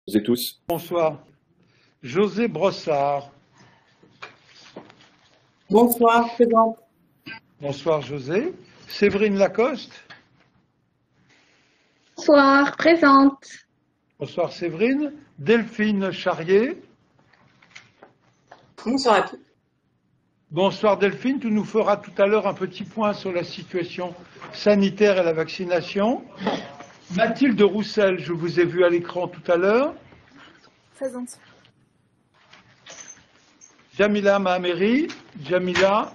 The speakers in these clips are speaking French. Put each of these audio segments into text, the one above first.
Vous et tous. Bonsoir. José Brossard. Bonsoir, présente. Bonsoir José. Séverine Lacoste. Bonsoir, présente. Bonsoir Séverine. Delphine Charrier. Bonsoir à tous. Bonsoir Delphine. Tu nous feras tout à l'heure un petit point sur la situation sanitaire et la vaccination. Mathilde Roussel, je vous ai vu à l'écran tout à l'heure. Présente. Jamila Mahameri. Jamila.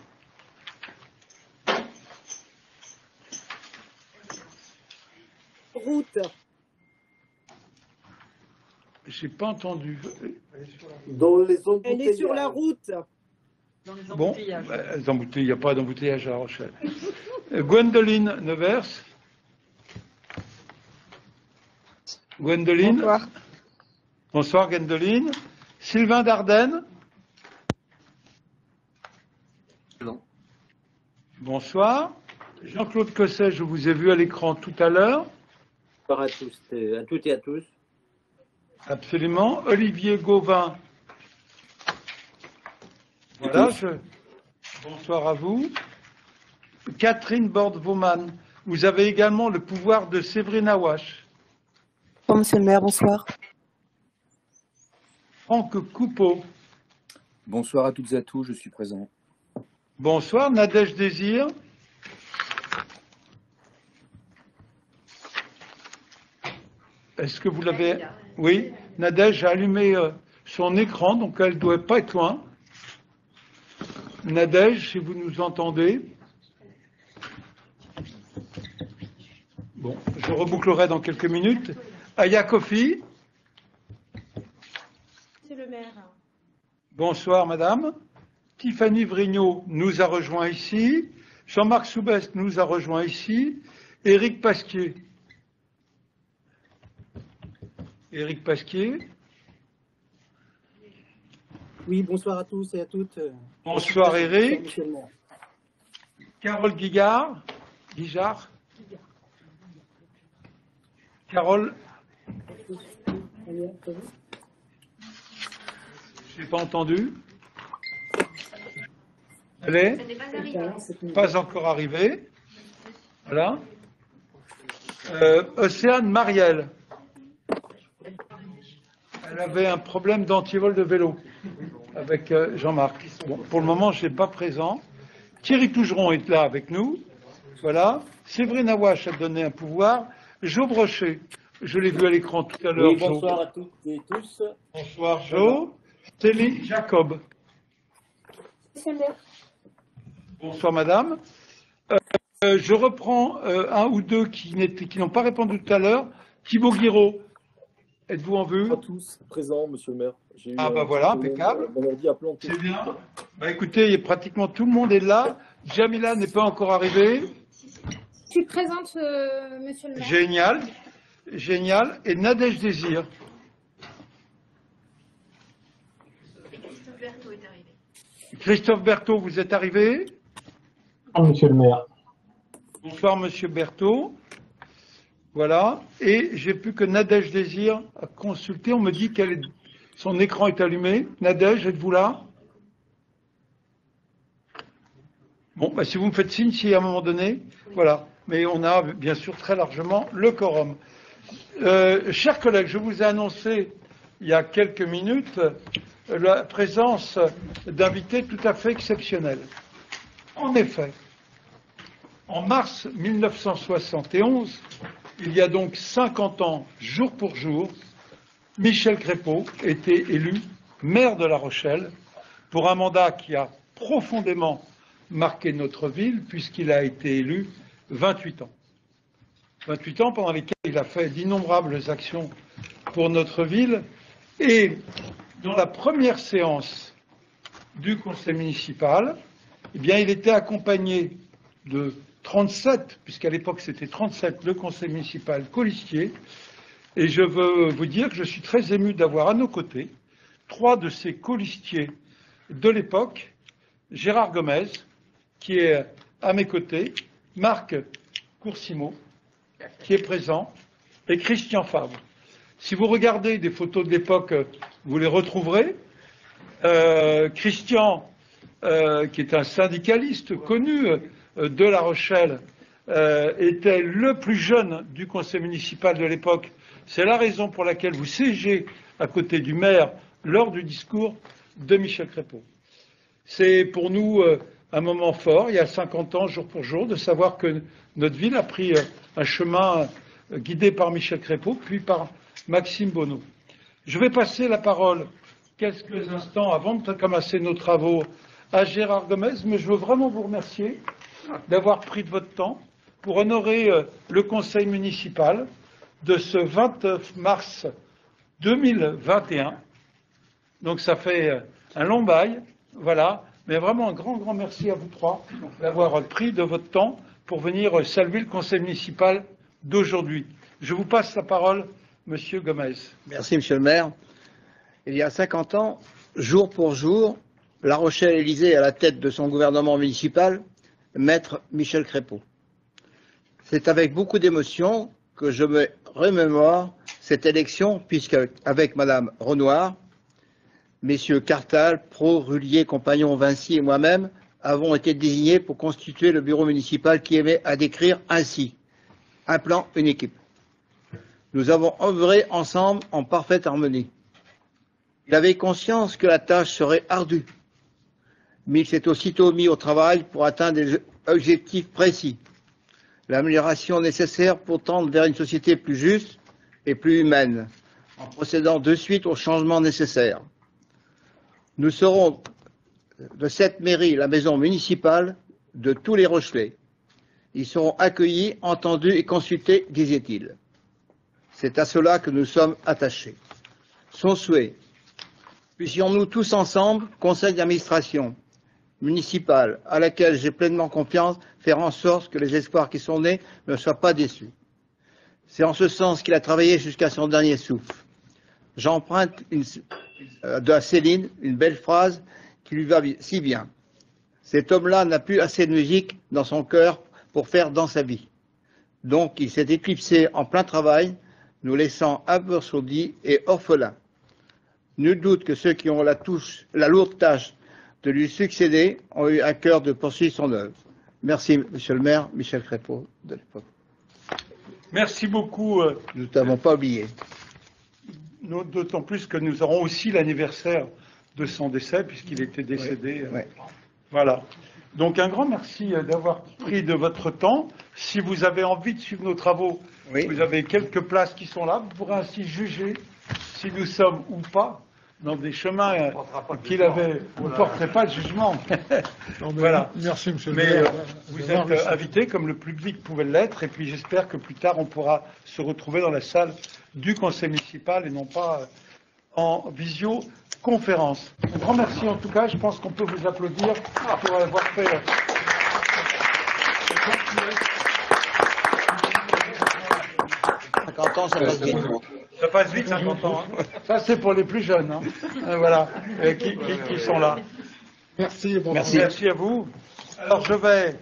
Route. J'ai pas entendu. Dans les embouteillages. Elle est sur la route. Bon, il n'y a pas d'embouteillage à La Rochelle. Gwendoline Nevers. Gwendoline. Bonsoir. Bonsoir Gwendoline. Sylvain Dardenne. Non. Bonsoir. Jean-Claude Cosset, je vous ai vu à l'écran tout à l'heure. Bonsoir à tous, à toutes et à tous. Absolument. Olivier Gauvin. Voilà, bonsoir à vous. Catherine Borde-Vauman. Vous avez également le pouvoir de Séverine Awache. Bonjour, monsieur le maire, bonsoir. Franck Coupeau. Bonsoir à toutes et à tous, je suis présent. Bonsoir. Nadège Désir. Est-ce que vous l'avez... Oui, Nadège a allumé son écran, donc elle ne doit pas être loin. Nadège, si vous nous entendez. Bon, je rebouclerai dans quelques minutes. Aya Kofi. Monsieur le maire. Bonsoir, madame. Tiffany Vrignot nous a rejoint ici. Jean-Marc Soubest nous a rejoint ici. Éric Pasquier. Éric Pasquier. Oui, bonsoir à tous et à toutes. Bonsoir, Éric. Monsieur le maire. Carole Guigard. Guijard. Carole. Je n'ai pas entendu. Elle est pas encore arrivée. Voilà. Océane Marielle. Elle avait un problème d'antivol de vélo avec Jean-Marc. Bon, pour le moment, je n'ai pas présent. Thierry Tougeron est là avec nous. Voilà. Séverine Awache a donné un pouvoir. Jo Brochet, je l'ai vu à l'écran tout à l'heure. Oui, bonsoir à toutes et tous. Bonsoir Jo. Céline Jacob. Bonsoir madame. Je reprends un ou deux qui n'ont pas répondu tout à l'heure. Thibaut Guiraud, êtes-vous en vue? À tous, présent, monsieur le maire. Ah bah voilà, impeccable. Mon ordi a planté. C'est bien. Bah écoutez, pratiquement tout le monde est là. Jamila n'est pas encore arrivée. Je suis présente, monsieur le maire. Génial, génial. Et Nadège Désir. Christophe Berthaud est arrivé. Christophe Berthaud, vous êtes arrivé? Monsieur le maire. Bonsoir, monsieur Berthaud. Voilà. Et j'ai plus que Nadège Désir à consulter. On me dit que son écran est allumé. Nadège, êtes-vous là? Bon, bah, si vous me faites signe, si à un moment donné, voilà. Mais on a bien sûr très largement le quorum. Chers collègues, je vous ai annoncé il y a quelques minutes la présence d'invités tout à fait exceptionnels. En effet, en mars 1971, il y a donc 50 ans, jour pour jour, Michel Crépeau était élu maire de La Rochelle pour un mandat qui a profondément marqué notre ville puisqu'il a été élu 28 ans. 28 ans pendant lesquels il a fait d'innombrables actions pour notre ville. Et dans la première séance du conseil municipal, eh bien, il était accompagné de 37, puisqu'à l'époque c'était 37, le conseil municipal colistier. Et je veux vous dire que je suis très ému d'avoir à nos côtés 3 de ces colistiers de l'époque, Gérard Gomez, qui est à mes côtés, Marc Coursimo, qui est présent, et Christian Favre. Si vous regardez des photos de l'époque, vous les retrouverez. Christian, qui est un syndicaliste connu de La Rochelle, était le plus jeune du conseil municipal de l'époque. C'est la raison pour laquelle vous siégez à côté du maire lors du discours de Michel Crépeau. C'est pour nous un moment fort, il y a 50 ans, jour pour jour, de savoir que notre ville a pris un chemin guidé par Michel Crépeau, puis par Maxime Bonneau. Je vais passer la parole quelques instants avant de commencer nos travaux à Gérard Gomez, mais je veux vraiment vous remercier d'avoir pris de votre temps pour honorer le conseil municipal de ce 29 mars 2021. Donc ça fait un long bail, voilà, mais vraiment un grand merci à vous trois d'avoir pris de votre temps pour venir saluer le conseil municipal d'aujourd'hui. Je vous passe la parole, Monsieur Gomez. Merci, Monsieur le maire. Il y a 50 ans, jour pour jour, La Rochelle élisait à la tête de son gouvernement municipal Maître Michel Crépeau. C'est avec beaucoup d'émotion que je me remémore cette élection, puisque avec Madame Renoir, messieurs Cartal, Pro, Rullier, Compagnon, Vinci et moi-même avons été désignés pour constituer le bureau municipal qui aimait à décrire ainsi un plan, une équipe. Nous avons œuvré ensemble en parfaite harmonie. Il avait conscience que la tâche serait ardue, mais il s'est aussitôt mis au travail pour atteindre des objectifs précis. L'amélioration nécessaire pour tendre vers une société plus juste et plus humaine, en procédant de suite aux changements nécessaires. Nous serons de cette mairie la maison municipale de tous les Rochelais. Ils seront accueillis, entendus et consultés, disait-il. C'est à cela que nous sommes attachés. Son souhait, puissions-nous tous ensemble, conseil d'administration municipale, à laquelle j'ai pleinement confiance, faire en sorte que les espoirs qui sont nés ne soient pas déçus. C'est en ce sens qu'il a travaillé jusqu'à son dernier souffle. J'emprunte à Céline une belle phrase qui lui va si bien. Cet homme-là n'a plus assez de musique dans son cœur pour faire dans sa vie. Donc il s'est éclipsé en plein travail, nous laissant abasourdis et orphelins. Nul doute que ceux qui ont la lourde tâche de lui succéder ont eu à cœur de poursuivre son œuvre. Merci, Monsieur le maire, Michel Crépeau de l'époque. Merci beaucoup. Nous ne t'avons pas oublié. D'autant plus que nous aurons aussi l'anniversaire de son décès, puisqu'il était décédé. Oui. Voilà. Donc un grand merci d'avoir pris de votre temps. Si vous avez envie de suivre nos travaux, oui, vous avez quelques places qui sont là. Vous pourrez ainsi juger si nous sommes ou pas dans des chemins qu'il avait. Vous ne porterez pas de jugement. Voilà. Merci, Monsieur le Mais maire. vous êtes invités, comme le public pouvait l'être, et puis j'espère que plus tard on pourra se retrouver dans la salle du conseil municipal et non pas en visioconférence. Un grand merci en tout cas. Je pense qu'on peut vous applaudir pour avoir fait. 50 ans, ça passe vite. Ça passe vite, 50 ans. Hein. Ça, c'est pour les plus jeunes, hein. Voilà, qui sont là. Merci. Bon Merci à vous. Alors, je vais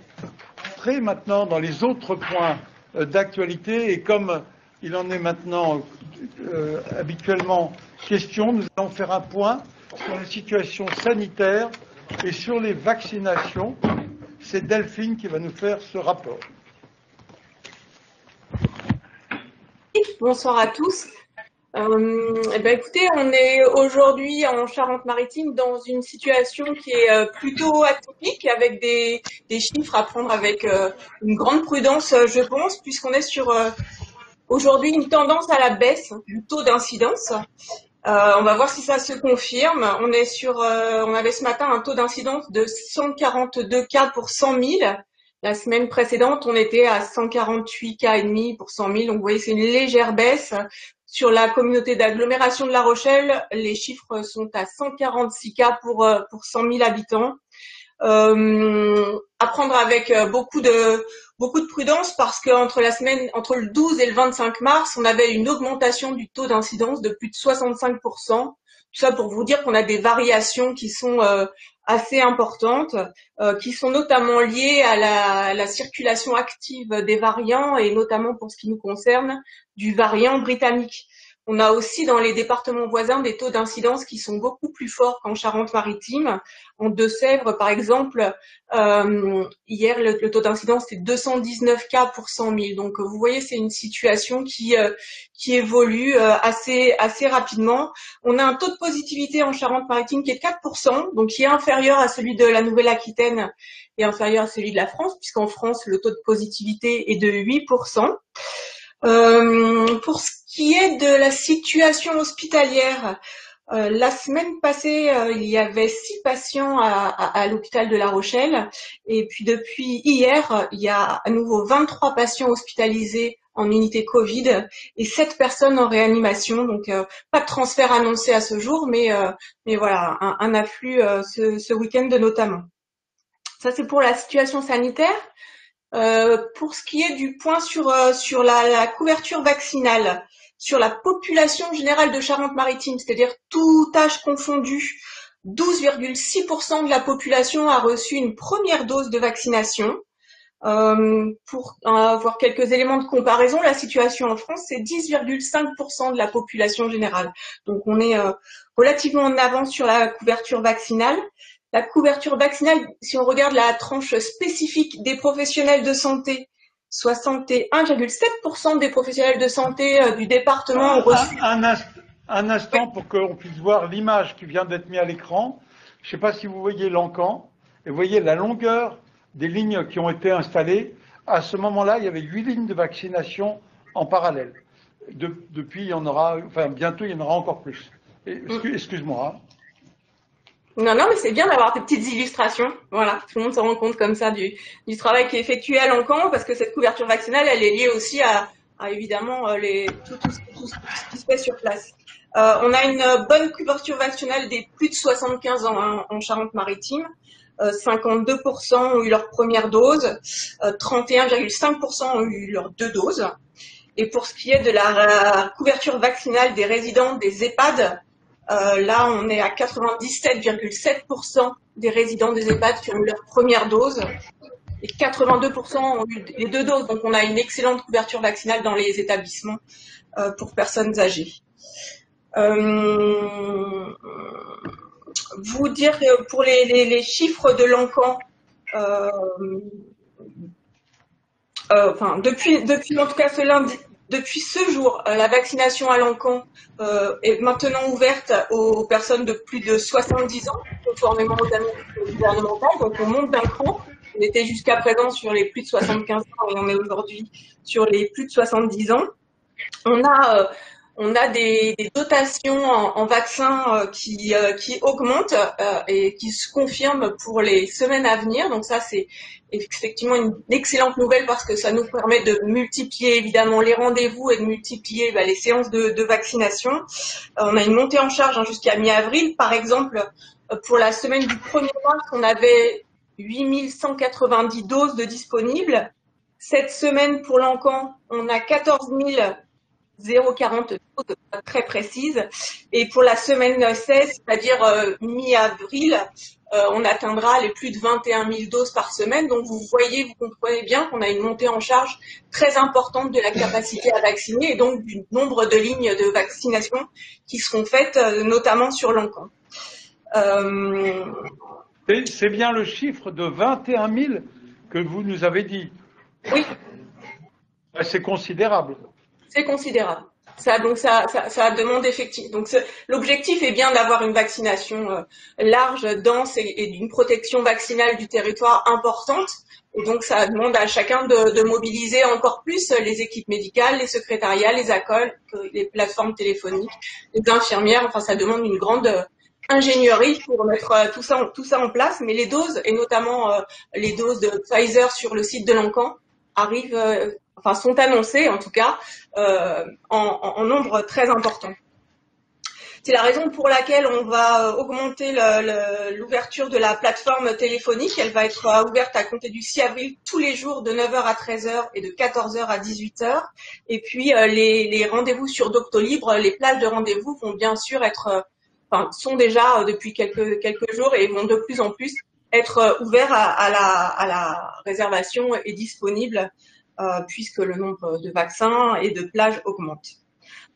entrer maintenant dans les autres points d'actualité. Et comme il en est maintenant habituellement question, nous allons faire un point sur la situation sanitaire et sur les vaccinations. C'est Delphine qui va nous faire ce rapport. Bonsoir à tous. Écoutez, on est aujourd'hui en Charente-Maritime dans une situation qui est plutôt atypique, avec des chiffres à prendre avec une grande prudence, je pense, puisqu'on est sur aujourd'hui une tendance à la baisse du taux d'incidence. On va voir si ça se confirme. On est sur, on avait ce matin un taux d'incidence de 142 cas pour 100 000. La semaine précédente, on était à 148 cas et demi pour 100 000. Donc, vous voyez, c'est une légère baisse. Sur la communauté d'agglomération de La Rochelle, les chiffres sont à 146 cas pour 100 000 habitants. À prendre avec beaucoup de prudence, parce que entre le 12 et le 25 mars, on avait une augmentation du taux d'incidence de plus de 65%. Tout ça pour vous dire qu'on a des variations qui sont assez importantes, qui sont notamment liées à la circulation active des variants, et notamment pour ce qui nous concerne du variant britannique. On a aussi dans les départements voisins des taux d'incidence qui sont beaucoup plus forts qu'en Charente-Maritime. En Deux-Sèvres, par exemple, hier, le taux d'incidence était 219 cas pour 100 000. Donc, vous voyez, c'est une situation qui évolue assez rapidement. On a un taux de positivité en Charente-Maritime qui est de 4%, donc qui est inférieur à celui de la Nouvelle-Aquitaine et inférieur à celui de la France, puisqu'en France, le taux de positivité est de 8%. Pour ce qui est de la situation hospitalière, la semaine passée, il y avait 6 patients à l'hôpital de La Rochelle, et puis depuis hier, il y a à nouveau 23 patients hospitalisés en unité Covid et 7 personnes en réanimation. Donc pas de transfert annoncé à ce jour, mais voilà, un afflux ce week-end notamment. Ça, c'est pour la situation sanitaire. Pour ce qui est du point sur la couverture vaccinale, sur la population générale de Charente-Maritime, c'est-à-dire tout âge confondu, 12,6% de la population a reçu une première dose de vaccination. Pour avoir quelques éléments de comparaison, la situation en France, c'est 10,5% de la population générale. Donc on est relativement en avance sur la couverture vaccinale. La couverture vaccinale, si on regarde la tranche spécifique des professionnels de santé, 61,7% des professionnels de santé du département ont reçu. Un instant pour qu'on puisse voir l'image qui vient d'être mise à l'écran. Je ne sais pas si vous voyez l'encan, et vous voyez la longueur des lignes qui ont été installées. À ce moment-là, il y avait 8 lignes de vaccination en parallèle. Depuis, il y en aura, enfin bientôt, il y en aura encore plus. Excuse-moi. Non, mais c'est bien d'avoir des petites illustrations. Voilà, tout le monde se rend compte comme ça du travail qui est effectué à l'encan, parce que cette couverture vaccinale, elle est liée aussi à évidemment tout ce qui se fait sur place. On a une bonne couverture vaccinale des plus de 75 ans en Charente-Maritime. 52% ont eu leur première dose, 31,5% ont eu leurs 2 doses. Et pour ce qui est de la couverture vaccinale des résidents des EHPAD, là, on est à 97,7% des résidents des EHPAD qui ont eu leur première dose et 82% ont eu les 2 doses. Donc, on a une excellente couverture vaccinale dans les établissements pour personnes âgées. Vous dire que pour les chiffres de l'encan, depuis en tout cas ce lundi, depuis ce jour, la vaccination à l'encan est maintenant ouverte aux personnes de plus de 70 ans, conformément aux annonces gouvernementales. Donc on monte d'un cran. On était jusqu'à présent sur les plus de 75 ans et on est aujourd'hui sur les plus de 70 ans. On a des dotations en vaccins qui augmentent et qui se confirment pour les semaines à venir. Donc ça, c'est effectivement une excellente nouvelle parce que ça nous permet de multiplier évidemment les rendez-vous et de multiplier les séances de vaccination. On a une montée en charge jusqu'à mi-avril. Par exemple, pour la semaine du 1er mars, on avait 8190 doses de disponibles. Cette semaine, pour l'encan, on a 14 040 doses très précises. Et pour la semaine 16, c'est-à-dire mi-avril, on atteindra les plus de 21 000 doses par semaine. Donc vous voyez, vous comprenez bien qu'on a une montée en charge très importante de la capacité à vacciner et donc du nombre de lignes de vaccination qui seront faites, notamment sur l'encan. C'est bien le chiffre de 21 000 que vous nous avez dit. Oui. C'est considérable. C'est considérable. Ça demande effectivement. Donc l'objectif est bien d'avoir une vaccination large, dense et d'une protection vaccinale du territoire importante. Et donc ça demande à chacun de mobiliser encore plus les équipes médicales, les secrétariats, les ACOL, les plateformes téléphoniques, les infirmières. Enfin, ça demande une grande ingénierie pour mettre tout ça en place. Mais les doses, et notamment les doses de Pfizer sur le site de l'encan, arrivent. Sont annoncés en tout cas en nombre très important. C'est la raison pour laquelle on va augmenter l'ouverture de la plateforme téléphonique. Elle va être ouverte à compter du 6 avril tous les jours de 9h à 13h et de 14h à 18h. Et puis les rendez-vous sur Doctolib, les plages de rendez-vous vont bien sûr sont déjà depuis quelques jours et vont de plus en plus être ouverts à la réservation et disponibles puisque le nombre de vaccins et de plages augmente.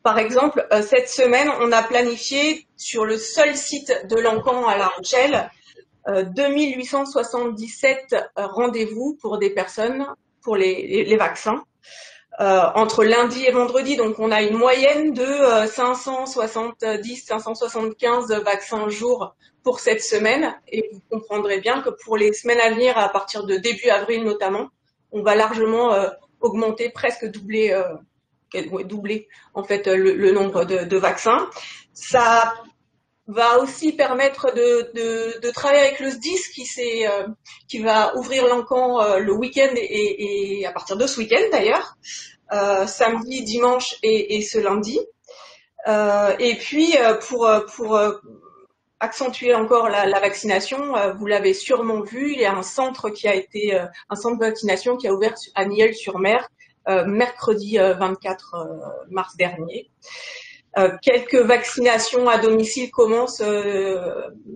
Par exemple, cette semaine, on a planifié sur le seul site de Lancan à La Rochelle 2877 rendez-vous pour des personnes pour les vaccins. Entre lundi et vendredi, donc on a une moyenne de 570-575 vaccins jour pour cette semaine, et vous comprendrez bien que pour les semaines à venir, à partir de début avril notamment, on va largement augmenter, presque doubler en fait le nombre de vaccins. Ça va aussi permettre de travailler avec le SDIS qui va ouvrir Lancan le week-end et à partir de ce week-end d'ailleurs, samedi, dimanche et ce lundi. Et puis pour accentuer encore la vaccination, vous l'avez sûrement vu, il y a un centre un centre de vaccination qui a ouvert à Nieul-sur-Mer mercredi 24 mars dernier. Quelques vaccinations à domicile commencent,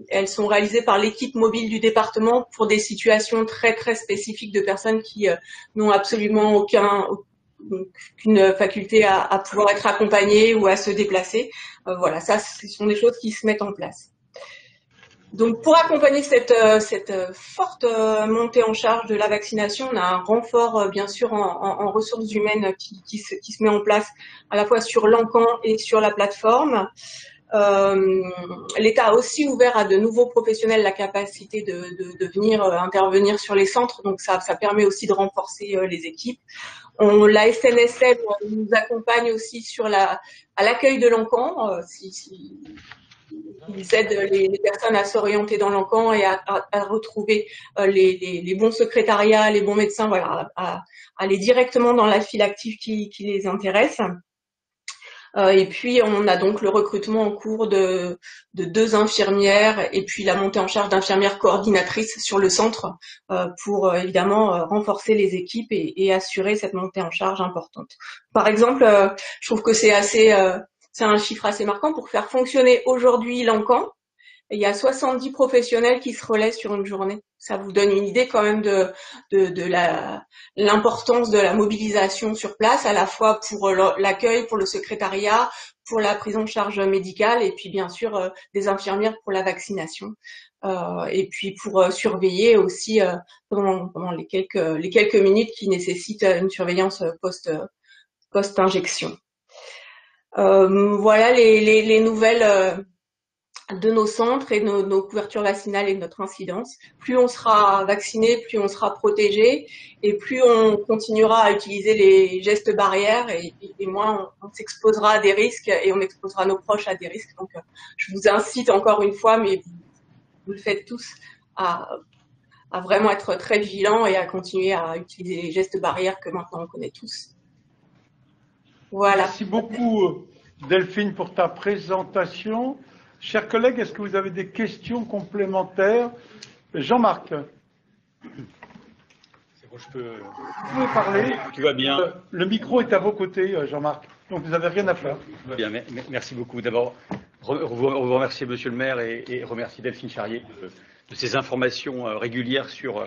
elles sont réalisées par l'équipe mobile du département pour des situations très très spécifiques de personnes qui n'ont absolument aucune faculté à pouvoir être accompagnées ou à se déplacer. Voilà, ça ce sont des choses qui se mettent en place. Donc pour accompagner cette forte montée en charge de la vaccination, on a un renfort bien sûr en ressources humaines qui se met en place à la fois sur Lancan et sur la plateforme. L'État a aussi ouvert à de nouveaux professionnels la capacité de venir intervenir sur les centres, donc ça permet aussi de renforcer les équipes. La SNSM nous accompagne aussi à l'accueil de Lancan, ils aident les personnes à s'orienter dans Lancan et à retrouver les bons secrétariats, les bons médecins, voilà, à aller directement dans la file active qui les intéresse. Et puis on a donc le recrutement en cours de 2 infirmières et puis la montée en charge d'infirmières coordinatrices sur le centre pour évidemment renforcer les équipes et assurer cette montée en charge importante. Par exemple, je trouve que c'est un chiffre assez marquant pour faire fonctionner aujourd'hui Lancan. Il y a 70 professionnels qui se relaient sur une journée. Ça vous donne une idée quand même de l'importance de la mobilisation sur place, à la fois pour l'accueil, pour le secrétariat, pour la prise en charge médicale et puis bien sûr des infirmières pour la vaccination. Et puis pour surveiller aussi pendant les quelques minutes qui nécessitent une surveillance post-injection. Voilà les nouvelles de nos centres et nos couvertures vaccinales et de notre incidence. Plus on sera vacciné, plus on sera protégé et plus on continuera à utiliser les gestes barrières et moins on s'exposera à des risques et on exposera nos proches à des risques. Donc je vous incite encore une fois, mais vous le faites tous, à vraiment être très vigilants et à continuer à utiliser les gestes barrières que maintenant on connaît tous. Voilà. Merci beaucoup Delphine pour ta présentation. Chers collègues, est-ce que vous avez des questions complémentaires? Jean-Marc. C'est bon, je peux... Vous pouvez parler. Tu vas bien. Le micro est à vos côtés, Jean-Marc. Donc vous n'avez rien à faire. Tout va bien. Merci beaucoup. D'abord, vous remercier Monsieur le maire et remercier Delphine Charrier de ces informations régulières sur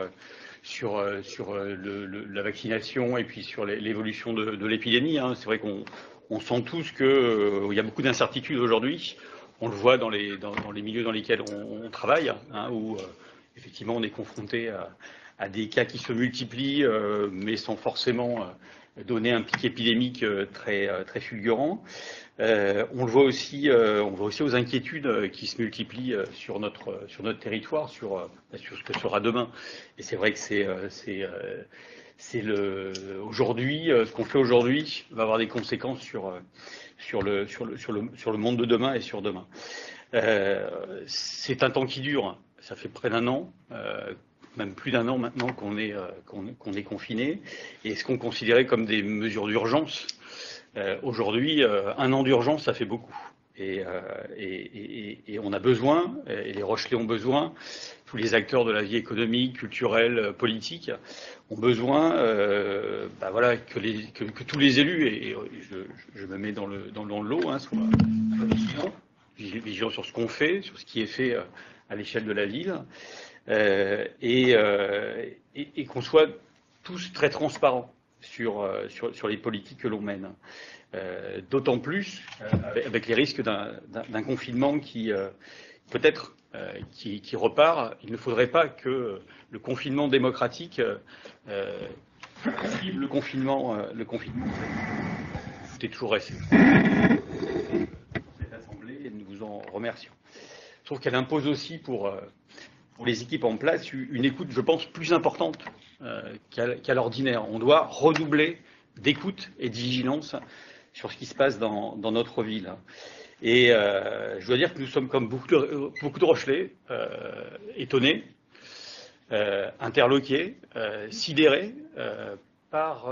la vaccination et puis sur l'évolution de l'épidémie. C'est vrai qu'on sent tous qu'il y a beaucoup d'incertitudes aujourd'hui. On le voit dans les milieux dans lesquels on travaille, où effectivement on est confronté à des cas qui se multiplient, mais sans forcément donner un pic épidémique très fulgurant. On le voit aussi aux inquiétudes qui se multiplient sur notre territoire, sur ce que sera demain. Et c'est vrai que aujourd'hui, ce qu'on fait aujourd'hui va avoir des conséquences sur le monde de demain et sur demain. C'est un temps qui dure. Ça fait près d'un an, même plus d'un an maintenant qu'on est confiné. Et ce qu'on considérait comme des mesures d'urgence, aujourd'hui, un an d'urgence, ça fait beaucoup. Et on a besoin, et les Rochelais ont besoin, tous les acteurs de la vie économique, culturelle, politique ont besoin que tous les élus, et je me mets dans le lot, soient vigilants sur ce qu'on fait, sur ce qui est fait à l'échelle de la ville, et qu'on soit tous très transparents sur les politiques que l'on mène. d'autant plus avec les risques d'un confinement qui peut-être qui repart. Il ne faudrait pas que le confinement démocratique suive le confinement. C'était toujours resté. Cette assemblée, et nous vous en remercions. Je trouve qu'elle impose aussi pour les équipes en place une écoute, je pense, plus importante qu'à l'ordinaire. On doit redoubler d'écoute et de vigilance sur ce qui se passe dans notre ville. Et je dois dire que nous sommes comme beaucoup de Rochelais, étonnés, interloqués, sidérés par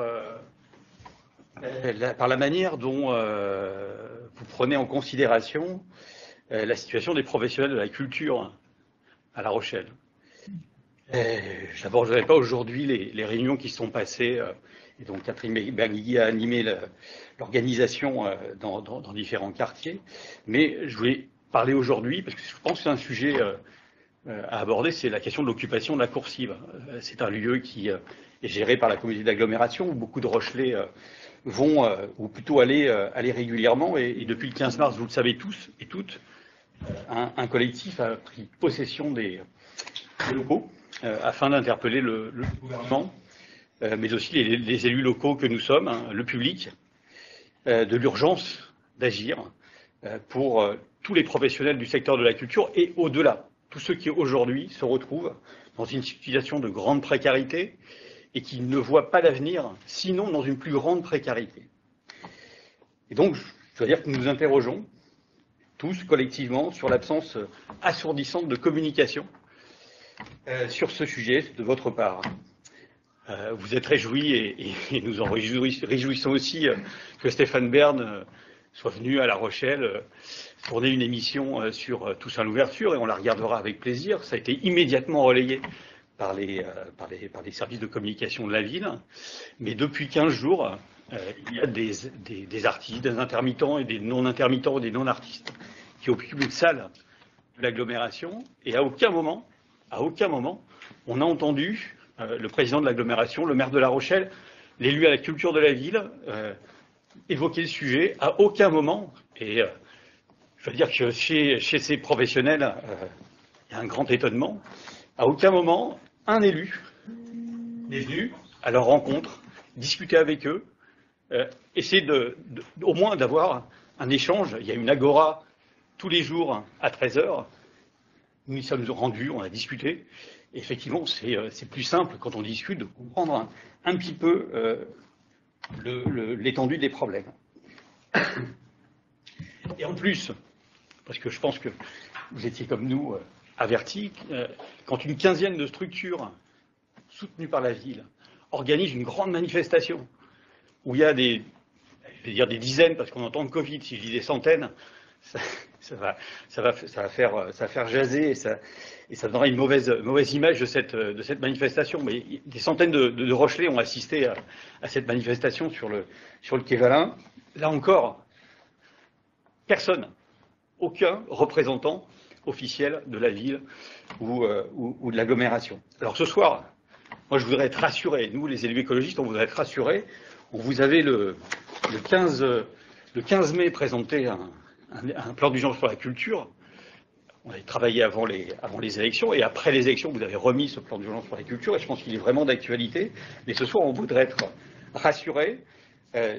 la manière dont vous prenez en considération la situation des professionnels de la culture à La Rochelle. Je n'aborderai pas aujourd'hui les réunions qui se sont passées, et donc Catherine Bergui a animé l'organisation dans différents quartiers, mais je voulais parler aujourd'hui, parce que je pense que c'est un sujet à aborder, c'est la question de l'occupation de la Coursive. C'est un lieu qui est géré par la communauté d'agglomération, où beaucoup de Rochelais vont, ou plutôt aller régulièrement, et depuis le 15 mars, vous le savez tous et toutes, un collectif a pris possession des locaux afin d'interpeller le gouvernement, mais aussi les élus locaux que nous sommes, hein, le public, de l'urgence d'agir pour tous les professionnels du secteur de la culture et au-delà, tous ceux qui aujourd'hui se retrouvent dans une situation de grande précarité et qui ne voient pas d'avenir, sinon dans une plus grande précarité. Et donc, je dois dire que nous nous interrogeons tous collectivement sur l'absence assourdissante de communication sur ce sujet de votre part. Vous êtes réjouis et nous en réjouissons aussi que Stéphane Bern soit venu à La Rochelle tourner une émission sur Toussaint Louverture, et on la regardera avec plaisir. Ça a été immédiatement relayé par les services de communication de la ville. Mais depuis 15 jours, il y a des artistes, des intermittents et des non-intermittents, des non-artistes qui occupent une salle de l'agglomération, et à aucun moment, on a entendu le président de l'agglomération, le maire de La Rochelle, l'élu à la culture de la ville, évoquer le sujet. À aucun moment, et je veux dire que chez ces professionnels, il y a un grand étonnement, à aucun moment, un élu n'est venu à leur rencontre, discuter avec eux, essayer au moins d'avoir un échange. Il y a une agora tous les jours à 13 h. Nous y sommes rendus, on a discuté. Et effectivement, c'est plus simple quand on discute de comprendre un petit peu l'étendue des problèmes. Et en plus, parce que je pense que vous étiez comme nous avertis, quand une quinzaine de structures soutenues par la ville organisent une grande manifestation où il y a je vais dire des dizaines, parce qu'on entend le Covid, si je dis des centaines, ça va faire jaser, et ça donnera une mauvaise image de cette manifestation. Mais des centaines de Rochelais ont assisté à cette manifestation sur le quai Valin. Là encore, personne, aucun représentant officiel de la ville ou de l'agglomération. Alors ce soir, moi je voudrais être rassuré, nous les élus écologistes, on voudrait être rassurés. On vous avait le 15 mai présenté un plan d'urgence pour la culture. On avait travaillé avant les élections, et après les élections, vous avez remis ce plan d'urgence pour la culture, et je pense qu'il est vraiment d'actualité. Mais ce soir, on voudrait être rassuré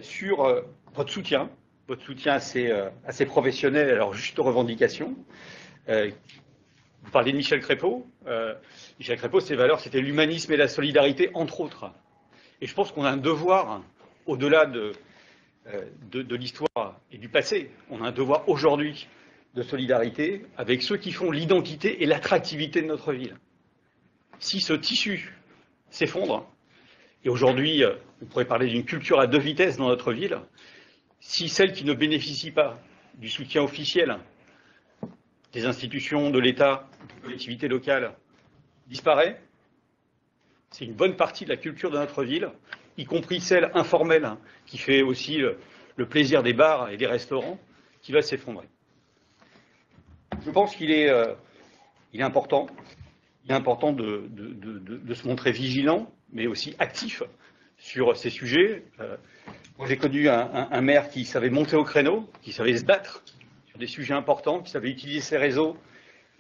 sur votre soutien à ces professionnels et à leurs justes revendications. Vous parlez de Michel Crépeau. Michel Crépeau, ses valeurs, c'était l'humanisme et la solidarité, entre autres. Et je pense qu'on a un devoir, au-delà de l'histoire et du passé, on a un devoir aujourd'hui de solidarité avec ceux qui font l'identité et l'attractivité de notre ville. Si ce tissu s'effondre, et aujourd'hui on pourrait parler d'une culture à deux vitesses dans notre ville, si celle qui ne bénéficie pas du soutien officiel des institutions de l'État, des collectivités locales, disparaît, c'est une bonne partie de la culture de notre ville, y compris celle informelle, qui fait aussi le plaisir des bars et des restaurants, qui va s'effondrer. Je pense qu'il est important de se montrer vigilant, mais aussi actif sur ces sujets. Moi, j'ai connu un maire qui savait monter au créneau, qui savait se battre sur des sujets importants, qui savait utiliser ses réseaux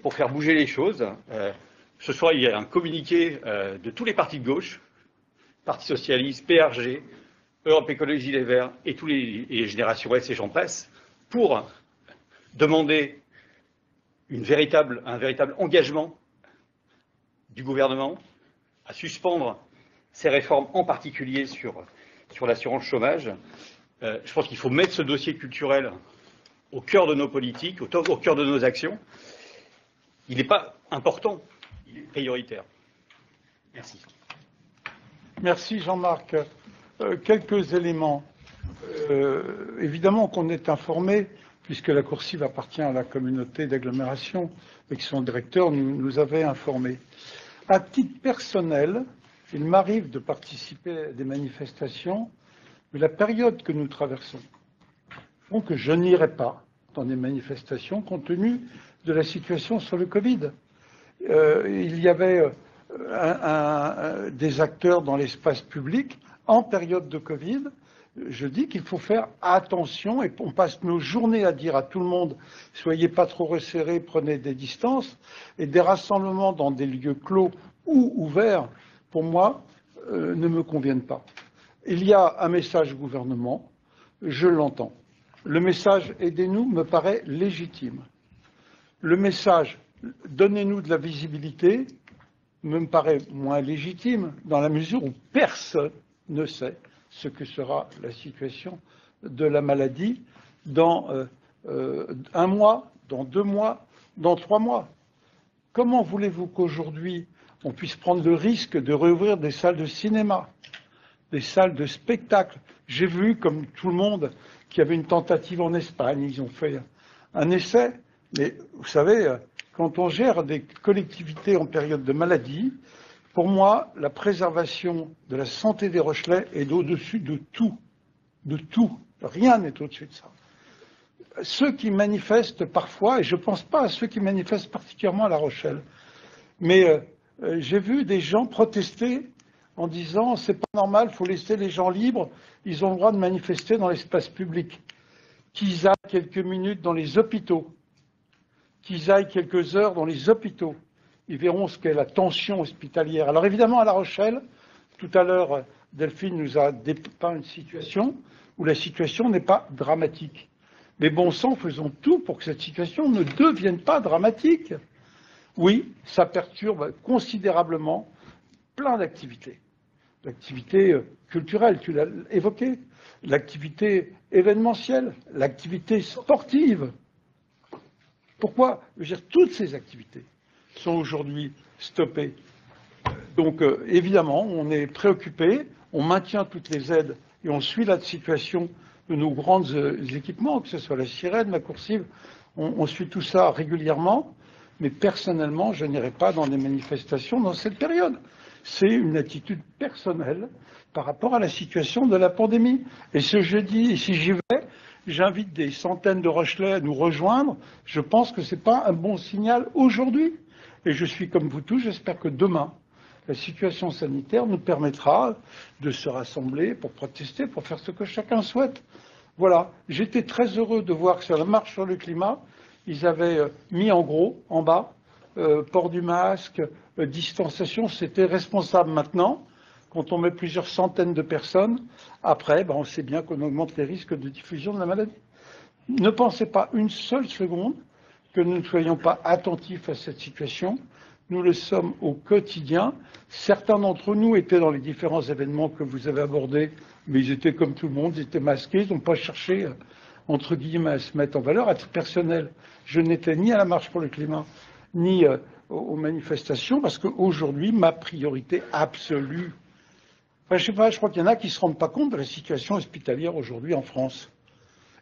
pour faire bouger les choses. Ce soir, il y a un communiqué de tous les partis de gauche, Parti Socialiste, PRG, Europe Écologie Les Verts et tous les Générations S et j'en passe, pour demander un véritable engagement du gouvernement à suspendre ces réformes, en particulier sur l'assurance chômage. Je pense qu'il faut mettre ce dossier culturel au cœur de nos politiques, au cœur de nos actions. Il n'est pas important, il est prioritaire. Merci. Merci Jean-Marc. Quelques éléments. Évidemment qu'on est informé, puisque la coursive appartient à la communauté d'agglomération et que son directeur nous avait informés. À titre personnel, il m'arrive de participer à des manifestations, mais la période que nous traversons font que je n'irai pas dans des manifestations compte tenu de la situation sur le Covid. Il y avait des acteurs dans l'espace public en période de Covid. Je dis qu'il faut faire attention et on passe nos journées à dire à tout le monde « soyez pas trop resserrés, prenez des distances » et des rassemblements dans des lieux clos ou ouverts, pour moi, ne me conviennent pas. Il y a un message au gouvernement, je l'entends. Le message « aidez-nous » me paraît légitime. Le message « donnez-nous de la visibilité » me paraît moins légitime dans la mesure où personne ne sait ce que sera la situation de la maladie dans 1 mois, dans 2 mois, dans 3 mois. Comment voulez-vous qu'aujourd'hui on puisse prendre le risque de réouvrir des salles de cinéma, des salles de spectacle? J'ai vu, comme tout le monde, qu'il y avait une tentative en Espagne, ils ont fait un essai, mais vous savez, quand on gère des collectivités en période de maladie, pour moi, la préservation de la santé des Rochelais est au-dessus de tout. De tout. Rien n'est au-dessus de ça. Ceux qui manifestent parfois, et je ne pense pas à ceux qui manifestent particulièrement à La Rochelle, mais j'ai vu des gens protester en disant « c'est pas normal, il faut laisser les gens libres, ils ont le droit de manifester dans l'espace public ». Qu'ils aillent quelques minutes dans les hôpitaux, qu'ils aillent quelques heures dans les hôpitaux. Ils verront ce qu'est la tension hospitalière. Alors évidemment, à La Rochelle, tout à l'heure, Delphine nous a dépeint une situation où la situation n'est pas dramatique. Mais bon sang, faisons tout pour que cette situation ne devienne pas dramatique. Oui, ça perturbe considérablement plein d'activités. L'activité culturelle, tu l'as évoqué, l'activité événementielle, l'activité sportive. Pourquoi? Je veux dire, toutes ces activités sont aujourd'hui stoppées. Donc évidemment, on est préoccupé, on maintient toutes les aides et on suit la situation de nos grands équipements, que ce soit la sirène, la coursive, on suit tout ça régulièrement, mais personnellement, je n'irai pas dans des manifestations dans cette période. C'est une attitude personnelle par rapport à la situation de la pandémie. Et ce jeudi, et si j'y vais, j'invite des centaines de Rochelais à nous rejoindre. Je pense que ce n'est pas un bon signal aujourd'hui. Et je suis comme vous tous, j'espère que demain, la situation sanitaire nous permettra de se rassembler pour protester, pour faire ce que chacun souhaite. Voilà. J'étais très heureux de voir que sur la marche sur le climat, ils avaient mis en gros, en bas, port du masque, distanciation, c'était responsable maintenant. Quand on met plusieurs centaines de personnes, après, on sait bien qu'on augmente les risques de diffusion de la maladie. Ne pensez pas une seule seconde que nous ne soyons pas attentifs à cette situation. Nous le sommes au quotidien. Certains d'entre nous étaient dans les différents événements que vous avez abordés, mais ils étaient comme tout le monde, ils étaient masqués, ils n'ont pas cherché, entre guillemets, à se mettre en valeur. À titre personnel, je n'étais ni à la marche pour le climat, ni aux manifestations, parce qu'aujourd'hui, ma priorité absolue, enfin, je sais pas, je crois qu'il y en a qui ne se rendent pas compte de la situation hospitalière aujourd'hui en France.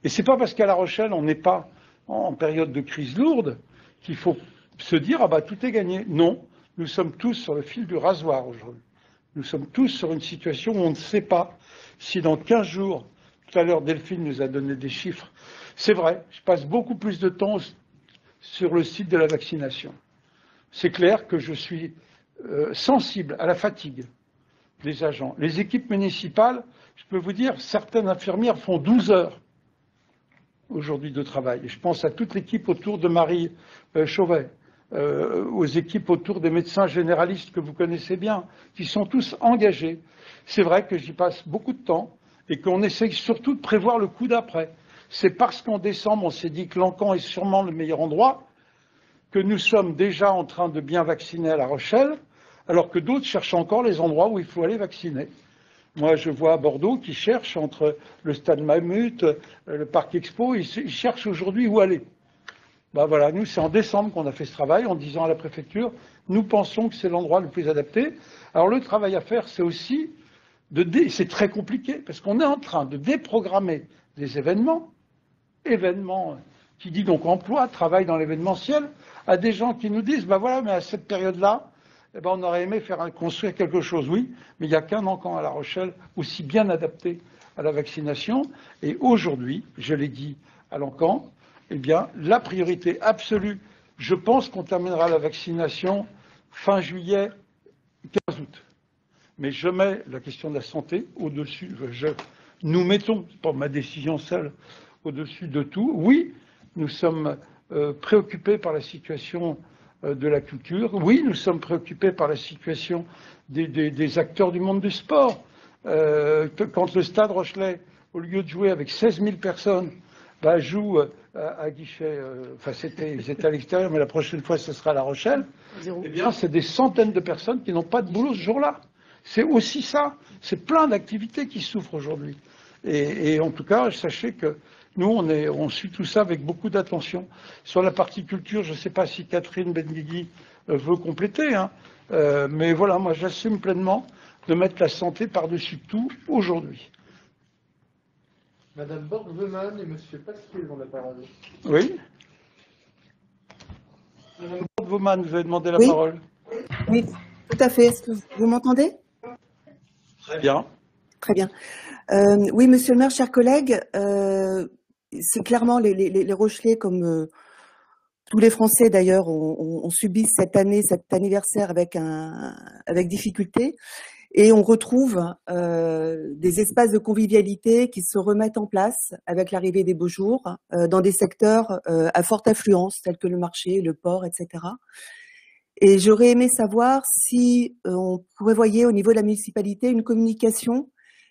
Et c'est pas parce qu'à La Rochelle, on n'est pas en période de crise lourde qu'il faut se dire « ah bah tout est gagné ». Non, nous sommes tous sur le fil du rasoir aujourd'hui. Nous sommes tous sur une situation où on ne sait pas si dans 15 jours, tout à l'heure Delphine nous a donné des chiffres, c'est vrai, je passe beaucoup plus de temps sur le site de la vaccination. C'est clair que je suis sensible à la fatigue des agents. Les équipes municipales, je peux vous dire, certaines infirmières font 12 heures aujourd'hui de travail. Et je pense à toute l'équipe autour de Marie Chauvet, aux équipes autour des médecins généralistes que vous connaissez bien, qui sont tous engagés. C'est vrai que j'y passe beaucoup de temps et qu'on essaye surtout de prévoir le coup d'après. C'est parce qu'en décembre, on s'est dit que Lancan est sûrement le meilleur endroit, que nous sommes déjà en train de bien vacciner à La Rochelle, alors que d'autres cherchent encore les endroits où il faut aller vacciner. Moi, je vois à Bordeaux qui cherchent entre le stade Mammut, le parc Expo, ils cherchent aujourd'hui où aller. Ben voilà, nous, c'est en décembre qu'on a fait ce travail, en disant à la préfecture, nous pensons que c'est l'endroit le plus adapté. Alors le travail à faire, c'est aussi, c'est très compliqué, parce qu'on est en train de déprogrammer des événements qui dit donc emploi, travail dans l'événementiel, à des gens qui nous disent, ben voilà, mais à cette période-là, eh ben, on aurait aimé construire quelque chose, oui, mais il n'y a qu'un encan à La Rochelle aussi bien adapté à la vaccination. Et aujourd'hui, je l'ai dit à l'encan, eh bien, la priorité absolue, je pense qu'on terminera la vaccination fin juillet, 15 août. Mais je mets la question de la santé au-dessus, nous mettons, c'est pas ma décision seule, au-dessus de tout. Oui, nous sommes préoccupés par la situation de la culture. Oui, nous sommes préoccupés par la situation des acteurs du monde du sport. Quand le Stade Rochelais, au lieu de jouer avec 16 000 personnes, joue à guichet, ils étaient à l'extérieur, mais la prochaine fois, ce sera à La Rochelle, eh bien, c'est des centaines de personnes qui n'ont pas de boulot ce jour-là. C'est aussi ça. C'est plein d'activités qui souffrent aujourd'hui. Et en tout cas, sachez que nous, on suit tout ça avec beaucoup d'attention. Sur la partie culture, je ne sais pas si Catherine Benguigui veut compléter, hein, mais voilà, moi j'assume pleinement de mettre la santé par-dessus tout aujourd'hui. Madame Borgman et Monsieur Pasquier ont la parole. Oui. Madame Borgman, vous avez demandé la parole. Oui, tout à fait. Est-ce que vous m'entendez? Très bien. Très bien. Oui, Monsieur le maire, chers collègues, c'est clairement les Rochelais, comme tous les Français d'ailleurs, ont subi cette année, cet anniversaire avec difficulté. Et on retrouve des espaces de convivialité qui se remettent en place avec l'arrivée des beaux jours dans des secteurs à forte affluence, tels que le marché, le port, etc. Et j'aurais aimé savoir si on prévoyait au niveau de la municipalité une communication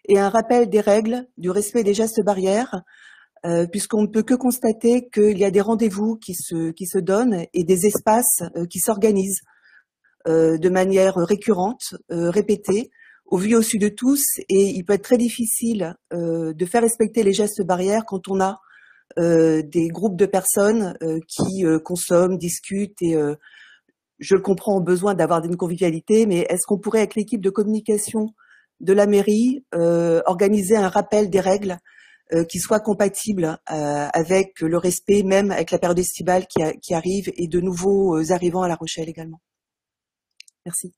et un rappel des règles, du respect des gestes barrières, puisqu'on ne peut que constater qu'il y a des rendez-vous qui se donnent et des espaces qui s'organisent de manière récurrente, répétée, au vu et au su de tous, et il peut être très difficile de faire respecter les gestes barrières quand on a des groupes de personnes qui consomment, discutent, et je le comprends, ont besoin d'avoir une convivialité, mais est-ce qu'on pourrait, avec l'équipe de communication de la mairie, organiser un rappel des règles qui soit compatible avec le respect, même avec la période estivale qui arrive, et de nouveaux arrivants à La Rochelle également? Merci.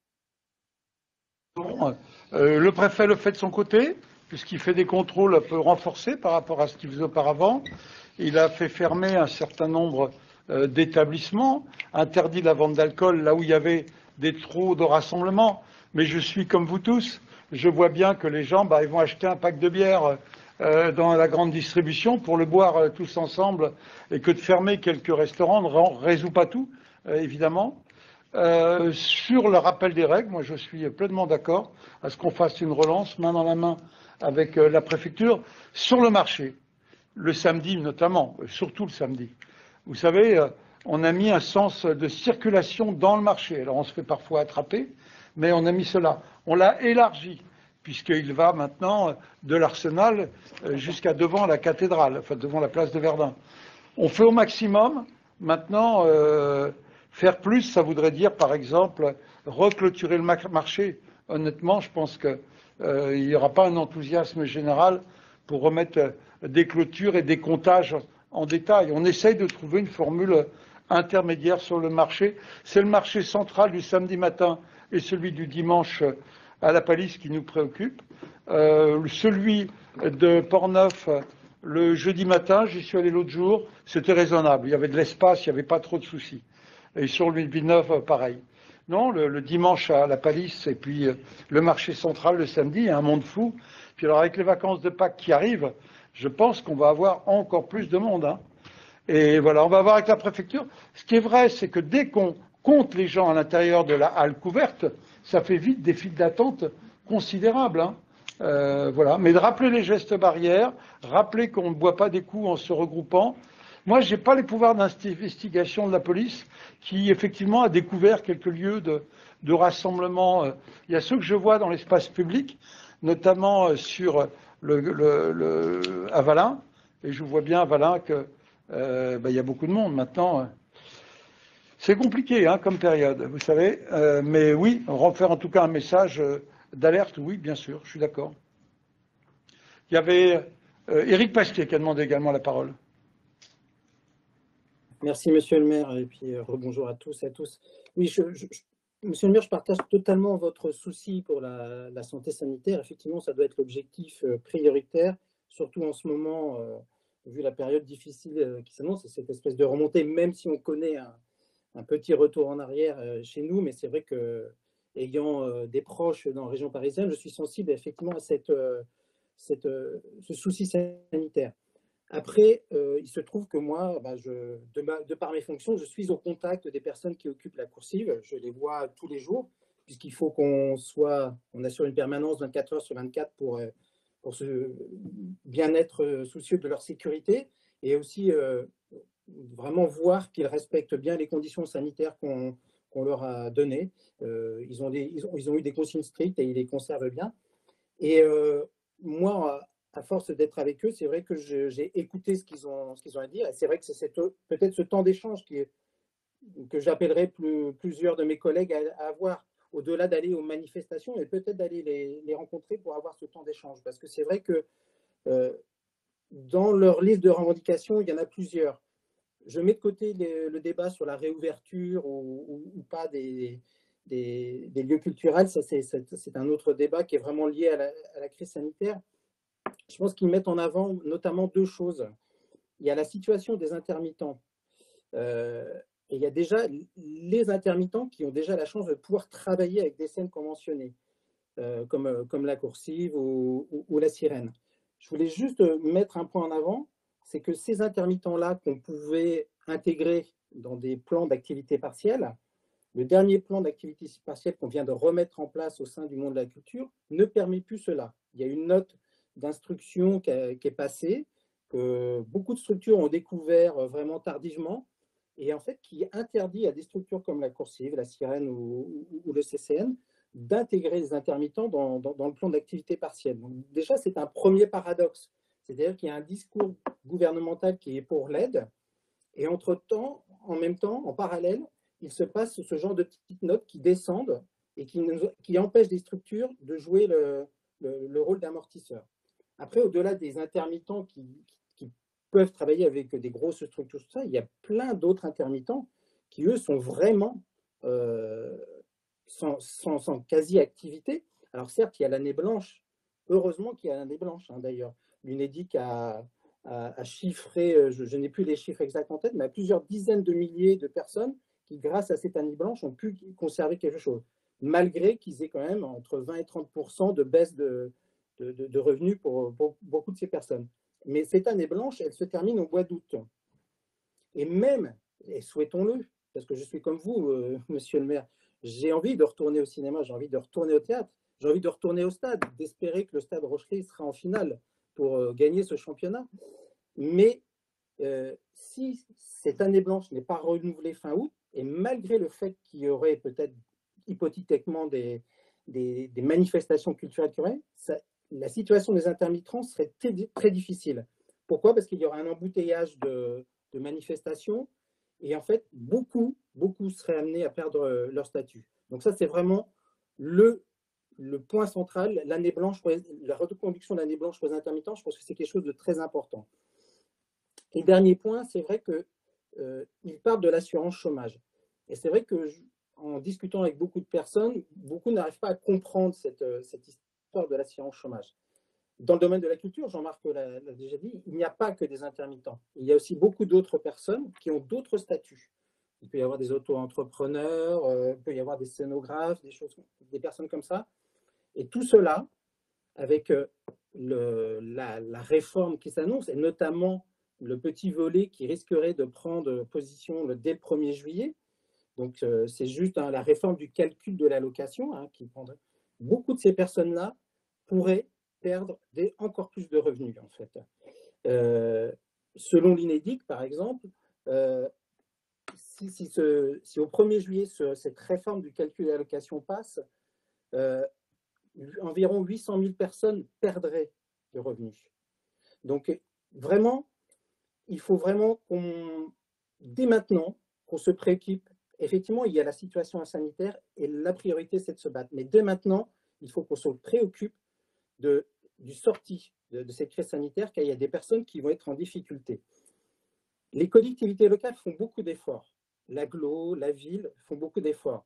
Bon, le préfet le fait de son côté, puisqu'il fait des contrôles un peu renforcés par rapport à ce qu'il faisait auparavant. Il a fait fermer un certain nombre d'établissements, interdit la vente d'alcool là où il y avait des trous de rassemblement. Mais je suis comme vous tous, je vois bien que les gens ils vont acheter un pack de bière dans la grande distribution pour le boire tous ensemble, et que de fermer quelques restaurants ne résout pas tout, évidemment. Sur le rappel des règles, moi je suis pleinement d'accord à ce qu'on fasse une relance main dans la main avec la préfecture sur le marché, le samedi notamment, surtout le samedi. Vous savez, on a mis un sens de circulation dans le marché. Alors on se fait parfois attraper, mais on a mis cela. On l'a élargi, puisqu'il va maintenant de l'Arsenal jusqu'à devant la cathédrale, enfin devant la place de Verdun. On fait au maximum. Maintenant, faire plus, ça voudrait dire, par exemple, reclôturer le marché. Honnêtement, je pense qu'il n'y aura pas un enthousiasme général pour remettre des clôtures et des comptages en détail. On essaye de trouver une formule intermédiaire sur le marché. C'est le marché central du samedi matin et celui du dimanche à la Palisse qui nous préoccupe. Celui de Port-Neuf, le jeudi matin, j'y suis allé l'autre jour, c'était raisonnable. Il y avait de l'espace, il n'y avait pas trop de soucis. Et sur le Villeneuve, pareil. Non, le dimanche à la Palisse et puis le marché central le samedi, il y a un monde fou. Puis alors avec les vacances de Pâques qui arrivent, je pense qu'on va avoir encore plus de monde. Hein. Et voilà, on va voir avec la préfecture. Ce qui est vrai, c'est que dès qu'on compte les gens à l'intérieur de la halle couverte, ça fait vite des files d'attente considérables. Hein. Voilà. Mais de rappeler les gestes barrières, rappeler qu'on ne boit pas des coups en se regroupant. Moi, je n'ai pas les pouvoirs d'investigation de la police qui, effectivement, a découvert quelques lieux de rassemblement. Il y a ceux que je vois dans l'espace public, notamment sur à Valin. Et je vois bien à Valin que y a beaucoup de monde maintenant. C'est compliqué hein, comme période, vous savez. Mais oui, refaire en tout cas un message d'alerte, oui, bien sûr, je suis d'accord. Il y avait Éric Pasquier qui a demandé également la parole. Merci, monsieur le maire, et puis rebonjour à tous et à tous. Oui, monsieur le maire, je partage totalement votre souci pour la santé sanitaire. Effectivement, ça doit être l'objectif prioritaire, surtout en ce moment, vu la période difficile qui s'annonce, cette espèce de remontée, même si on connaît un petit retour en arrière chez nous, mais c'est vrai que ayant des proches dans la région parisienne, je suis sensible effectivement à ce souci sanitaire. Après, il se trouve que moi, de par mes fonctions, je suis au contact des personnes qui occupent la coursive. Je les vois tous les jours, puisqu'il faut qu'on assure une permanence 24 heures sur 24 pour bien être soucieux de leur sécurité et aussi vraiment voir qu'ils respectent bien les conditions sanitaires qu'on leur a données. Ils ont eu des consignes strictes et ils les conservent bien. Et moi, à force d'être avec eux, c'est vrai que j'ai écouté ce qu'ils ont à dire. Et c'est vrai que c'est peut-être ce temps d'échange que j'appellerais plusieurs de mes collègues à avoir, au-delà d'aller aux manifestations, et peut-être d'aller les rencontrer pour avoir ce temps d'échange. Parce que c'est vrai que dans leur liste de revendications, il y en a plusieurs. Je mets de côté le débat sur la réouverture ou pas des lieux culturels. Ça, c'est un autre débat qui est vraiment lié à la crise sanitaire. Je pense qu'ils mettent en avant notamment deux choses. Il y a la situation des intermittents. Et il y a déjà les intermittents qui ont déjà la chance de pouvoir travailler avec des scènes conventionnées, comme la coursive ou la sirène. Je voulais juste mettre un point en avant, c'est que ces intermittents-là qu'on pouvait intégrer dans des plans d'activité partielle, le dernier plan d'activité partielle qu'on vient de remettre en place au sein du monde de la culture ne permet plus cela. Il y a une note d'instruction qui est passée, que beaucoup de structures ont découvert vraiment tardivement, et en fait qui interdit à des structures comme la coursive, la sirène ou le CCN d'intégrer les intermittents dans le plan d'activité partielle. Donc déjà, c'est un premier paradoxe. C'est-à-dire qu'il y a un discours gouvernemental qui est pour l'aide, et entre-temps, en même temps, en parallèle, il se passe ce genre de petites notes qui descendent et qui empêchent des structures de jouer le rôle d'amortisseur. Après, au-delà des intermittents qui peuvent travailler avec des grosses structures, tout ça, il y a plein d'autres intermittents qui, eux, sont vraiment sans quasi-activité. Alors certes, il y a l'année blanche. Heureusement qu'il y a l'année blanche, hein, d'ailleurs. L'UNEDIC a chiffré, je n'ai plus les chiffres exacts en tête, mais à plusieurs dizaines de milliers de personnes qui, grâce à cette année blanche, ont pu conserver quelque chose, malgré qu'ils aient quand même entre 20 et 30% de baisse de revenus pour beaucoup de ces personnes. Mais cette année blanche, elle se termine au mois d'août. Et même, et souhaitons-le, parce que je suis comme vous, monsieur le maire, j'ai envie de retourner au cinéma, j'ai envie de retourner au théâtre, j'ai envie de retourner au stade, d'espérer que le stade Rochelet sera en finale pour gagner ce championnat. Mais si cette année blanche n'est pas renouvelée fin août, et malgré le fait qu'il y aurait peut-être hypothétiquement des manifestations culturelles qui auraient, la situation des intermittents serait très difficile. Pourquoi? Parce qu'il y aura un embouteillage de manifestations et en fait, beaucoup seraient amenés à perdre leur statut. Donc ça, c'est vraiment le point central, l'année blanche, la reconduction de l'année blanche pour les intermittents. Je pense que c'est quelque chose de très important. Et dernier point, c'est vrai qu'il parle de l'assurance chômage. Et c'est vrai qu'en discutant avec beaucoup de personnes, beaucoup n'arrivent pas à comprendre cette histoire de l'assurance chômage. Dans le domaine de la culture, Jean-Marc l'a déjà dit, il n'y a pas que des intermittents. Il y a aussi beaucoup d'autres personnes qui ont d'autres statuts. il peut y avoir des auto-entrepreneurs, il peut y avoir des scénographes, des personnes comme ça. Et tout cela, avec la réforme qui s'annonce, et notamment le petit volet qui risquerait de prendre position dès le 1er juillet. Donc, c'est juste la réforme du calcul de l'allocation qui prendrait. Beaucoup de ces personnes-là pourraient perdre encore plus de revenus, en fait. Selon l'Unédic, par exemple, si au 1er juillet, cette réforme du calcul de l'allocation passe, environ 800 000 personnes perdraient de revenus. Donc, vraiment, il faut vraiment dès maintenant, qu'on se préoccupe. Effectivement, il y a la situation sanitaire et la priorité, c'est de se battre. Mais dès maintenant, il faut qu'on se préoccupe du sortie de cette crise sanitaire, car il y a des personnes qui vont être en difficulté. Les collectivités locales font beaucoup d'efforts. L'agglo, la ville font beaucoup d'efforts.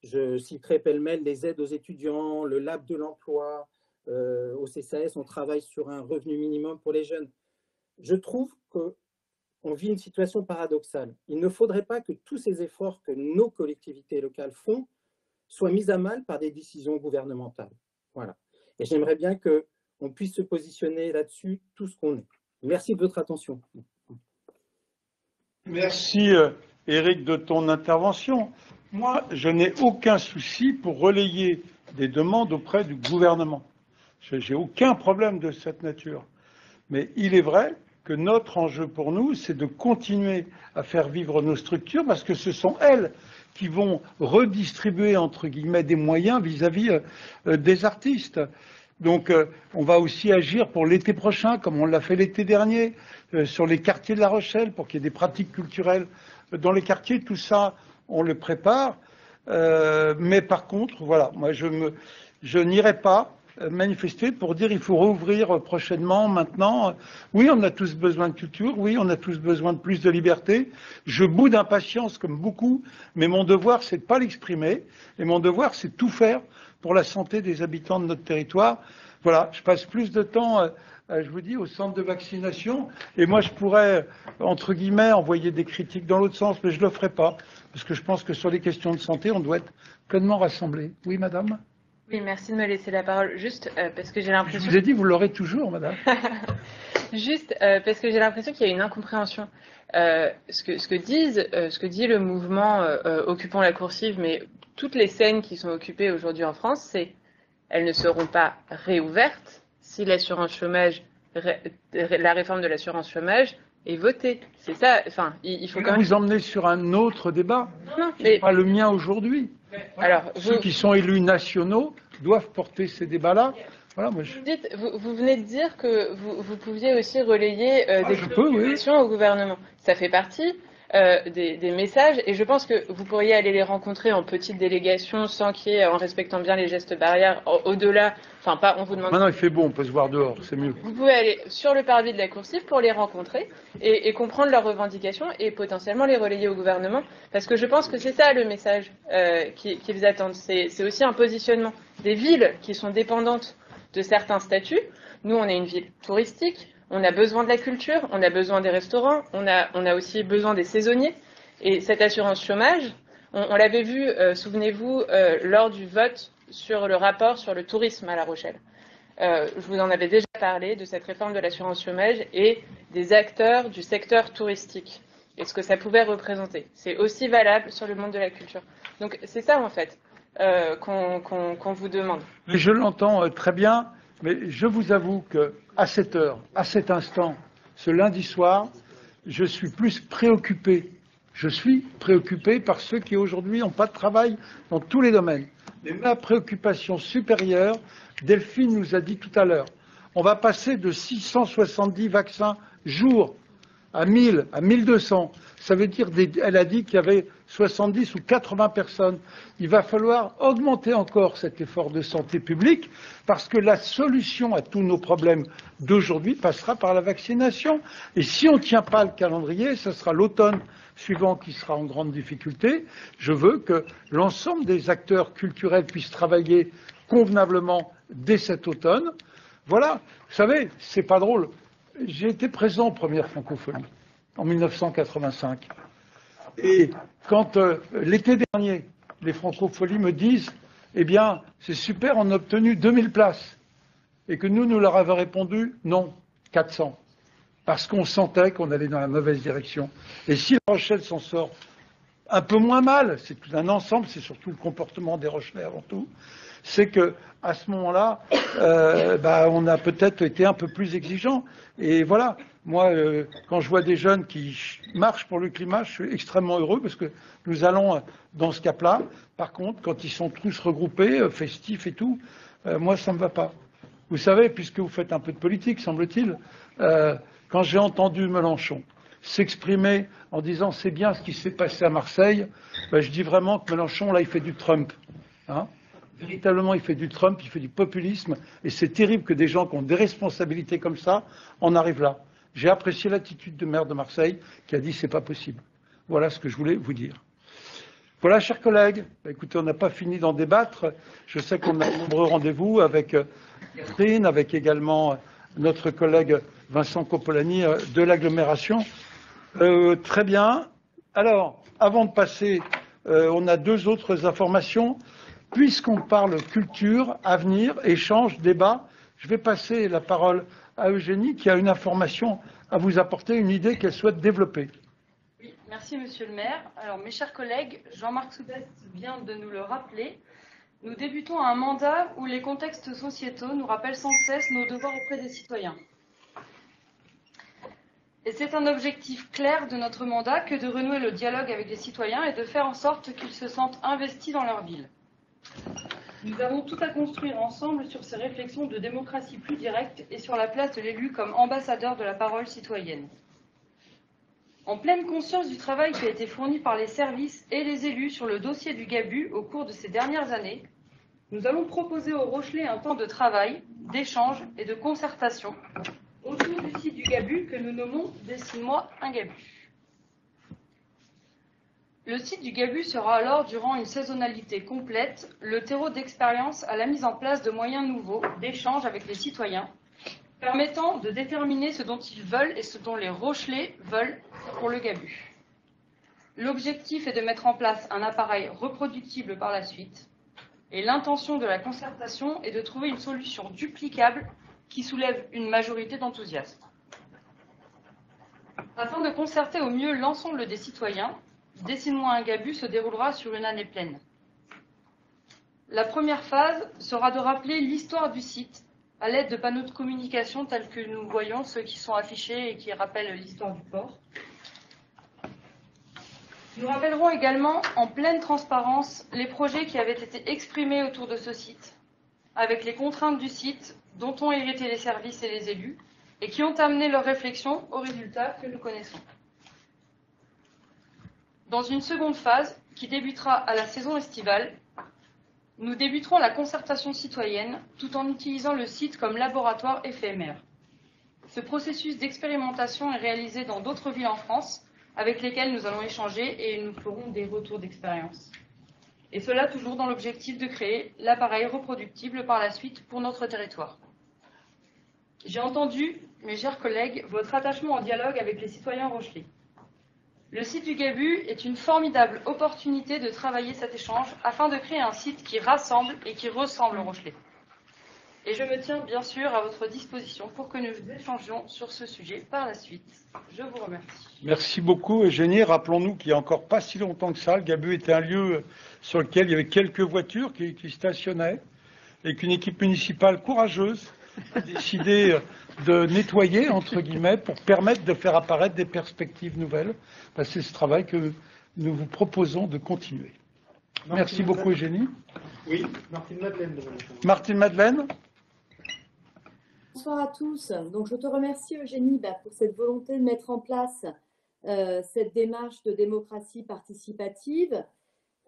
Je citerai pêle-mêle les aides aux étudiants, le Lab de l'emploi, au CCAS, on travaille sur un revenu minimum pour les jeunes. Je trouve qu'on vit une situation paradoxale. Il ne faudrait pas que tous ces efforts que nos collectivités locales font soient mis à mal par des décisions gouvernementales. Voilà. Et j'aimerais bien qu'on puisse se positionner là-dessus, tout ce qu'on est. Merci de votre attention. Merci Éric de ton intervention. Moi, je n'ai aucun souci pour relayer des demandes auprès du gouvernement. Je n'ai aucun problème de cette nature. Mais il est vrai que notre enjeu pour nous, c'est de continuer à faire vivre nos structures parce que ce sont elles qui vont redistribuer, entre guillemets, des moyens vis-à-vis des artistes. Donc, on va aussi agir pour l'été prochain, comme on l'a fait l'été dernier, sur les quartiers de La Rochelle, pour qu'il y ait des pratiques culturelles dans les quartiers. Tout ça, on le prépare. Mais par contre, voilà, moi, je n'irai pas manifester pour dire il faut rouvrir prochainement, maintenant. Oui, on a tous besoin de culture, oui, on a tous besoin de plus de liberté. Je boude d'impatience comme beaucoup, mais mon devoir, c'est de ne pas l'exprimer. Et mon devoir, c'est de tout faire pour la santé des habitants de notre territoire. Voilà, je passe plus de temps, je vous dis, au centre de vaccination. Et moi, je pourrais, entre guillemets, envoyer des critiques dans l'autre sens, mais je ne le ferai pas. Parce que je pense que sur les questions de santé, on doit être pleinement rassemblés. Oui, madame ? Oui, merci de me laisser la parole. Juste parce que j'ai l'impression... Je vous ai dit, vous l'aurez toujours, madame. Juste parce que j'ai l'impression qu'il y a une incompréhension. Ce que dit le mouvement Occupons la coursive, mais toutes les scènes qui sont occupées aujourd'hui en France, c'est elles ne seront pas réouvertes si l'assurance chômage, la réforme de l'assurance chômage est votée. C'est ça. Enfin, il faut quand même... Vous emmenez sur un autre débat. Non, mais pas le mien aujourd'hui. Alors, ceux qui sont élus nationaux doivent porter ces débats-là. Voilà, moi vous venez de dire que vous pouviez aussi relayer des propositions au gouvernement. Ça fait partie des messages et je pense que vous pourriez aller les rencontrer en petite délégation sans qu'il y ait, en respectant bien les gestes barrières, au-delà, enfin pas, on vous demande... Maintenant il fait bon, on peut se voir dehors, c'est mieux. Vous pouvez aller sur le parvis de la coursive pour les rencontrer et comprendre leurs revendications et potentiellement les relayer au gouvernement parce que je pense que c'est ça le message qu'ils attendent. C'est aussi un positionnement des villes qui sont dépendantes de certains statuts. Nous, on est une ville touristique. On a besoin de la culture, on a besoin des restaurants, on a aussi besoin des saisonniers. Et cette assurance chômage, on l'avait vu, souvenez-vous, lors du vote sur le rapport sur le tourisme à La Rochelle. Je vous en avais déjà parlé de cette réforme de l'assurance chômage et des acteurs du secteur touristique et ce que ça pouvait représenter. C'est aussi valable sur le monde de la culture. Donc c'est ça en fait qu'on vous demande. Mais je l'entends très bien. Mais je vous avoue qu'à cette heure, à cet instant, ce lundi soir, je suis plus préoccupé. Je suis préoccupé par ceux qui aujourd'hui n'ont pas de travail dans tous les domaines. Mais ma préoccupation supérieure, Delphine nous a dit tout à l'heure, on va passer de 670 vaccins jour à 1000, à 1200. Ça veut dire, elle a dit qu'il y avait 70 ou 80 personnes. Il va falloir augmenter encore cet effort de santé publique parce que la solution à tous nos problèmes d'aujourd'hui passera par la vaccination. Et si on ne tient pas le calendrier, ce sera l'automne suivant qui sera en grande difficulté. Je veux que l'ensemble des acteurs culturels puissent travailler convenablement dès cet automne. Voilà. Vous savez, c'est pas drôle. J'ai été présent aux premières francophonies en 1985. Et quand l'été dernier, les Francopholies me disent « Eh bien, c'est super, on a obtenu 2000 places », et que nous leur avons répondu « Non, 400 », parce qu'on sentait qu'on allait dans la mauvaise direction. Et si La Rochelle s'en sort un peu moins mal, c'est tout un ensemble, c'est surtout le comportement des Rochelais avant tout, c'est qu'à ce moment-là, on a peut-être été un peu plus exigeant. Et voilà, moi, quand je vois des jeunes qui marchent pour le climat, je suis extrêmement heureux parce que nous allons dans ce cap-là. Par contre, quand ils sont tous regroupés, festifs et tout, moi, ça ne me va pas. Vous savez, puisque vous faites un peu de politique, semble-t-il, quand j'ai entendu Mélenchon s'exprimer en disant c'est bien ce qui s'est passé à Marseille, je dis vraiment que Mélenchon, là, il fait du Trump. Hein. Véritablement, il fait du Trump, il fait du populisme, et c'est terrible que des gens qui ont des responsabilités comme ça en arrivent là. J'ai apprécié l'attitude du maire de Marseille qui a dit c'est pas possible. Voilà ce que je voulais vous dire. Voilà, chers collègues, écoutez, on n'a pas fini d'en débattre. Je sais qu'on a de nombreux rendez-vous avec Catherine, avec également notre collègue Vincent Coppolani de l'agglomération. Très bien. Alors, avant de passer, on a deux autres informations. Puisqu'on parle culture, avenir, échange, débat, je vais passer la parole à Eugénie qui a une information à vous apporter, une idée qu'elle souhaite développer. Oui, merci Monsieur le maire. Alors mes chers collègues, Jean-Marc Soubest vient de nous le rappeler. Nous débutons un mandat où les contextes sociétaux nous rappellent sans cesse nos devoirs auprès des citoyens. Et c'est un objectif clair de notre mandat que de renouer le dialogue avec les citoyens et de faire en sorte qu'ils se sentent investis dans leur ville. Nous avons tout à construire ensemble sur ces réflexions de démocratie plus directe et sur la place de l'élu comme ambassadeur de la parole citoyenne. En pleine conscience du travail qui a été fourni par les services et les élus sur le dossier du Gabu au cours de ces dernières années, nous allons proposer aux Rochelais un temps de travail, d'échange et de concertation autour du site du Gabu que nous nommons « Dessine-moi un Gabu ». Le site du Gabu sera alors, durant une saisonnalité complète, le terreau d'expérience à la mise en place de moyens nouveaux d'échange avec les citoyens, permettant de déterminer ce dont ils veulent et ce dont les Rochelais veulent pour le Gabu. L'objectif est de mettre en place un appareil reproductible par la suite, et l'intention de la concertation est de trouver une solution duplicable qui soulève une majorité d'enthousiastes. Afin de concerter au mieux l'ensemble des citoyens, Dessine-moi un Gabu se déroulera sur une année pleine. La première phase sera de rappeler l'histoire du site à l'aide de panneaux de communication tels que nous voyons, ceux qui sont affichés et qui rappellent l'histoire du port. Nous rappellerons également en pleine transparence les projets qui avaient été exprimés autour de ce site, avec les contraintes du site dont ont hérité les services et les élus, et qui ont amené leurs réflexions aux résultats que nous connaissons. Dans une seconde phase, qui débutera à la saison estivale, nous débuterons la concertation citoyenne tout en utilisant le site comme laboratoire éphémère. Ce processus d'expérimentation est réalisé dans d'autres villes en France avec lesquelles nous allons échanger et nous ferons des retours d'expérience. Et cela toujours dans l'objectif de créer l'appareil reproductible par la suite pour notre territoire. J'ai entendu, mes chers collègues, votre attachement au dialogue avec les citoyens rochelais. Le site du Gabu est une formidable opportunité de travailler cet échange afin de créer un site qui rassemble et qui ressemble au Rochelais. Et je me tiens bien sûr à votre disposition pour que nous échangions sur ce sujet par la suite. Je vous remercie. Merci beaucoup Eugénie. Rappelons-nous qu'il n'y a encore pas si longtemps que ça, le Gabu était un lieu sur lequel il y avait quelques voitures qui stationnaient et qu'une équipe municipale courageuse a décidé de nettoyer, entre guillemets, pour permettre de faire apparaître des perspectives nouvelles. C'est ce travail que nous vous proposons de continuer. Merci beaucoup, Eugénie. Oui, Martine Madeleine. Martine Madeleine. Bonsoir à tous. Donc, je te remercie, Eugénie, pour cette volonté de mettre en place cette démarche de démocratie participative.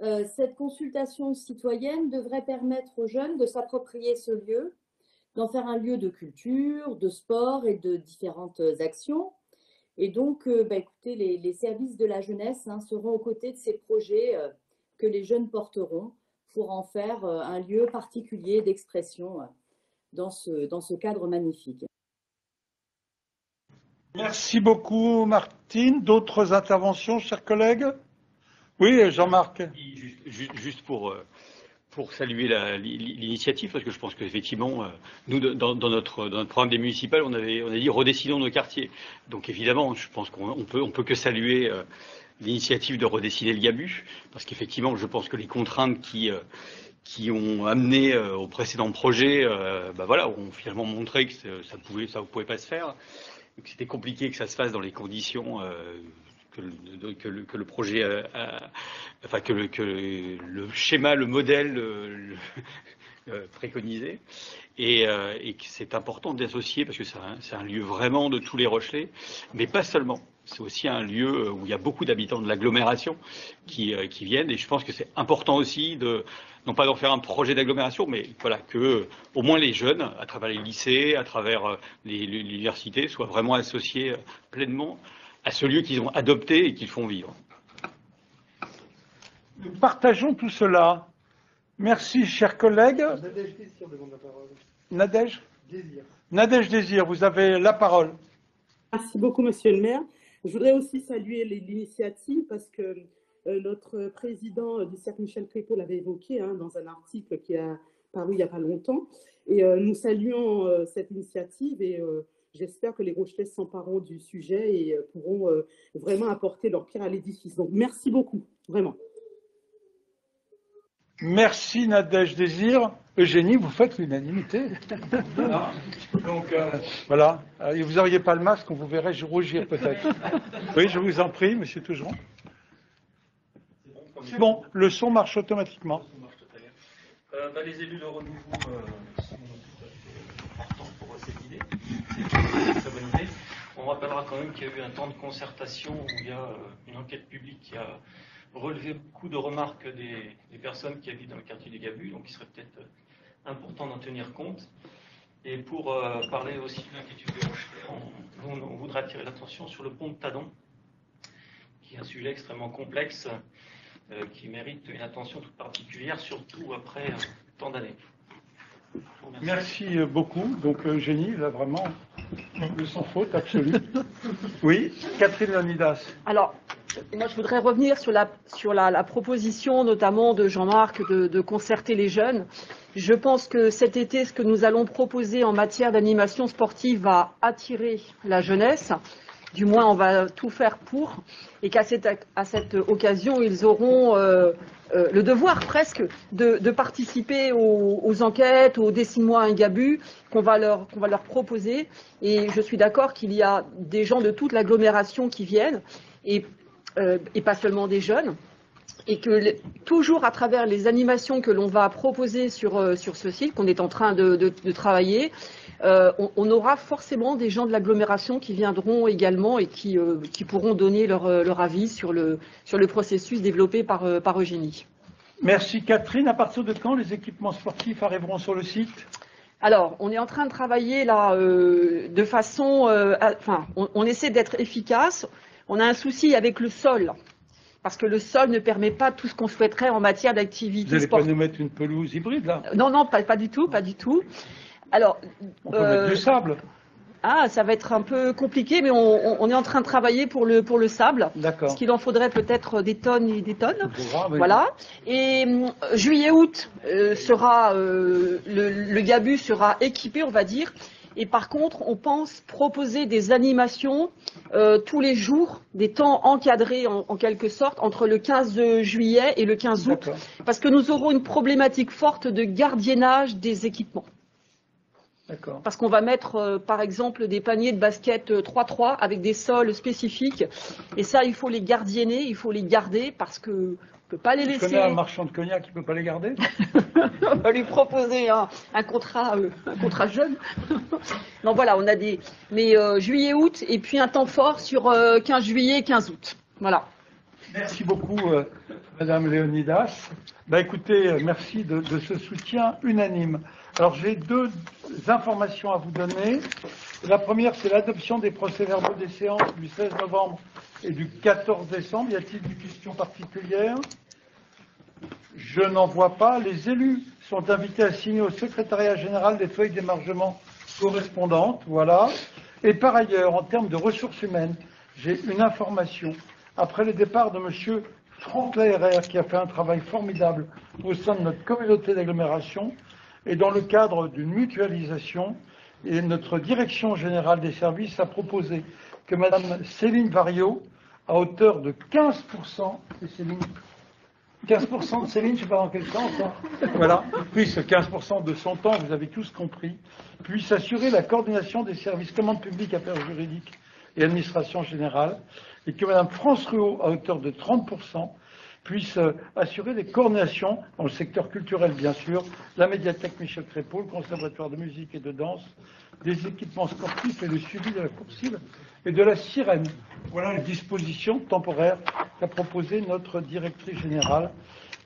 Cette consultation citoyenne devrait permettre aux jeunes de s'approprier ce lieu, d'en faire un lieu de culture, de sport et de différentes actions. Et donc, écoutez, les services de la jeunesse seront aux côtés de ces projets que les jeunes porteront pour en faire un lieu particulier d'expression dans ce cadre magnifique. Merci beaucoup, Martine. D'autres interventions, chers collègues? Oui, Jean-Marc. Juste pour saluer l'initiative, parce que je pense qu'effectivement, nous, dans notre programme des municipales, on a dit redessinons nos quartiers. Donc évidemment, je pense qu'on peut que saluer l'initiative de redessiner le Gabu, parce qu'effectivement, je pense que les contraintes qui ont amené au précédent projet, ont finalement montré que ça pouvait pas se faire, que c'était compliqué que ça se fasse dans les conditions que le projet que le schéma, le modèle préconisé, et que c'est important d'associer, parce que c'est un lieu vraiment de tous les Rochelais, mais pas seulement. C'est aussi un lieu où il y a beaucoup d'habitants de l'agglomération qui viennent, et je pense que c'est important aussi non pas d'en faire un projet d'agglomération, mais voilà, que au moins les jeunes, à travers les lycées, à travers l'université, soient vraiment associés pleinement à ce lieu qu'ils ont adopté et qu'ils font vivre. Nous partageons tout cela. Merci, chers collègues. Nadège Désir demande la parole. Nadège Désir. Nadège Désir, vous avez la parole. Merci beaucoup, Monsieur le maire. Je voudrais aussi saluer l'initiative parce que notre président du cercle, Michel Crépeau, l'avait évoqué dans un article qui a paru il n'y a pas longtemps. Et nous saluons cette initiative et j'espère que les Rochelais s'empareront du sujet et pourront vraiment apporter leur pierre à l'édifice. Donc, merci beaucoup, vraiment. Merci, Nadège Désir. Eugénie, vous faites l'unanimité. Donc, voilà. Vous n'auriez pas le masque, on vous verrait rougir peut-être. Oui, je vous en prie, monsieur Tougeron. C'est bon, le son marche automatiquement. Les élus de renouveau sont partants pour cette idée. C'est une très bonne idée. On rappellera quand même qu'il y a eu un temps de concertation où il y a une enquête publique qui a relevé beaucoup de remarques des personnes qui habitent dans le quartier du Gabu, donc il serait peut-être important d'en tenir compte. Et pour parler aussi de l'inquiétude des Rochelais, on voudrait attirer l'attention sur le pont de Tadon, qui est un sujet extrêmement complexe, qui mérite une attention toute particulière, surtout après tant d'années. Merci beaucoup. Donc, Eugénie, là, vraiment, sans faute absolue. Oui, Catherine Leonidas. Alors, moi, je voudrais revenir sur la proposition, notamment de Jean-Marc, de concerter les jeunes. Je pense que cet été, ce que nous allons proposer en matière d'animation sportive va attirer la jeunesse. Du moins, on va tout faire pour, et qu'à cette occasion, ils auront le devoir presque de participer aux enquêtes, aux dessine-moi un Gabu qu'on va leur proposer. Et je suis d'accord qu'il y a des gens de toute l'agglomération qui viennent, et pas seulement des jeunes. Et que toujours à travers les animations que l'on va proposer sur ce site, qu'on est en train de travailler, on aura forcément des gens de l'agglomération qui viendront également et qui pourront donner leur avis sur le processus développé par Eugénie. Merci Catherine. À partir de quand les équipements sportifs arriveront sur le site ? Alors, on est en train de travailler là de façon... on essaie d'être efficace. On a un souci avec le sol. Parce que le sol ne permet pas tout ce qu'on souhaiterait en matière d'activité sportive. Vous n'allez pas nous mettre une pelouse hybride, là? Non, pas du tout, pas du tout. Alors, on peut mettre du sable. Ah, ça va être un peu compliqué, mais on est en train de travailler pour le sable. D'accord. Parce qu'il en faudrait peut-être des tonnes et des tonnes. Grave, oui. Voilà. Et juillet-août le Gabu sera équipé, on va dire. Et par contre, on pense proposer des animations tous les jours, des temps encadrés en quelque sorte, entre le 15 juillet et le 15 août, parce que nous aurons une problématique forte de gardiennage des équipements. Parce qu'on va mettre, par exemple, des paniers de basket 3-3 avec des sols spécifiques. Et ça, il faut les gardienner, il faut les garder parce qu'on ne peut pas les laisser. Tu connais un marchand de cognac qui ne peut pas les garder? On va lui proposer un contrat jeune. Non, voilà, on a des... Mais juillet-août, et puis un temps fort sur 15 juillet et 15 août. Voilà. Merci beaucoup, Madame Leonidas. Écoutez, merci de ce soutien unanime. Alors, j'ai deux informations à vous donner. La première, c'est l'adoption des procès-verbaux des séances du 16 novembre et du 14 décembre. Y a-t-il des questions particulières? Je n'en vois pas. Les élus sont invités à signer au secrétariat général des feuilles d'émargement correspondantes. Voilà. Et par ailleurs, en termes de ressources humaines, j'ai une information. Après le départ de M. Franck Laherrère, qui a fait un travail formidable au sein de notre communauté d'agglomération, et dans le cadre d'une mutualisation, et notre direction générale des services a proposé que Madame Céline Variot, à hauteur de 15%, et Céline, 15% de Céline, je ne sais pas dans quel sens, hein, voilà, puisse 15% de son temps, vous avez tous compris, puisse assurer la coordination des services commande publique, affaires juridiques et administration générale, et que Mme France Ruot, à hauteur de 30%, puisse assurer des coordinations dans le secteur culturel, bien sûr, la médiathèque Michel Crépeau, le conservatoire de musique et de danse, des équipements sportifs et le suivi de la coursive et de la sirène. Voilà les dispositions temporaires qu'a proposé notre directrice générale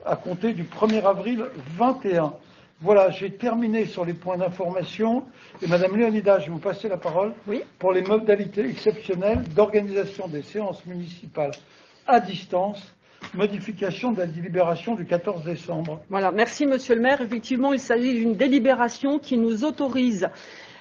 à compter du 1er avril 2021. Voilà, j'ai terminé sur les points d'information. Et Madame Léonida, je vais vous passer la parole pour les modalités exceptionnelles d'organisation des séances municipales à distance, modification de la délibération du 14 décembre. Voilà, merci Monsieur le maire. Effectivement, il s'agit d'une délibération qui nous autorise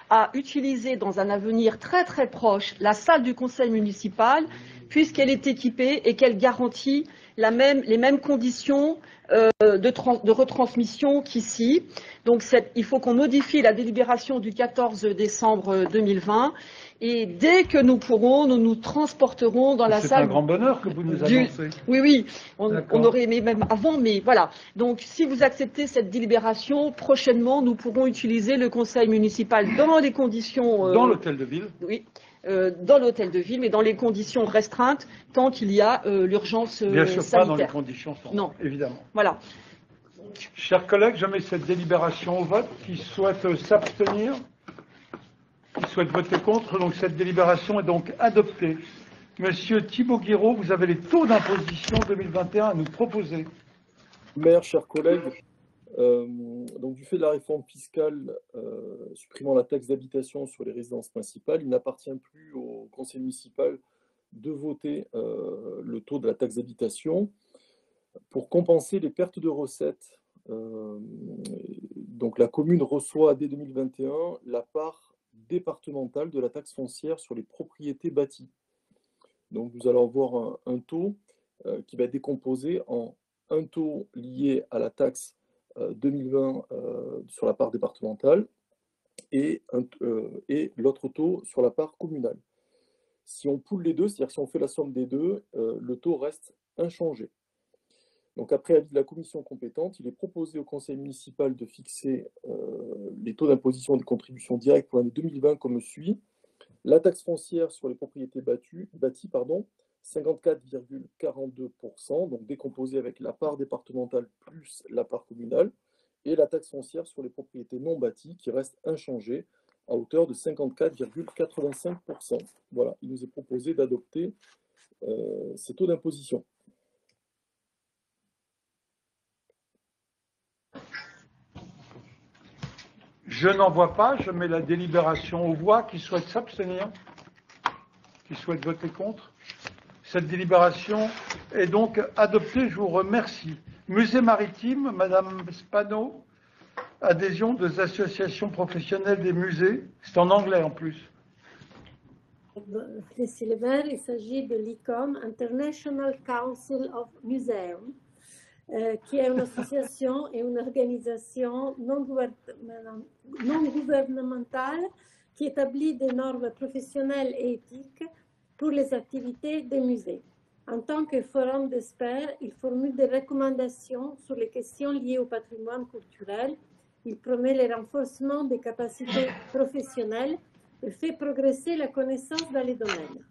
à utiliser dans un avenir très très proche la salle du conseil municipal, puisqu'elle est équipée et qu'elle garantit les mêmes conditions de retransmission qu'ici. Donc il faut qu'on modifie la délibération du 14 décembre 2020 et dès que nous pourrons, nous nous transporterons dans la salle. C'est un grand bonheur que vous nous annoncez. Oui, on aurait aimé même avant, mais voilà. Donc si vous acceptez cette délibération, prochainement nous pourrons utiliser le conseil municipal dans les conditions. Dans l'hôtel de ville. Oui. Dans l'hôtel de ville, mais dans les conditions restreintes, tant qu'il y a l'urgence sanitaire. Bien sûr, pas dans les conditions standards, non, évidemment. Voilà. Chers collègues, je mets cette délibération au vote. Qui souhaite s'abstenir? Qui souhaite voter contre? Donc cette délibération est donc adoptée. Monsieur Thibaut Guiraud, vous avez les taux d'imposition 2021 à nous proposer. Maire, chers collègues, donc du fait de la réforme fiscale supprimant la taxe d'habitation sur les résidences principales, il n'appartient plus au conseil municipal de voter le taux de la taxe d'habitation pour compenser les pertes de recettes. Donc la commune reçoit dès 2021 la part départementale de la taxe foncière sur les propriétés bâties. Donc nous allons avoir un taux qui va être décomposé en un taux lié à la taxe 2020 sur la part départementale et l'autre taux sur la part communale. Si on poule les deux, c'est-à-dire si on fait la somme des deux, le taux reste inchangé. Donc après avis de la commission compétente, il est proposé au conseil municipal de fixer les taux d'imposition et de contribution directe pour l'année 2020 comme suit. La taxe foncière sur les propriétés bâties, 54,42%, donc décomposée avec la part départementale plus la part communale, et la taxe foncière sur les propriétés non bâties qui reste inchangée à hauteur de 54,85%. Voilà, il nous est proposé d'adopter ces taux d'imposition. Je n'en vois pas, je mets la délibération aux voix. Qui souhaite s'abstenir? Qui souhaite voter contre? Cette délibération est donc adoptée, je vous remercie. Musée maritime, Madame Spano, adhésion des associations professionnelles des musées. C'est en anglais en plus. Monsieur le maire, il s'agit de l'ICOM, International Council of Museums, qui est une association et une organisation non gouvernementale qui établit des normes professionnelles et éthiques pour les activités des musées. En tant que forum d'experts, il formule des recommandations sur les questions liées au patrimoine culturel. Il promet le renforcement des capacités professionnelles et fait progresser la connaissance dans les domaines.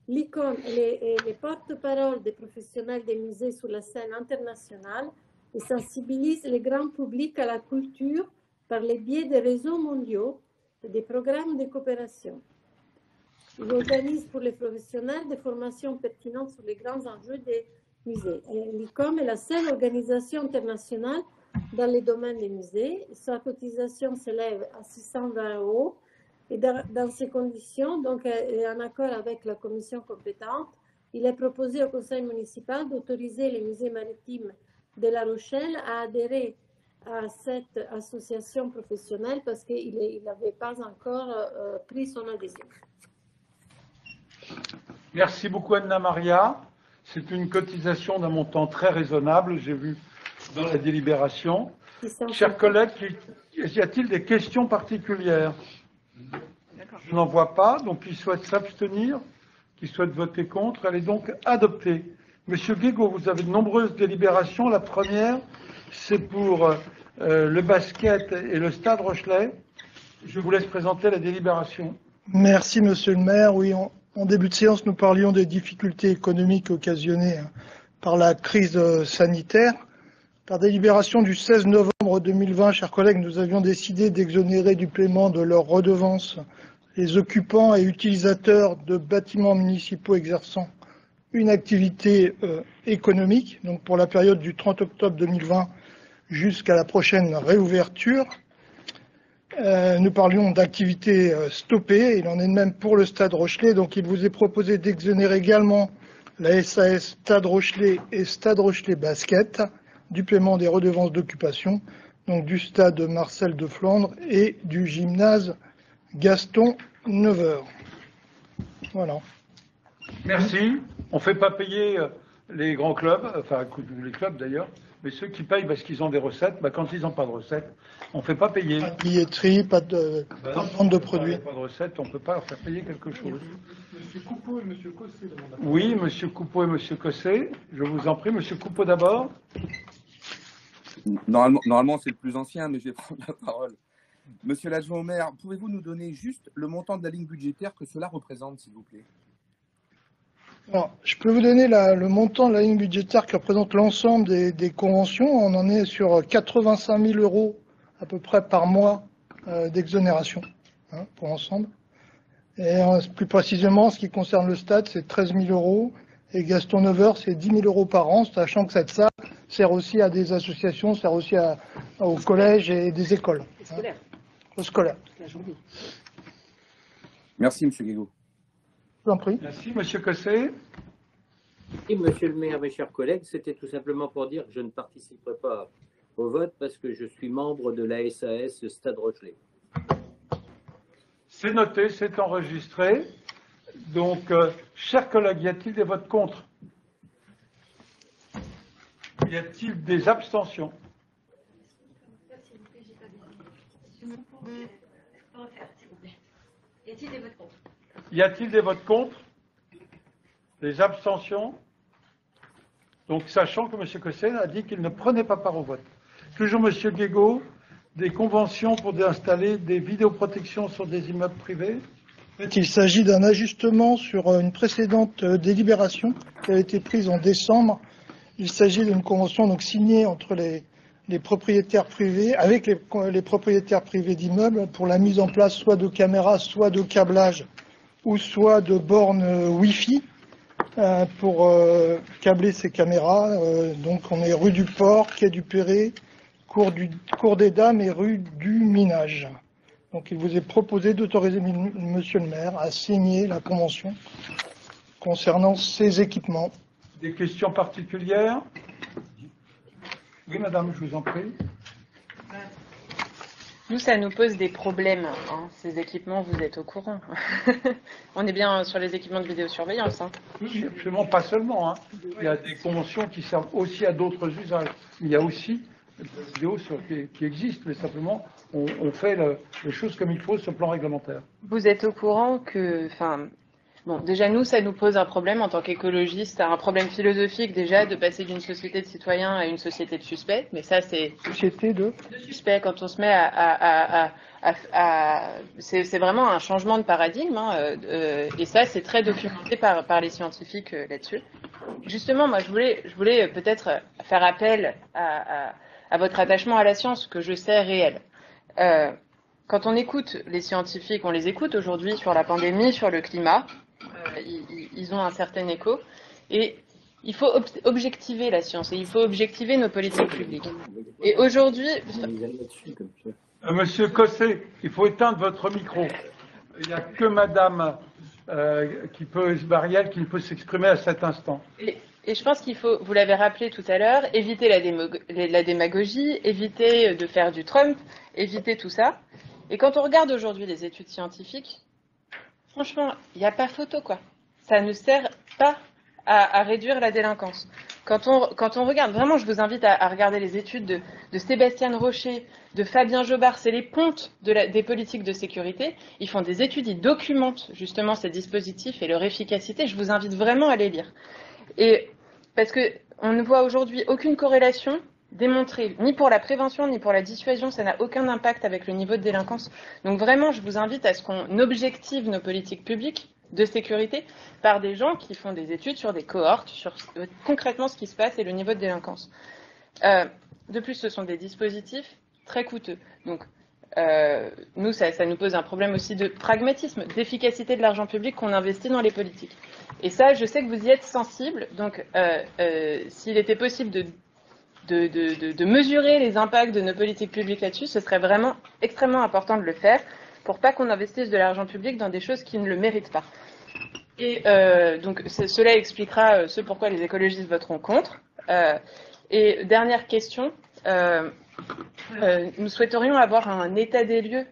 L'ICOM est les porte-parole des professionnels des musées sur la scène internationale et sensibilise le grand public à la culture par le biais des réseaux mondiaux et des programmes de coopération. Il organise pour les professionnels des formations pertinentes sur les grands enjeux des musées. L'ICOM est la seule organisation internationale dans le domaine des musées. Sa cotisation s'élève à 620 €. Et dans ces conditions, donc en accord avec la commission compétente, il est proposé au conseil municipal d'autoriser les musées maritimes de La Rochelle à adhérer à cette association professionnelle parce qu'il n'avait pas encore pris son adhésion. Merci beaucoup Anna Maria. C'est une cotisation d'un montant très raisonnable, j'ai vu dans la délibération. Chers collègues, y a-t-il des questions particulières? Je n'en vois pas, donc qui souhaitent s'abstenir, qui souhaitent voter contre, elle est donc adoptée. Monsieur Guégaud, vous avez de nombreuses délibérations. La première, c'est pour le basket et le stade Rochelet. Je vous laisse présenter la délibération. Merci, monsieur le maire. Oui, en début de séance, nous parlions des difficultés économiques occasionnées par la crise sanitaire. Par délibération du 16 novembre 2020, chers collègues, nous avions décidé d'exonérer du paiement de leurs redevances les occupants et utilisateurs de bâtiments municipaux exerçant une activité économique, donc pour la période du 30 octobre 2020 jusqu'à la prochaine réouverture. Nous parlions d'activités stoppées, il en est de même pour le Stade Rochelet, donc il vous est proposé d'exonérer également la SAS Stade Rochelet et Stade Rochelet Basket du paiement des redevances d'occupation, donc du stade Marcel de Flandre et du gymnase Gaston Neveur. Voilà. Merci. On ne fait pas payer les grands clubs, enfin les clubs d'ailleurs, mais ceux qui payent parce qu'ils ont des recettes, quand ils n'ont pas de recettes, on ne fait pas payer. Pas de billetterie, pas de vente de produits. Pas de recettes, on ne peut pas leur faire payer quelque chose. Monsieur Coupeau et Monsieur Cossé demandent la parole. Oui, Monsieur Coupeau et Monsieur Cossé, je vous en prie. Monsieur Coupeau d'abord. Normalement c'est le plus ancien, mais je vais prendre la parole. Monsieur l'adjoint au maire, pouvez-vous nous donner juste le montant de la ligne budgétaire que cela représente, s'il vous plaît? Alors, je peux vous donner le montant de la ligne budgétaire qui représente l'ensemble des conventions. On en est sur 85 000 € à peu près par mois d'exonération pour l'ensemble. Et plus précisément, ce qui concerne le stade, c'est 13 000 € et Gaston Neveur, c'est 10 000 € par an, sachant que cette salle sert aussi à des associations, sert aussi aux collèges et des écoles. Aux scolaires. Merci, Monsieur Guégaud. Je vous en prie. Merci, Monsieur Cossé. Oui, Monsieur le maire, mes chers collègues, c'était tout simplement pour dire que je ne participerai pas au vote parce que je suis membre de la SAS Stade Rochelet. C'est noté, c'est enregistré. Donc, chers collègues, y a-t-il des votes contre? Y a-t-il des abstentions? Y a-t-il des votes contre? Des abstentions? Donc, sachant que M. Cossé a dit qu'il ne prenait pas part au vote. Toujours M. Guégaud, des conventions pour installer des vidéoprotections sur des immeubles privés. En fait, il s'agit d'un ajustement sur une précédente délibération qui a été prise en décembre. Il s'agit d'une convention donc signée entre les propriétaires privés, avec les propriétaires privés d'immeubles pour la mise en place soit de caméras, soit de câblage ou soit de bornes Wi-Fi pour câbler ces caméras. Donc on est rue du Port, quai du Perret, cour des Dames et rue du Minage. Donc il vous est proposé d'autoriser Monsieur le maire à signer la convention concernant ces équipements. Des questions particulières? Oui, madame, je vous en prie. Nous, ça nous pose des problèmes, ces équipements, vous êtes au courant. On est bien sur les équipements de vidéosurveillance. Oui, absolument pas seulement. Il y a des conventions qui servent aussi à d'autres usages. Il y a aussi des vidéos qui existent, mais simplement, on fait les choses comme il faut sur le plan réglementaire. Vous êtes au courant que... Bon, déjà, nous, ça nous pose un problème en tant qu'écologistes, un problème philosophique déjà de passer d'une société de citoyens à une société de suspects. Mais ça, c'est... Société de suspects, quand on se met c'est vraiment un changement de paradigme, et ça, c'est très documenté par les scientifiques là-dessus. Justement, moi, je voulais peut-être faire appel à votre attachement à la science, que je sais réel. Quand on écoute les scientifiques, on les écoute aujourd'hui sur la pandémie, sur le climat, ils ont un certain écho, et il faut objectiver la science, et il faut objectiver nos politiques publiques. Et aujourd'hui... Monsieur Cossé, il faut éteindre votre micro. Il n'y a que madame Bariel qui ne peut s'exprimer à cet instant. Et je pense qu'il faut, vous l'avez rappelé tout à l'heure, éviter la démagogie, éviter de faire du Trump, éviter tout ça. Et quand on regarde aujourd'hui les études scientifiques, franchement, il n'y a pas photo, quoi. Ça ne sert pas à réduire la délinquance. Quand on regarde, vraiment, je vous invite à regarder les études de Sébastien Rocher, de Fabien Jobard, c'est les pontes des politiques de sécurité. Ils font des études, ils documentent justement ces dispositifs et leur efficacité. Je vous invite vraiment à les lire. Et parce qu'on ne voit aujourd'hui aucune corrélation démontrée, ni pour la prévention, ni pour la dissuasion, ça n'a aucun impact avec le niveau de délinquance. Donc vraiment, je vous invite à ce qu'on objective nos politiques publiques de sécurité par des gens qui font des études sur des cohortes, sur concrètement ce qui se passe et le niveau de délinquance. De plus, ce sont des dispositifs très coûteux. Donc, nous, ça nous pose un problème aussi de pragmatisme, d'efficacité de l'argent public qu'on investit dans les politiques. Et ça, je sais que vous y êtes sensible. Donc, s'il était possible de mesurer les impacts de nos politiques publiques là-dessus, ce serait vraiment extrêmement important de le faire pour pas qu'on investisse de l'argent public dans des choses qui ne le méritent pas. Et donc, cela expliquera ce pourquoi les écologistes voteront contre. Et dernière question, nous souhaiterions avoir un état des lieux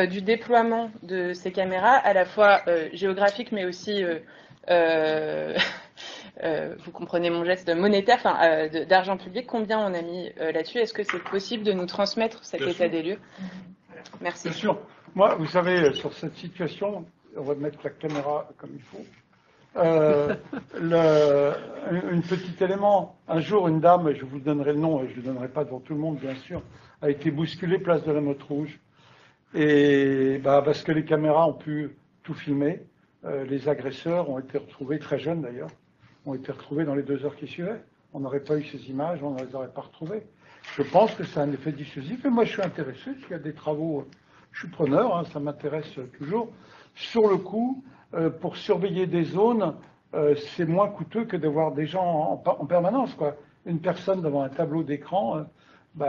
du déploiement de ces caméras, à la fois géographique, mais aussi, vous comprenez mon geste, monétaire, enfin, d'argent public. Combien on a mis là-dessus? Est-ce que c'est possible de nous transmettre cet état des lieux? Merci. Bien sûr. Moi, vous savez, sur cette situation, on va mettre la caméra comme il faut. Un petit élément. Un jour, une dame, je vous donnerai le nom, et je ne le donnerai pas devant tout le monde, bien sûr, a été bousculée place de la Motte Rouge. Et parce que les caméras ont pu tout filmer, les agresseurs ont été retrouvés, très jeunes d'ailleurs, ont été retrouvés dans les 2 heures qui suivaient. On n'aurait pas eu ces images, on ne les aurait pas retrouvées. Je pense que c'est un effet dissuasif, et moi je suis intéressé, s'il y a des travaux, je suis preneur, hein, ça m'intéresse toujours. Sur le coup, pour surveiller des zones, c'est moins coûteux que de voir des gens en permanence, quoi. Une personne devant un tableau d'écran,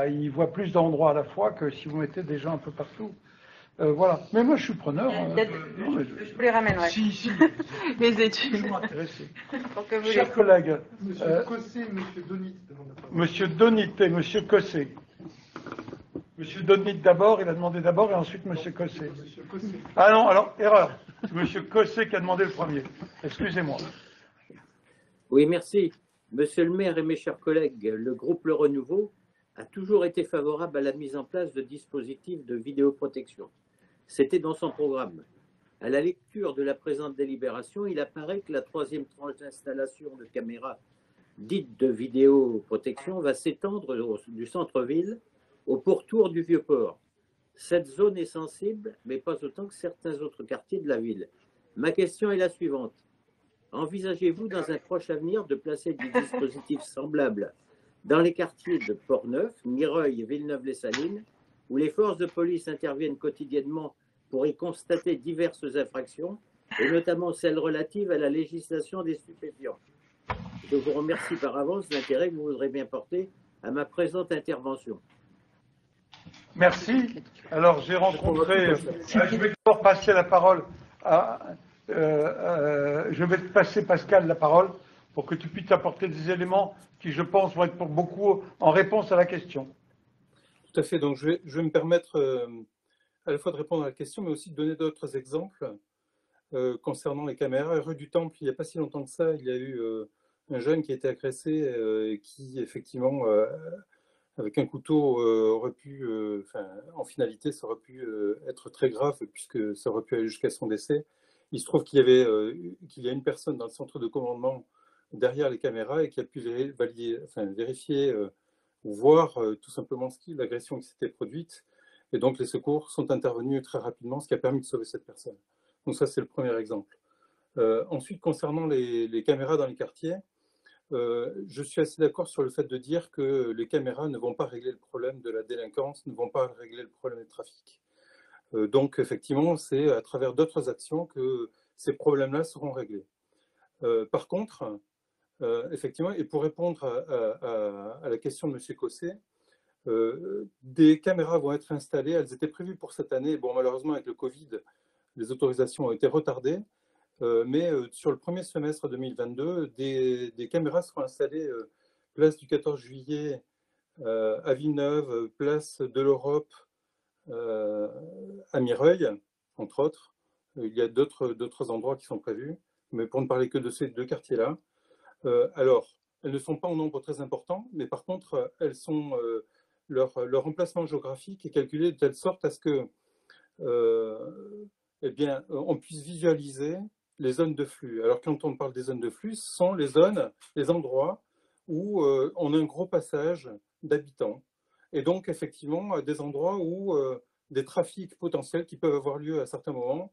il voit plus d'endroits à la fois que si vous mettez des gens un peu partout. Voilà. Mais moi, je suis preneur. Je vous les ramènerai. Si. Les études. Je suis intéressé. Chers Chers collègues. Monsieur Cossé, Monsieur Donit. Monsieur Donit et Monsieur Cossé. Monsieur Donit d'abord, il a demandé d'abord, et ensuite Monsieur Cossé. Ah non, alors, erreur. C'est Monsieur Cossé qui a demandé le premier. Excusez-moi. Oui, merci. Monsieur le maire et mes chers collègues, le groupe Le Renouveau a toujours été favorable à la mise en place de dispositifs de vidéoprotection. C'était dans son programme. À la lecture de la présente délibération, il apparaît que la 3e tranche d'installation de caméras dites de vidéoprotection va s'étendre du centre-ville au pourtour du Vieux-Port. Cette zone est sensible, mais pas autant que certains autres quartiers de la ville. Ma question est la suivante. Envisagez-vous dans un proche avenir de placer des dispositifs semblables dans les quartiers de Port-Neuf, Mireuil et Villeneuve-les-Salines, où les forces de police interviennent quotidiennement pour y constater diverses infractions, et notamment celles relatives à la législation des stupéfiants? Je vous remercie par avance de l'intérêt que vous voudrez bien porter à ma présente intervention. Merci. Alors, j'ai rencontré... je vais d'abord passer la parole à... je vais te passer, Pascal, la parole pour que tu puisses apporter des éléments qui, je pense, vont être pour beaucoup en réponse à la question. Tout à fait. Donc, je vais me permettre à la fois de répondre à la question, mais aussi de donner d'autres exemples concernant les caméras. Rue du Temple, il n'y a pas si longtemps que ça, il y a eu un jeune qui a été agressé et qui, effectivement, avec un couteau, aurait pu, en finalité, ça aurait pu être très grave, puisque ça aurait pu aller jusqu'à son décès. Il se trouve qu'il y a une personne dans le centre de commandement derrière les caméras et qui a pu vérifier ou voir tout simplement l'agression qui s'était produite. Et donc les secours sont intervenus très rapidement, ce qui a permis de sauver cette personne. Donc ça, c'est le premier exemple. Ensuite, concernant les caméras dans les quartiers, je suis assez d'accord sur le fait de dire que les caméras ne vont pas régler le problème de la délinquance, ne vont pas régler le problème du trafic. Donc, effectivement, c'est à travers d'autres actions que ces problèmes-là seront réglés. Par contre, effectivement, et pour répondre à la question de M. Cossé, des caméras vont être installées. Elles étaient prévues pour cette année. Bon, malheureusement, avec le Covid, les autorisations ont été retardées. Mais sur le premier semestre 2022, des caméras seront installées place du 14 juillet à Villeneuve, place de l'Europe à Mireuil, entre autres. Il y a d'autres endroits qui sont prévus, mais pour ne parler que de ces 2 quartiers-là. Alors, elles ne sont pas en nombre très important, mais par contre, elles sont, leur emplacement géographique est calculé de telle sorte à ce que eh bien, on puisse visualiser les zones de flux. Alors, quand on parle des zones de flux, ce sont les zones, les endroits où on a un gros passage d'habitants. Et donc, effectivement, des endroits où des trafics potentiels qui peuvent avoir lieu à certains moments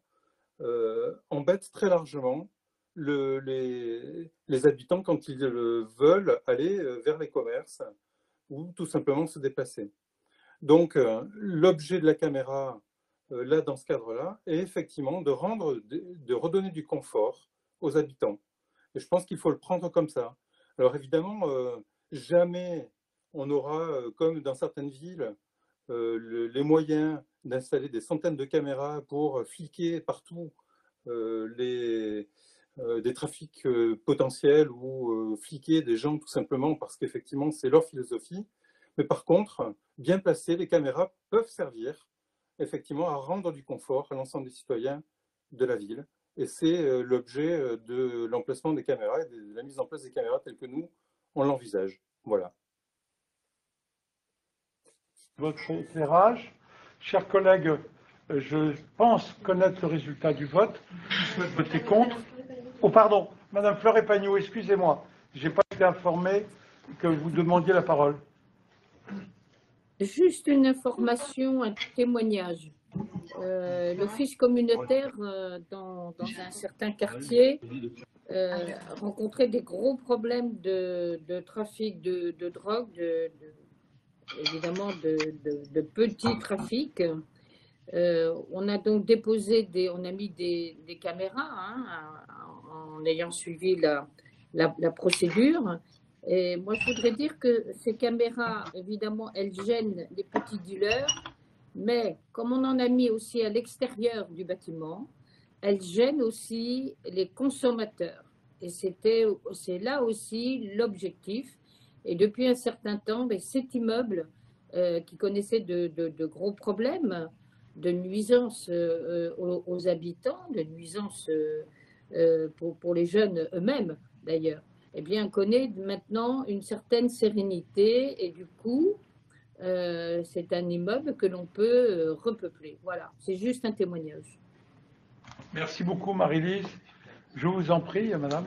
embêtent très largement les habitants quand ils veulent aller vers les commerces ou tout simplement se déplacer. Donc, l'objet de la caméra, là, dans ce cadre-là, est effectivement de redonner du confort aux habitants. Et je pense qu'il faut le prendre comme ça. Alors, évidemment, jamais on aura, comme dans certaines villes, les moyens d'installer des centaines de caméras pour fliquer partout des trafics potentiels ou fliquer des gens tout simplement parce qu'effectivement c'est leur philosophie. Mais par contre, bien placées, les caméras peuvent servir effectivement à rendre du confort à l'ensemble des citoyens de la ville. Et c'est l'objet de l'emplacement des caméras et de la mise en place des caméras telles que nous, on l'envisage. Voilà. Votre éclairage. Chers collègues, je pense connaître le résultat du vote. Je souhaite voter contre. Oh, pardon, Madame Fleuret-Pagnot, excusez-moi. Je n'ai pas été informé que vous demandiez la parole. Juste une information, un témoignage. L'office communautaire dans un certain quartier rencontrait des gros problèmes de trafic de drogue, évidemment de petits trafics. On a donc déposé on a mis des caméras en ayant suivi la procédure. Et moi, je voudrais dire que ces caméras, évidemment, elles gênent les petits dealers, mais comme on en a mis aussi à l'extérieur du bâtiment, elles gênent aussi les consommateurs. Et c'est là aussi l'objectif. Et depuis un certain temps, cet immeuble qui connaissait de gros problèmes, de nuisances aux habitants, de nuisances pour les jeunes eux-mêmes d'ailleurs, eh bien, connaît maintenant une certaine sérénité et du coup, c'est un immeuble que l'on peut repeupler. Voilà, c'est juste un témoignage. Merci beaucoup, Marie-Lise. Je vous en prie, madame.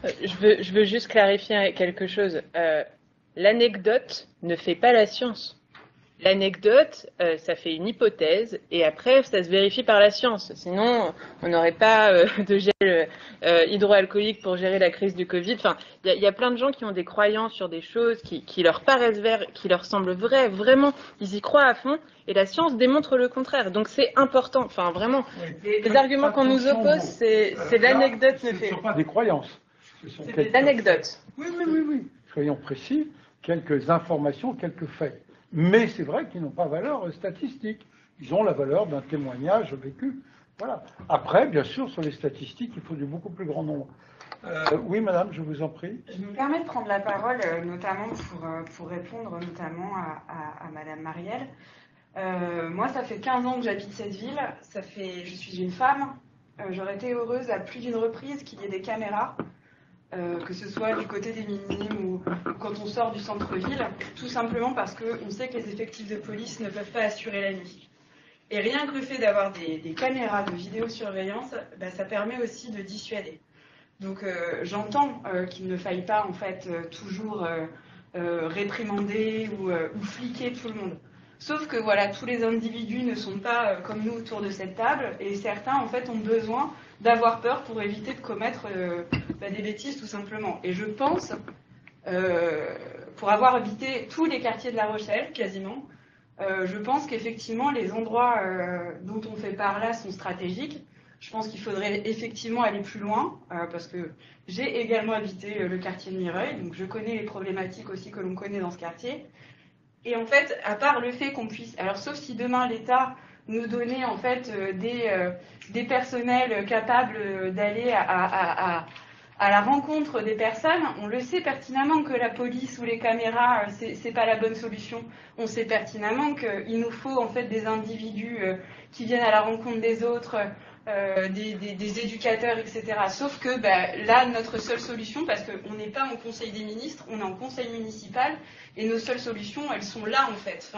Je veux juste clarifier quelque chose. L'anecdote ne fait pas la science. L'anecdote, ça fait une hypothèse et après, ça se vérifie par la science. Sinon, on n'aurait pas de gel hydroalcoolique pour gérer la crise du Covid. Enfin, il y a plein de gens qui ont des croyances sur des choses qui leur paraissent vraies, qui leur semblent vraies. Vraiment, ils y croient à fond et la science démontre le contraire. Donc, c'est important. Enfin, vraiment, les arguments qu'on nous oppose, c'est l'anecdote. Ce ne sont pas des croyances. C'est des anecdotes. Oui. Soyons précis. Quelques informations, quelques faits. Mais c'est vrai qu'ils n'ont pas valeur statistique. Ils ont la valeur d'un témoignage vécu. Voilà. Après, bien sûr, sur les statistiques, il faut du beaucoup plus grand nombre. Oui, madame, je vous en prie. Je me permets de prendre la parole, notamment pour répondre notamment à madame Marielle. Moi, ça fait 15 ans que j'habite cette ville. Je suis une femme. J'aurais été heureuse à plus d'une reprise qu'il y ait des caméras. Que ce soit du côté des minimes ou quand on sort du centre-ville, tout simplement parce qu'on sait que les effectifs de police ne peuvent pas assurer la nuit. Et rien que le fait d'avoir des caméras de vidéosurveillance, ça permet aussi de dissuader. Donc j'entends qu'il ne faille pas en fait toujours réprimander ou fliquer tout le monde. Sauf que voilà, tous les individus ne sont pas comme nous autour de cette table et certains en fait ont besoin d'avoir peur pour éviter de commettre des bêtises tout simplement. Et je pense, pour avoir habité tous les quartiers de La Rochelle quasiment, je pense qu'effectivement les endroits dont on fait part là sont stratégiques. Je pense qu'il faudrait effectivement aller plus loin parce que j'ai également habité le quartier de Mireuil, donc je connais les problématiques aussi que l'on connaît dans ce quartier. Et en fait, à part le fait qu'on puisse, alors sauf si demain l'État nous donnait en fait des personnels capables d'aller à à la rencontre des personnes. On le sait pertinemment que la police ou les caméras, c'est pas la bonne solution. On sait pertinemment qu'il nous faut en fait des individus qui viennent à la rencontre des autres, des éducateurs, etc. Sauf que là, notre seule solution, parce qu'on n'est pas en Conseil des ministres, on est en Conseil municipal, et nos seules solutions, elles sont là en fait.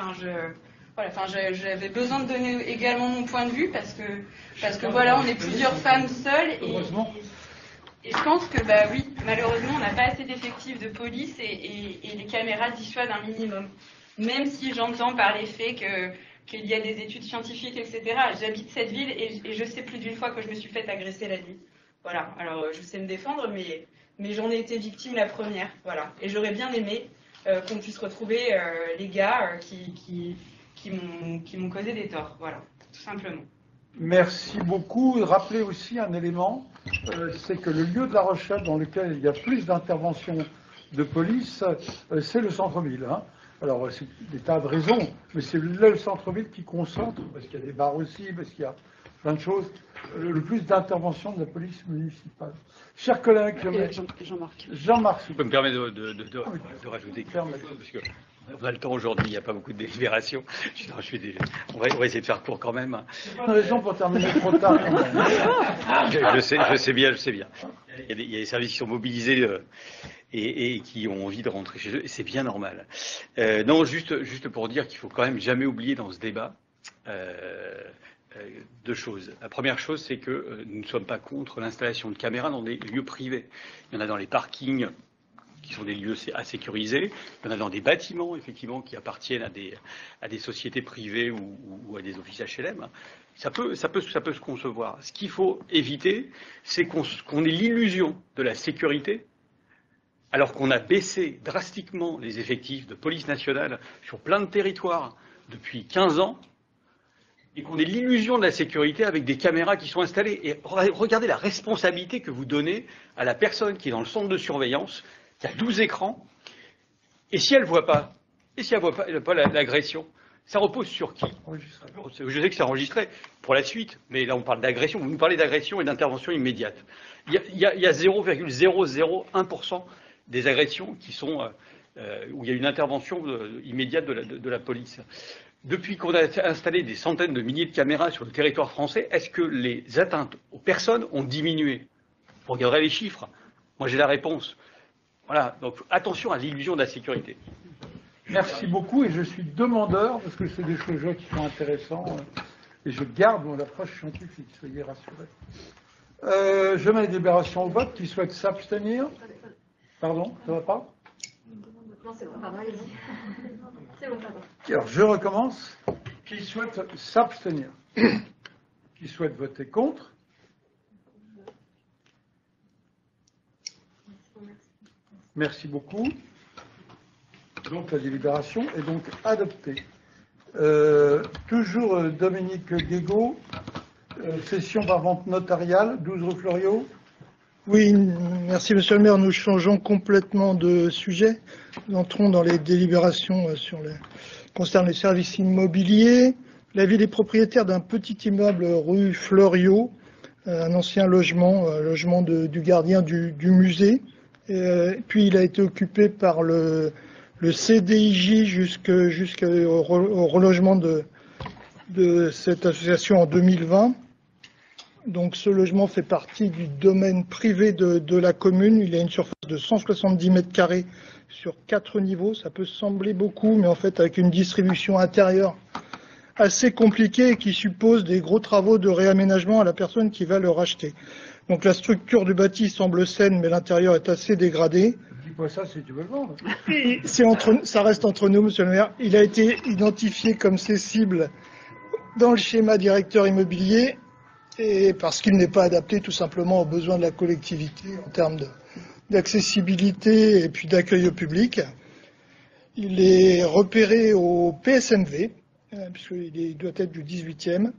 J'avais besoin de donner également mon point de vue parce que voilà, on est plusieurs femmes seules et je pense que oui, malheureusement, on n'a pas assez d'effectifs de police et les caméras dissuadent un minimum. Même si j'entends par les faits qu'il y a des études scientifiques, etc. J'habite cette ville et je sais plus d'une fois que je me suis fait agresser la nuit. Voilà. Alors je sais me défendre, mais j'en ai été victime la première. Voilà. Et j'aurais bien aimé qu'on puisse retrouver les gars qui m'ont causé des torts. Voilà, tout simplement. Merci beaucoup. Rappelez aussi un élément, c'est que le lieu de La Rochelle dans lequel il y a plus d'interventions de police, c'est le centre-ville. Hein. Alors, c'est des tas de raisons, mais c'est le centre-ville qui concentre, parce qu'il y a des bars aussi, parce qu'il y a plein de choses, le plus d'interventions de la police municipale. Chers collègues, Jean-Marc. Vous pouvez me permettre de rajouter quelque chose, parce que on a le temps aujourd'hui, il n'y a pas beaucoup de délibérations. On va essayer de faire court quand même. C'est pas une raison pour terminer trop tard. Je sais bien. Il y a des services qui sont mobilisés et qui ont envie de rentrer chez eux. C'est bien normal. Non, juste pour dire qu'il faut quand même jamais oublier dans ce débat deux choses. La première chose, c'est que nous ne sommes pas contre l'installation de caméras dans des lieux privés. Il y en a dans les parkings, qui sont des lieux à sécuriser. Il y en a dans des bâtiments, effectivement, qui appartiennent à des sociétés privées ou à des offices HLM. Ça peut se concevoir. Ce qu'il faut éviter, c'est qu'on ait l'illusion de la sécurité, alors qu'on a baissé drastiquement les effectifs de police nationale sur plein de territoires depuis 15 ans, et qu'on ait l'illusion de la sécurité avec des caméras qui sont installées. Et regardez la responsabilité que vous donnez à la personne qui est dans le centre de surveillance, qui a 12 écrans, et si elle ne voit pas, l'agression, ça repose sur qui? Je sais que c'est enregistré pour la suite, mais là on parle d'agression, vous nous parlez d'agression et d'intervention immédiate. Il y a 0,001% des agressions qui sont, où il y a une intervention immédiate de la police. Depuis qu'on a installé des centaines de milliers de caméras sur le territoire français, est-ce que les atteintes aux personnes ont diminué? Vous regarderez les chiffres. Moi j'ai la réponse. Voilà, donc attention à l'illusion de la sécurité. Merci beaucoup, et je suis demandeur, parce que c'est des choses qui sont intéressantes, et je garde mon approche scientifique, soyez rassurés. Je mets les délibérations au vote. Qui souhaite s'abstenir? Pardon, ça ne va pas? Non, c'est bon, pardon, allez-y. C'est bon, pardon. Alors, je recommence. Qui souhaite s'abstenir? Qui souhaite voter contre? Merci beaucoup. Donc la délibération est donc adoptée. Toujours Dominique Guégaud, session par vente notariale, 12 rue Fleuriot. Oui, merci Monsieur le maire. Nous changeons complètement de sujet. Nous entrons dans les délibérations concernant les services immobiliers. L'avis des propriétaires d'un petit immeuble rue Fleuriot, un ancien logement du gardien du musée. Puis il a été occupé par le CDIJ jusqu'au relogement de cette association en 2020. Donc ce logement fait partie du domaine privé de la commune. Il a une surface de 170 mètres carrés sur 4 niveaux. Ça peut sembler beaucoup, mais en fait avec une distribution intérieure assez compliquée et qui suppose des gros travaux de réaménagement à la personne qui va le racheter. Donc la structure du bâti semble saine, mais l'intérieur est assez dégradé. Dis-moi ça si tu veux le vendre. Ça reste entre nous, monsieur le maire. Il a été identifié comme cessible dans le schéma directeur immobilier, et parce qu'il n'est pas adapté tout simplement aux besoins de la collectivité en termes d'accessibilité et puis d'accueil au public. Il est repéré au PSMV, puisqu'il doit être du 18e.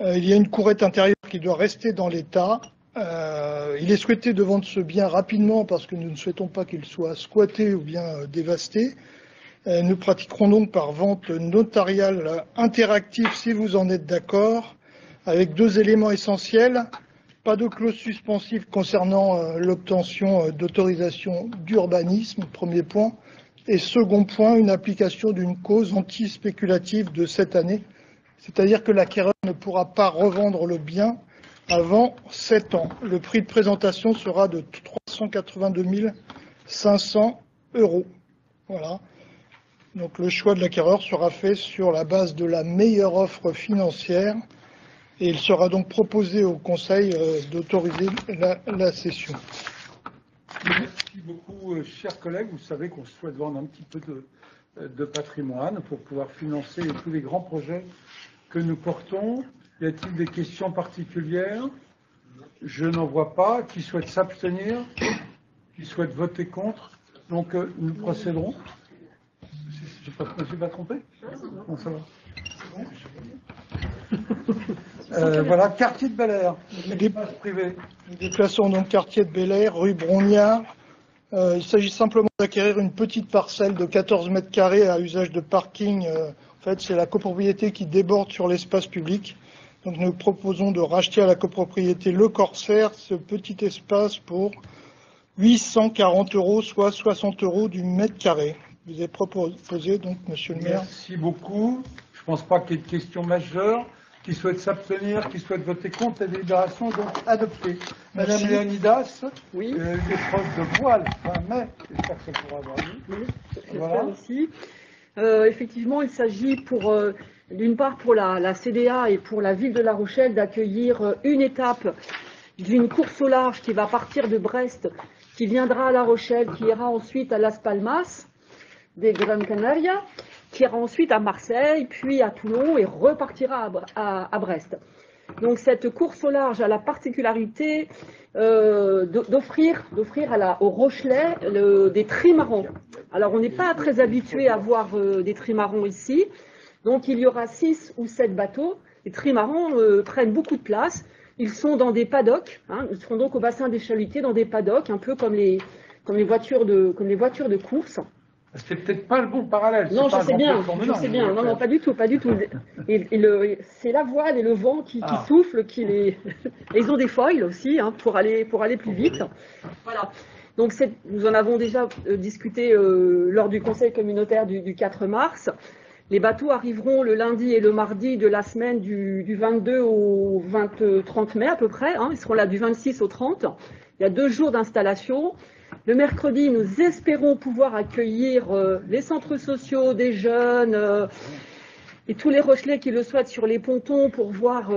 Il y a une courette intérieure qui doit rester dans l'état. Il est souhaité de vendre ce bien rapidement parce que nous ne souhaitons pas qu'il soit squatté ou bien dévasté. Nous pratiquerons donc par vente notariale interactive si vous en êtes d'accord, avec 2 éléments essentiels. Pas de clause suspensive concernant l'obtention d'autorisation d'urbanisme, premier point. Et second point, une application d'une cause anti-spéculative de cette année, c'est-à-dire que l'acquéreur ne pourra pas revendre le bien avant 7 ans. Le prix de présentation sera de 382 500 €. Voilà. Donc le choix de l'acquéreur sera fait sur la base de la meilleure offre financière et il sera donc proposé au Conseil d'autoriser la cession. Merci beaucoup, chers collègues. Vous savez qu'on souhaite vendre un petit peu de patrimoine pour pouvoir financer tous les grands projets que nous portons. Y a-t-il des questions particulières? Je n'en vois pas. Qui souhaite s'abstenir? Qui souhaite voter contre? Donc nous procéderons. Je ne me suis pas trompé? Non, ça va. Voilà, quartier de Bel-Air, espace privé. Nous déplaçons donc quartier de Bel-Air, rue Brognard. Il s'agit simplement d'acquérir une petite parcelle de 14 mètres carrés à usage de parking. En fait, c'est la copropriété qui déborde sur l'espace public. Donc nous proposons de racheter à la copropriété Le Corsaire ce petit espace pour 840 €, soit 60 € du mètre carré. Vous avez proposé donc, monsieur le maire. Merci beaucoup. Je ne pense pas qu'il y ait de questions majeures. Qui souhaite s'abstenir, qui souhaite voter contre la délibération, donc adoptée. Madame Léonidas, oui. L'épreuve de voile, enfin, mais j'espère que ça pourra avoir lieu. Oui, voilà. Aussi. Effectivement, il s'agit d'une part pour la CDA et pour la ville de La Rochelle d'accueillir une étape d'une course au large qui va partir de Brest, qui viendra à La Rochelle, qui ira ensuite à Las Palmas des Gran Canaria, qui ira ensuite à Marseille, puis à Toulon et repartira à Brest. Donc cette course au large a la particularité d'offrir aux Rochelais des trimarans. Alors on n'est pas très habitué à voir des trimarans ici, donc il y aura 6 ou 7 bateaux. Les trimarans prennent beaucoup de place, ils sont dans des paddocks, hein, ils seront donc au bassin des Chalutiers dans des paddocks, un peu comme les voitures de course. C'est peut-être pas le bon parallèle. Non, je sais bien. Non, pas du tout. C'est la voile et le vent qui soufflent, et ils ont des foils aussi hein, pour aller plus vite. Voilà. Donc nous en avons déjà discuté lors du conseil communautaire du 4 mars. Les bateaux arriveront le lundi et le mardi de la semaine du 22 au 30 mai à peu près. Hein. Ils seront là du 26 au 30. Il y a 2 jours d'installation. Le mercredi, nous espérons pouvoir accueillir les centres sociaux, des jeunes et tous les Rochelais qui le souhaitent sur les pontons pour voir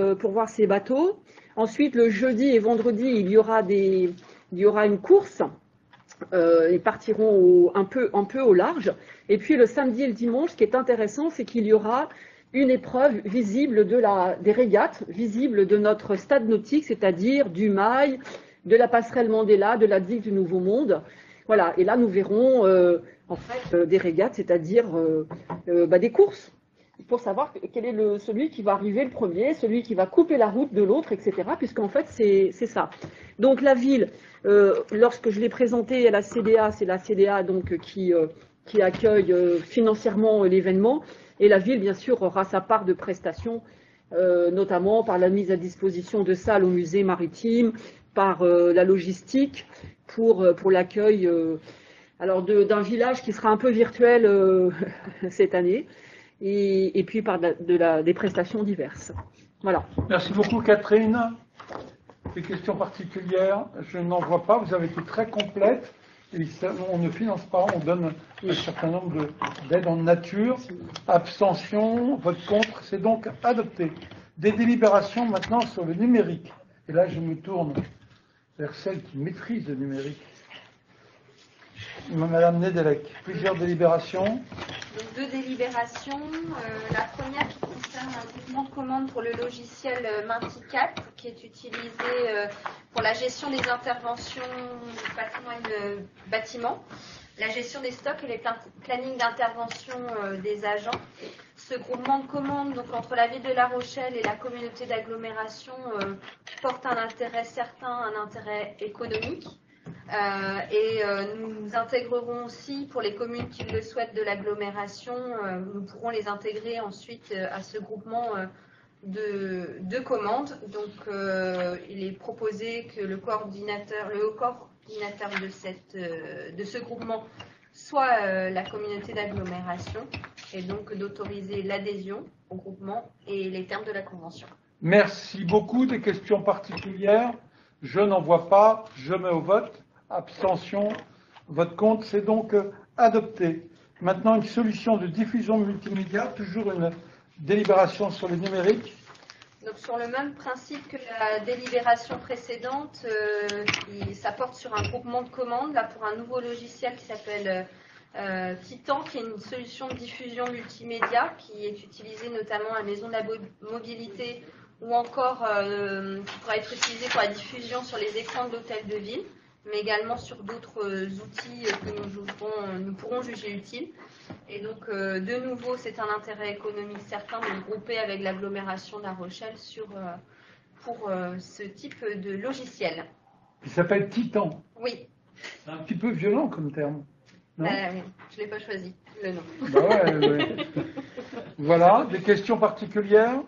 ces bateaux. Ensuite, le jeudi et vendredi, il y aura une course. Ils partiront un peu au large. Et puis le samedi et le dimanche, ce qui est intéressant, c'est qu'il y aura une épreuve visible des régates, visible de notre stade nautique, c'est-à-dire du Mail, de la passerelle Mandela, de la digue du Nouveau Monde. Voilà, et là nous verrons en fait des régates, c'est-à-dire des courses, pour savoir quel est celui qui va arriver le premier, celui qui va couper la route de l'autre, etc. Puisqu'en fait c'est ça. Donc la ville, lorsque je l'ai présentée à la CDA, c'est la CDA donc qui accueille financièrement l'événement, et la ville bien sûr aura sa part de prestations, notamment par la mise à disposition de salles au musée maritime, par la logistique pour l'accueil d'un village qui sera un peu virtuel cette année, et puis par des prestations diverses. Voilà. Merci beaucoup Catherine. Des questions particulières? Je n'en vois pas, vous avez été très complète. Et on ne finance pas, on donne un certain nombre d'aides en nature. Abstention, vote contre, c'est donc adopté. Des délibérations maintenant sur le numérique. Et là, je me tourne vers celle qui maîtrise le numérique. Madame Nedelec, plusieurs délibérations. Donc 2 délibérations. La première qui concerne un groupement de commandes pour le logiciel Minticap, qui est utilisé pour la gestion des interventions du patrimoine bâtiment, la gestion des stocks et les plannings d'intervention des agents. Ce groupement de commandes donc, entre la ville de La Rochelle et la communauté d'agglomération porte un intérêt certain, un intérêt économique. Nous intégrerons aussi, pour les communes qui le souhaitent de l'agglomération, nous pourrons les intégrer ensuite à ce groupement de commandes. Donc, il est proposé que le haut coordinateur de ce groupement soit la communauté d'agglomération et donc d'autoriser l'adhésion au groupement et les termes de la convention. Merci beaucoup. Des questions particulières? Je n'en vois pas. Je mets au vote. Abstention. Vote contre. C'est donc adopté. Maintenant, une solution de diffusion multimédia. Toujours une délibération sur le numérique. Donc sur le même principe que la délibération précédente, ça porte sur un groupement de commandes là, pour un nouveau logiciel qui s'appelle Titan, qui est une solution de diffusion multimédia qui est utilisée notamment à la Maison de la Mobilité ou encore qui pourra être utilisée pour la diffusion sur les écrans de l'hôtel de ville, mais également sur d'autres outils que nous pourrons juger utiles. Et donc, de nouveau, c'est un intérêt économique certain de le grouper avec l'agglomération de La Rochelle pour ce type de logiciel. Il s'appelle Titan. Oui. C'est un petit peu violent comme terme. Non Oui, je ne l'ai pas choisi, le nom. Bah ouais. Voilà, des questions particulières?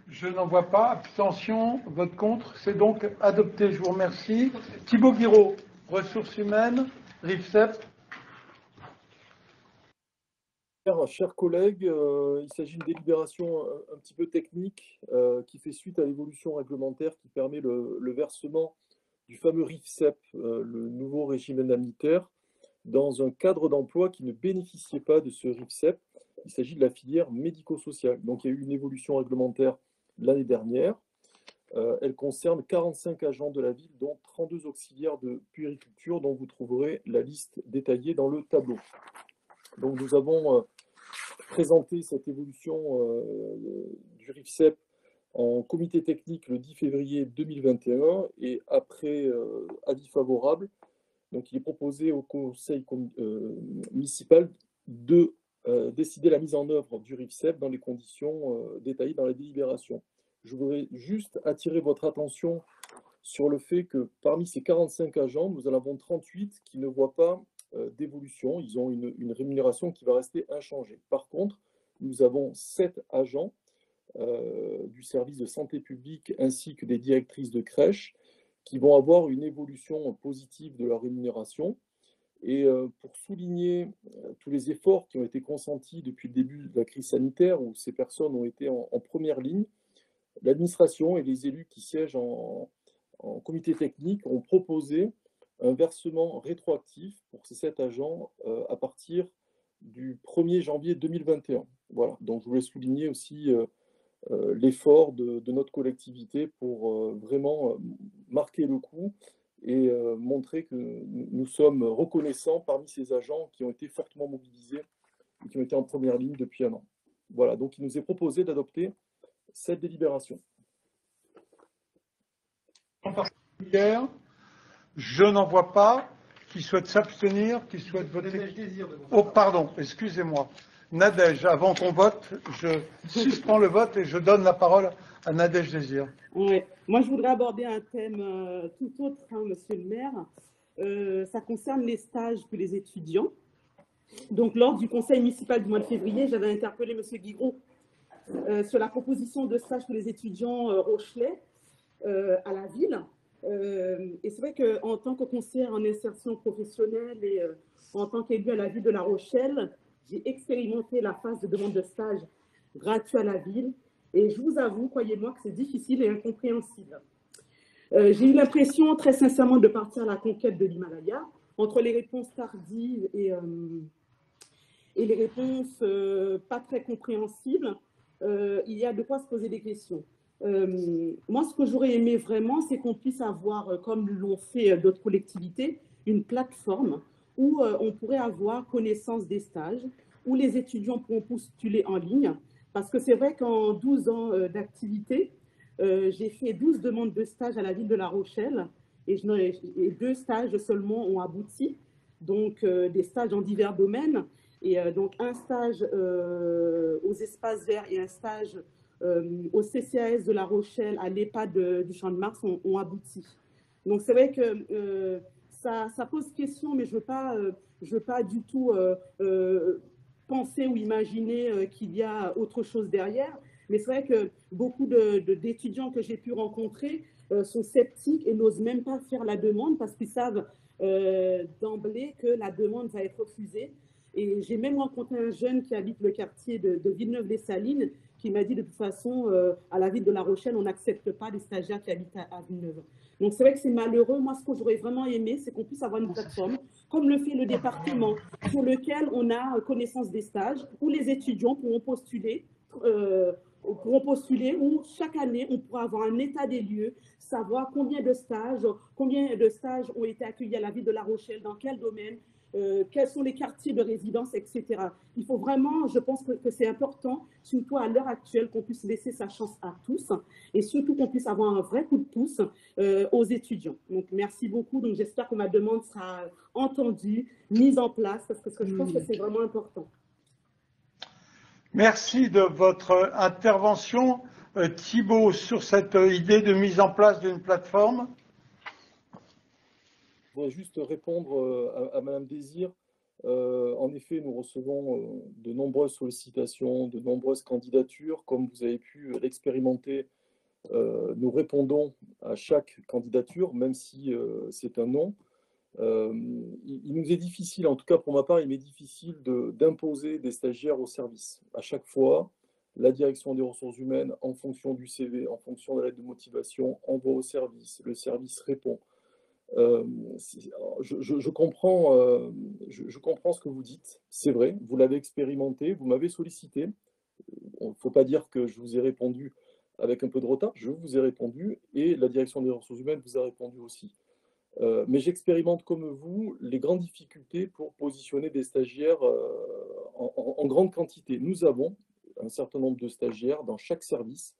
Je n'en vois pas. Abstention, vote contre. C'est donc adopté. Je vous remercie. Thibaut Guiraud, ressources humaines, RIFSEP. Chers collègues, il s'agit d'une délibération un petit peu technique qui fait suite à l'évolution réglementaire qui permet le versement du fameux RIFSEP, le nouveau régime indemnitaire, dans un cadre d'emploi qui ne bénéficiait pas de ce RIFSEP. Il s'agit de la filière médico-sociale. Donc il y a eu une évolution réglementaire l'année dernière. Elle concerne 45 agents de la ville, dont 32 auxiliaires de puériculture, dont vous trouverez la liste détaillée dans le tableau. Donc nous avons présenté cette évolution du RIFSEP en comité technique le 10 février 2021 et après avis favorable, donc il est proposé au conseil municipal de décider la mise en œuvre du RIFSEP dans les conditions détaillées dans la délibération. Je voudrais juste attirer votre attention sur le fait que parmi ces 45 agents, nous en avons 38 qui ne voient pas d'évolution. Ils ont une rémunération qui va rester inchangée. Par contre, nous avons 7 agents du service de santé publique ainsi que des directrices de crèche qui vont avoir une évolution positive de leur rémunération. Et pour souligner tous les efforts qui ont été consentis depuis le début de la crise sanitaire, où ces personnes ont été en première ligne, l'administration et les élus qui siègent en comité technique ont proposé un versement rétroactif pour ces 7 agents à partir du 1er janvier 2021. Voilà, donc je voulais souligner aussi l'effort de notre collectivité pour vraiment marquer le coup et montrer que nous sommes reconnaissants parmi ces agents qui ont été fortement mobilisés et qui ont été en première ligne depuis un an. Voilà, donc il nous est proposé d'adopter cette délibération. En particulier, je n'en vois pas. Qui souhaite s'abstenir, qui souhaite voter. Oh, pardon, excusez-moi. Nadège, avant qu'on vote, je suspends le vote et je donne la parole à Nadège Désir. Ouais. Moi, je voudrais aborder un thème tout autre, hein, monsieur le maire. Ça concerne les stages pour les étudiants. Donc, lors du conseil municipal du mois de février, j'avais interpellé monsieur Guiraud sur la proposition de stage pour les étudiants rochelais à la ville. Et c'est vrai qu'en tant que conseillère en insertion professionnelle et en tant qu'élue à la ville de La Rochelle, j'ai expérimenté la phase de demande de stage gratuit à la ville. Et je vous avoue, croyez-moi, que c'est difficile et incompréhensible. J'ai eu l'impression, très sincèrement, de partir à la conquête de l'Himalaya, entre les réponses tardives et les réponses pas très compréhensibles. Il y a de quoi se poser des questions. Moi, ce que j'aurais aimé vraiment, c'est qu'on puisse avoir, comme l'ont fait d'autres collectivités, une plateforme où on pourrait avoir connaissance des stages, où les étudiants pourront postuler en ligne. Parce que c'est vrai qu'en 12 ans d'activité, j'ai fait 12 demandes de stage à la ville de La Rochelle et 2 stages seulement ont abouti. Donc, des stages en divers domaines. Et donc, un stage aux espaces verts et un stage au CCAS de La Rochelle, à l'EHPAD du Champ de Mars, ont abouti. Donc, c'est vrai que ça pose question, mais je ne veux pas du tout penser ou imaginer qu'il y a autre chose derrière. Mais c'est vrai que beaucoup d'étudiants que j'ai pu rencontrer sont sceptiques et n'osent même pas faire la demande parce qu'ils savent d'emblée que la demande va être refusée. Et j'ai même rencontré un jeune qui habite le quartier de Villeneuve-les-Salines qui m'a dit de toute façon, à la ville de La Rochelle, on n'accepte pas les stagiaires qui habitent à Villeneuve. Donc c'est vrai que c'est malheureux. Moi, ce que j'aurais vraiment aimé, c'est qu'on puisse avoir une plateforme, comme le fait le département, sur lequel on a connaissance des stages, où les étudiants pourront postuler, où chaque année, on pourra avoir un état des lieux, savoir combien de stages ont été accueillis à la ville de La Rochelle, dans quel domaine, quels sont les quartiers de résidence, etc. Il faut vraiment, je pense que c'est important, surtout à l'heure actuelle, qu'on puisse laisser sa chance à tous et surtout qu'on puisse avoir un vrai coup de pouce aux étudiants. Donc, merci beaucoup. Donc, j'espère que ma demande sera entendue, mise en place, parce que je pense que c'est vraiment important. Merci de votre intervention. Thibault, sur cette idée de mise en place d'une plateforme. Je voudrais juste répondre à Madame Désir. En effet, nous recevons de nombreuses sollicitations, de nombreuses candidatures. Comme vous avez pu l'expérimenter, nous répondons à chaque candidature, même si c'est un non. Il nous est difficile, en tout cas pour ma part, il m'est difficile d'imposer des stagiaires au service. À chaque fois, la direction des ressources humaines, en fonction du CV, en fonction de la lettre de motivation, envoie au service. Le service répond. Je comprends ce que vous dites, c'est vrai, vous l'avez expérimenté, vous m'avez sollicité. Il ne faut pas dire que je vous ai répondu avec un peu de retard, je vous ai répondu et la direction des ressources humaines vous a répondu aussi. Mais j'expérimente comme vous les grandes difficultés pour positionner des stagiaires en grande quantité. Nous avons un certain nombre de stagiaires dans chaque service.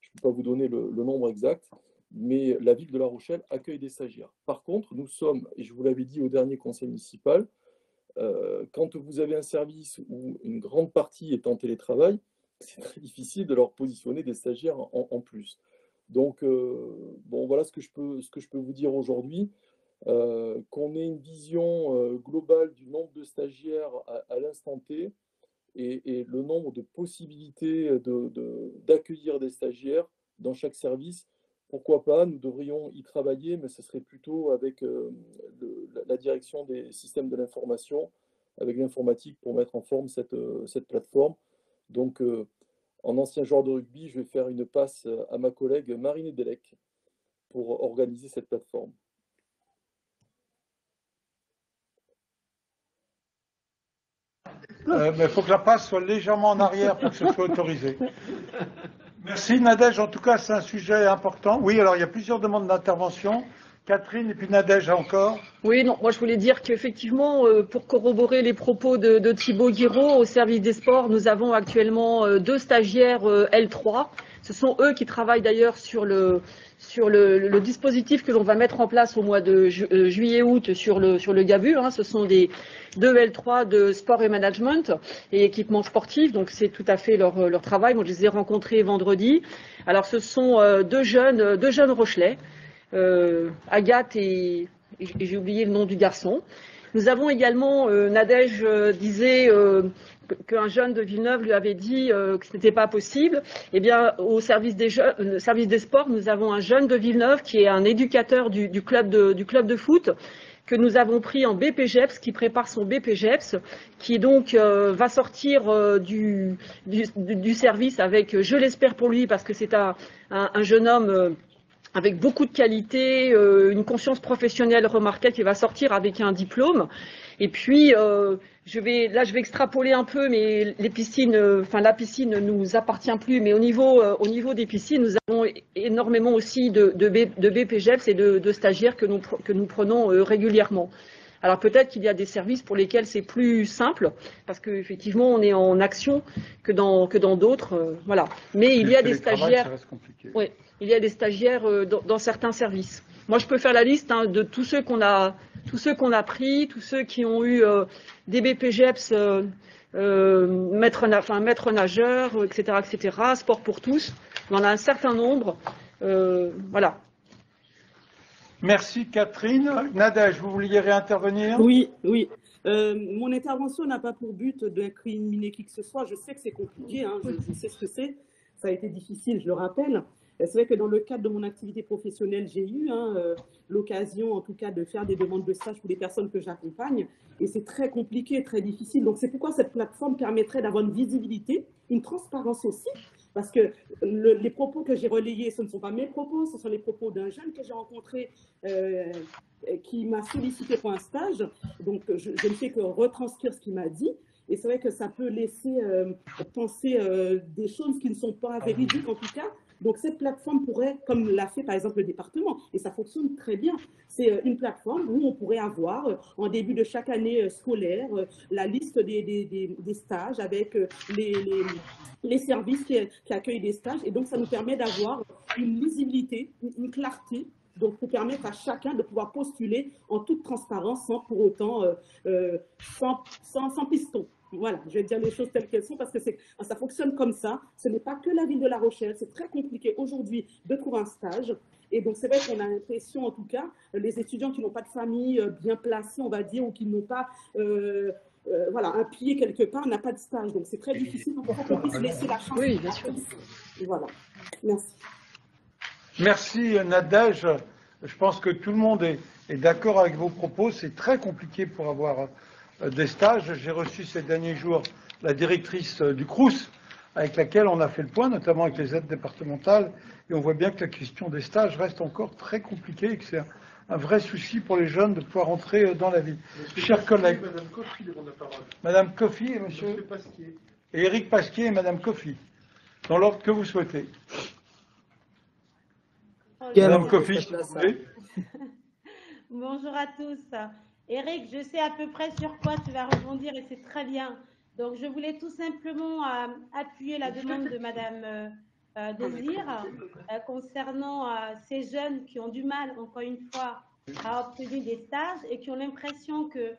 Je ne peux pas vous donner le nombre exact, mais la ville de La Rochelle accueille des stagiaires. Par contre, nous sommes, et je vous l'avais dit au dernier conseil municipal, quand vous avez un service où une grande partie est en télétravail, c'est très difficile de leur positionner des stagiaires en plus. Donc, bon, voilà ce que je peux vous dire aujourd'hui. Qu'on ait une vision globale du nombre de stagiaires à l'instant T et le nombre de possibilités d'accueillir des stagiaires dans chaque service, pourquoi pas, nous devrions y travailler, mais ce serait plutôt avec la direction des systèmes de l'information, avec l'informatique pour mettre en forme cette plateforme. Donc, en ancien joueur de rugby, je vais faire une passe à ma collègue Marine Delec pour organiser cette plateforme. Mais il faut que la passe soit légèrement en arrière pour que ce soit autorisé. Merci Nadège, en tout cas c'est un sujet important. Oui, alors il y a plusieurs demandes d'intervention. Catherine et puis Nadège encore. Oui, non, moi je voulais dire qu'effectivement, pour corroborer les propos de Thibault Guiraud, au service des sports, nous avons actuellement 2 stagiaires L3. Ce sont eux qui travaillent d'ailleurs sur le dispositif que l'on va mettre en place au mois de juillet-août sur le GABU. Hein. Ce sont des 2 L3 de sport et management et équipement sportif, donc c'est tout à fait leur travail. Moi je les ai rencontrés vendredi. Alors ce sont deux jeunes Rochelais. Agathe et j'ai oublié le nom du garçon. Nous avons également, Nadège disait qu'un jeune de Villeneuve lui avait dit que ce n'était pas possible. Eh bien, au service des sports, nous avons un jeune de Villeneuve qui est un éducateur du club de foot que nous avons pris en BPGEPS, qui prépare son BPGEPS, qui donc va sortir du service avec, je l'espère pour lui, parce que c'est un jeune homme avec beaucoup de qualité, une conscience professionnelle remarquable qui va sortir avec un diplôme. Et puis, je vais extrapoler un peu, mais les piscines, la piscine ne nous appartient plus, mais au niveau des piscines, nous avons énormément aussi de BPGEPS et de stagiaires que nous prenons régulièrement. Alors peut-être qu'il y a des services pour lesquels c'est plus simple, parce qu'effectivement on est en action que dans d'autres, voilà. Mais il y a des stagiaires. Oui, il y a des stagiaires dans certains services. Moi je peux faire la liste de tous ceux qu'on a pris, tous ceux qui ont eu des BPGEPS, maître nageur, etc., sport pour tous. On en a un certain nombre, voilà. Merci Catherine. Nadège, vous vouliez réintervenir? Oui. Mon intervention n'a pas pour but d'incriminer qui que ce soit. Je sais que c'est compliqué, hein, je sais ce que c'est. ça a été difficile, je le rappelle. C'est vrai que dans le cadre de mon activité professionnelle, j'ai eu l'occasion, en tout cas, de faire des demandes de stage pour les personnes que j'accompagne. Et c'est très compliqué, très difficile. Donc, c'est pourquoi cette plateforme permettrait d'avoir une visibilité, une transparence aussi. Parce que les propos que j'ai relayés, ce ne sont pas mes propos, ce sont les propos d'un jeune que j'ai rencontré qui m'a sollicité pour un stage. Donc, je ne fais que retranscrire ce qu'il m'a dit. Et c'est vrai que ça peut laisser penser des choses qui ne sont pas véridiques en tout cas. Donc, cette plateforme pourrait, comme l'a fait par exemple le département, et ça fonctionne très bien, c'est une plateforme où on pourrait avoir en début de chaque année scolaire la liste des stages avec les services qui accueillent des stages. Et donc, ça nous permet d'avoir une lisibilité, une clarté, donc pour permettre à chacun de pouvoir postuler en toute transparence sans pour autant, sans piston. Voilà, je vais dire les choses telles qu'elles sont parce que ça fonctionne comme ça. Ce n'est pas que la ville de La Rochelle. C'est très compliqué aujourd'hui de trouver un stage. Et donc, c'est vrai qu'on a l'impression, en tout cas, les étudiants qui n'ont pas de famille bien placée, on va dire, ou qui n'ont pas un pied quelque part, n'a pas de stage. Donc, c'est très difficile. Donc, il faut qu'on puisse laisser la chance. Oui, bien sûr. Et voilà. Merci. Merci Nadège. Je pense que tout le monde est d'accord avec vos propos. C'est très compliqué pour avoir des stages. J'ai reçu ces derniers jours la directrice du Crous avec laquelle on a fait le point, notamment avec les aides départementales, et on voit bien que la question des stages reste encore très compliquée et que c'est un vrai souci pour les jeunes de pouvoir entrer dans la vie. Chers collègues, Madame Coffy demande la parole. Madame Coffy et Monsieur Pasquier. Et Éric Pasquier et Madame Coffy, dans l'ordre que vous souhaitez. Madame Coffy, s'il vous plaît. Bonjour à tous. Éric, je sais à peu près sur quoi tu vas rebondir et c'est très bien. Donc, je voulais tout simplement appuyer la demande de Madame Désir concernant ces jeunes qui ont du mal, encore une fois, à obtenir des stages et qui ont l'impression que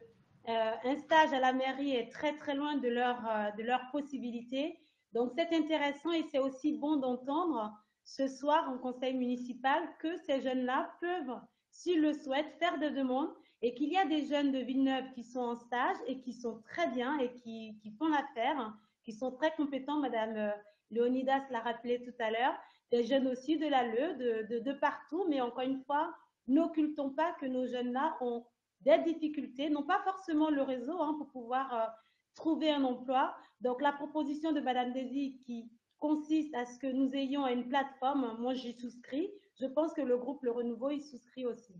un stage à la mairie est très très loin de leur possibilité. Donc, c'est intéressant et c'est aussi bon d'entendre ce soir en conseil municipal que ces jeunes-là peuvent, s'ils le souhaitent, faire des demandes et qu'il y a des jeunes de Villeneuve qui sont en stage et qui sont très bien et qui font l'affaire, qui sont très compétents. Madame Léonidas l'a rappelé tout à l'heure, des jeunes aussi de l'ALE, de partout, mais encore une fois, n'occultons pas que nos jeunes-là ont des difficultés, n'ont pas forcément le réseau pour pouvoir trouver un emploi. Donc, la proposition de Madame Désir qui consiste à ce que nous ayons une plateforme, moi j'y souscris. Je pense que le groupe Le Renouveau y souscrit aussi.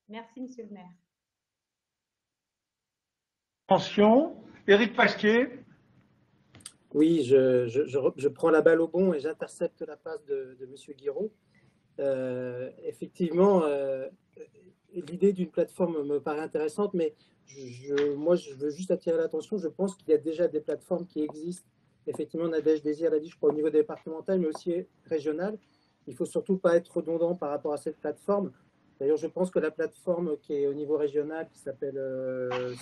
Merci, Monsieur le maire. Attention, Éric Pasquier. Oui, je prends la balle au bon et j'intercepte la passe de Monsieur Guiraud. Effectivement, l'idée d'une plateforme me paraît intéressante, mais moi, je veux juste attirer l'attention. Je pense qu'il y a déjà des plateformes qui existent. Effectivement, Nadège Désir l'a dit, je crois, au niveau départemental, mais aussi régional. Il ne faut surtout pas être redondant par rapport à cette plateforme. D'ailleurs, je pense que la plateforme qui est au niveau régional, qui s'appelle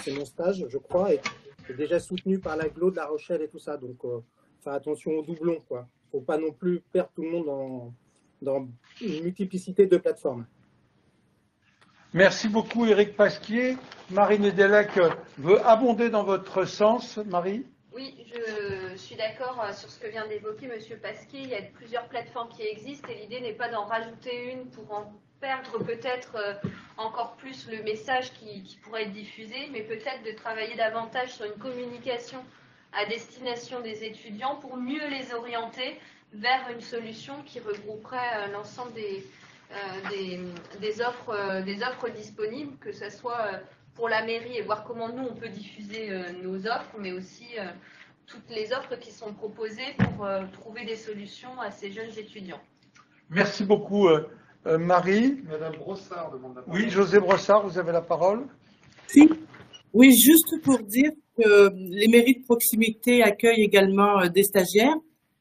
C'est mon stage, je crois, est déjà soutenue par l'AGLO de La Rochelle et tout ça. Donc, faire attention aux doublons, quoi. Il ne faut pas non plus perdre tout le monde dans une multiplicité de plateformes. Merci beaucoup, Éric Pasquier. Marie Nedelec veut abonder dans votre sens. Marie ? Oui, je suis d'accord sur ce que vient d'évoquer M. Pasquier. Il y a plusieurs plateformes qui existent et l'idée n'est pas d'en rajouter une pour en perdre peut-être encore plus le message qui pourrait être diffusé, mais peut-être de travailler davantage sur une communication à destination des étudiants pour mieux les orienter vers une solution qui regrouperait l'ensemble des offres disponibles, que ce soit pour la mairie et voir comment nous on peut diffuser nos offres, mais aussi toutes les offres qui sont proposées pour trouver des solutions à ces jeunes étudiants. Merci beaucoup Marie. Madame Brossard demande la parole. Oui, José Brossard, vous avez la parole. Oui, juste pour dire que les mairies de proximité accueillent également des stagiaires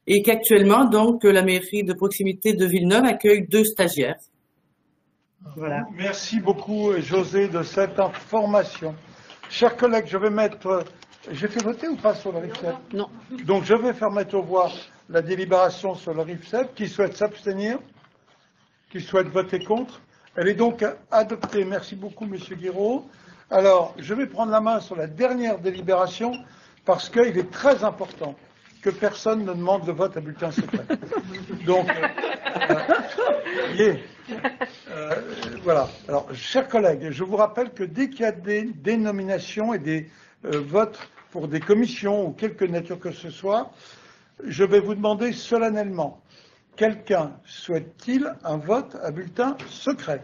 et qu'actuellement, donc, la mairie de proximité de Villeneuve accueille 2 stagiaires. Voilà. Merci beaucoup, José, de cette information. Chers collègues, je vais mettre... J'ai fait voter ou pas sur le RIFSEP? Non. Donc, je vais faire mettre au voie la délibération sur le RIFSEP. Qui souhaite s'abstenir? Qui souhaite voter contre? Elle est donc adoptée. Merci beaucoup, Monsieur Guiraud. Alors, je vais prendre la main sur la dernière délibération parce qu'il est très important que personne ne demande le vote à bulletin secret. Donc, voilà. Alors, chers collègues, je vous rappelle que dès qu'il y a des nominations et des votes pour des commissions ou quelque nature que ce soit, je vais vous demander solennellement, quelqu'un souhaite-t-il un vote à bulletin secret?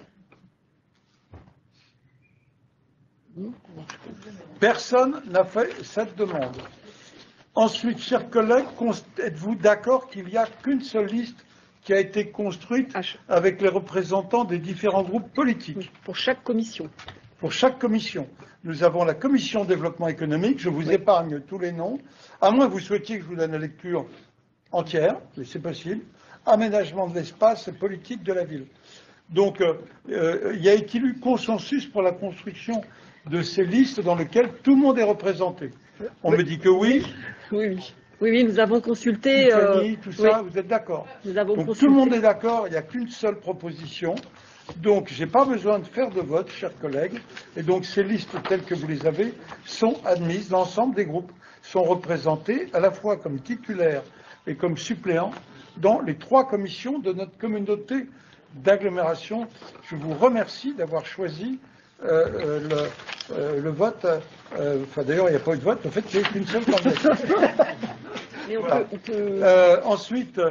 Personne n'a fait cette demande. Ensuite, chers collègues, êtes-vous d'accord qu'il n'y a qu'une seule liste qui a été construite avec les représentants des différents groupes politiques? Pour chaque commission. Pour chaque commission. Nous avons la commission développement économique, je vous épargne tous les noms, à moins que vous souhaitiez que je vous donne la lecture entière, mais c'est possible. Aménagement de l'espace et politique de la ville. Donc, y a-t-il eu consensus pour la construction de ces listes dans lesquelles tout le monde est représenté? On me dit que oui. Oui, nous avons consulté. Tout ça, vous êtes d'accord? Donc tout le monde est d'accord, il n'y a qu'une seule proposition. Donc je n'ai pas besoin de faire de vote, chers collègues. Et donc ces listes telles que vous les avez sont admises. L'ensemble des groupes sont représentés à la fois comme titulaires et comme suppléants dans les 3 commissions de notre communauté d'agglomération. Je vous remercie d'avoir choisi le vote. Enfin, d'ailleurs, il n'y a pas eu de vote. En fait, il n'y a qu'une seule candidature. Voilà. Ensuite,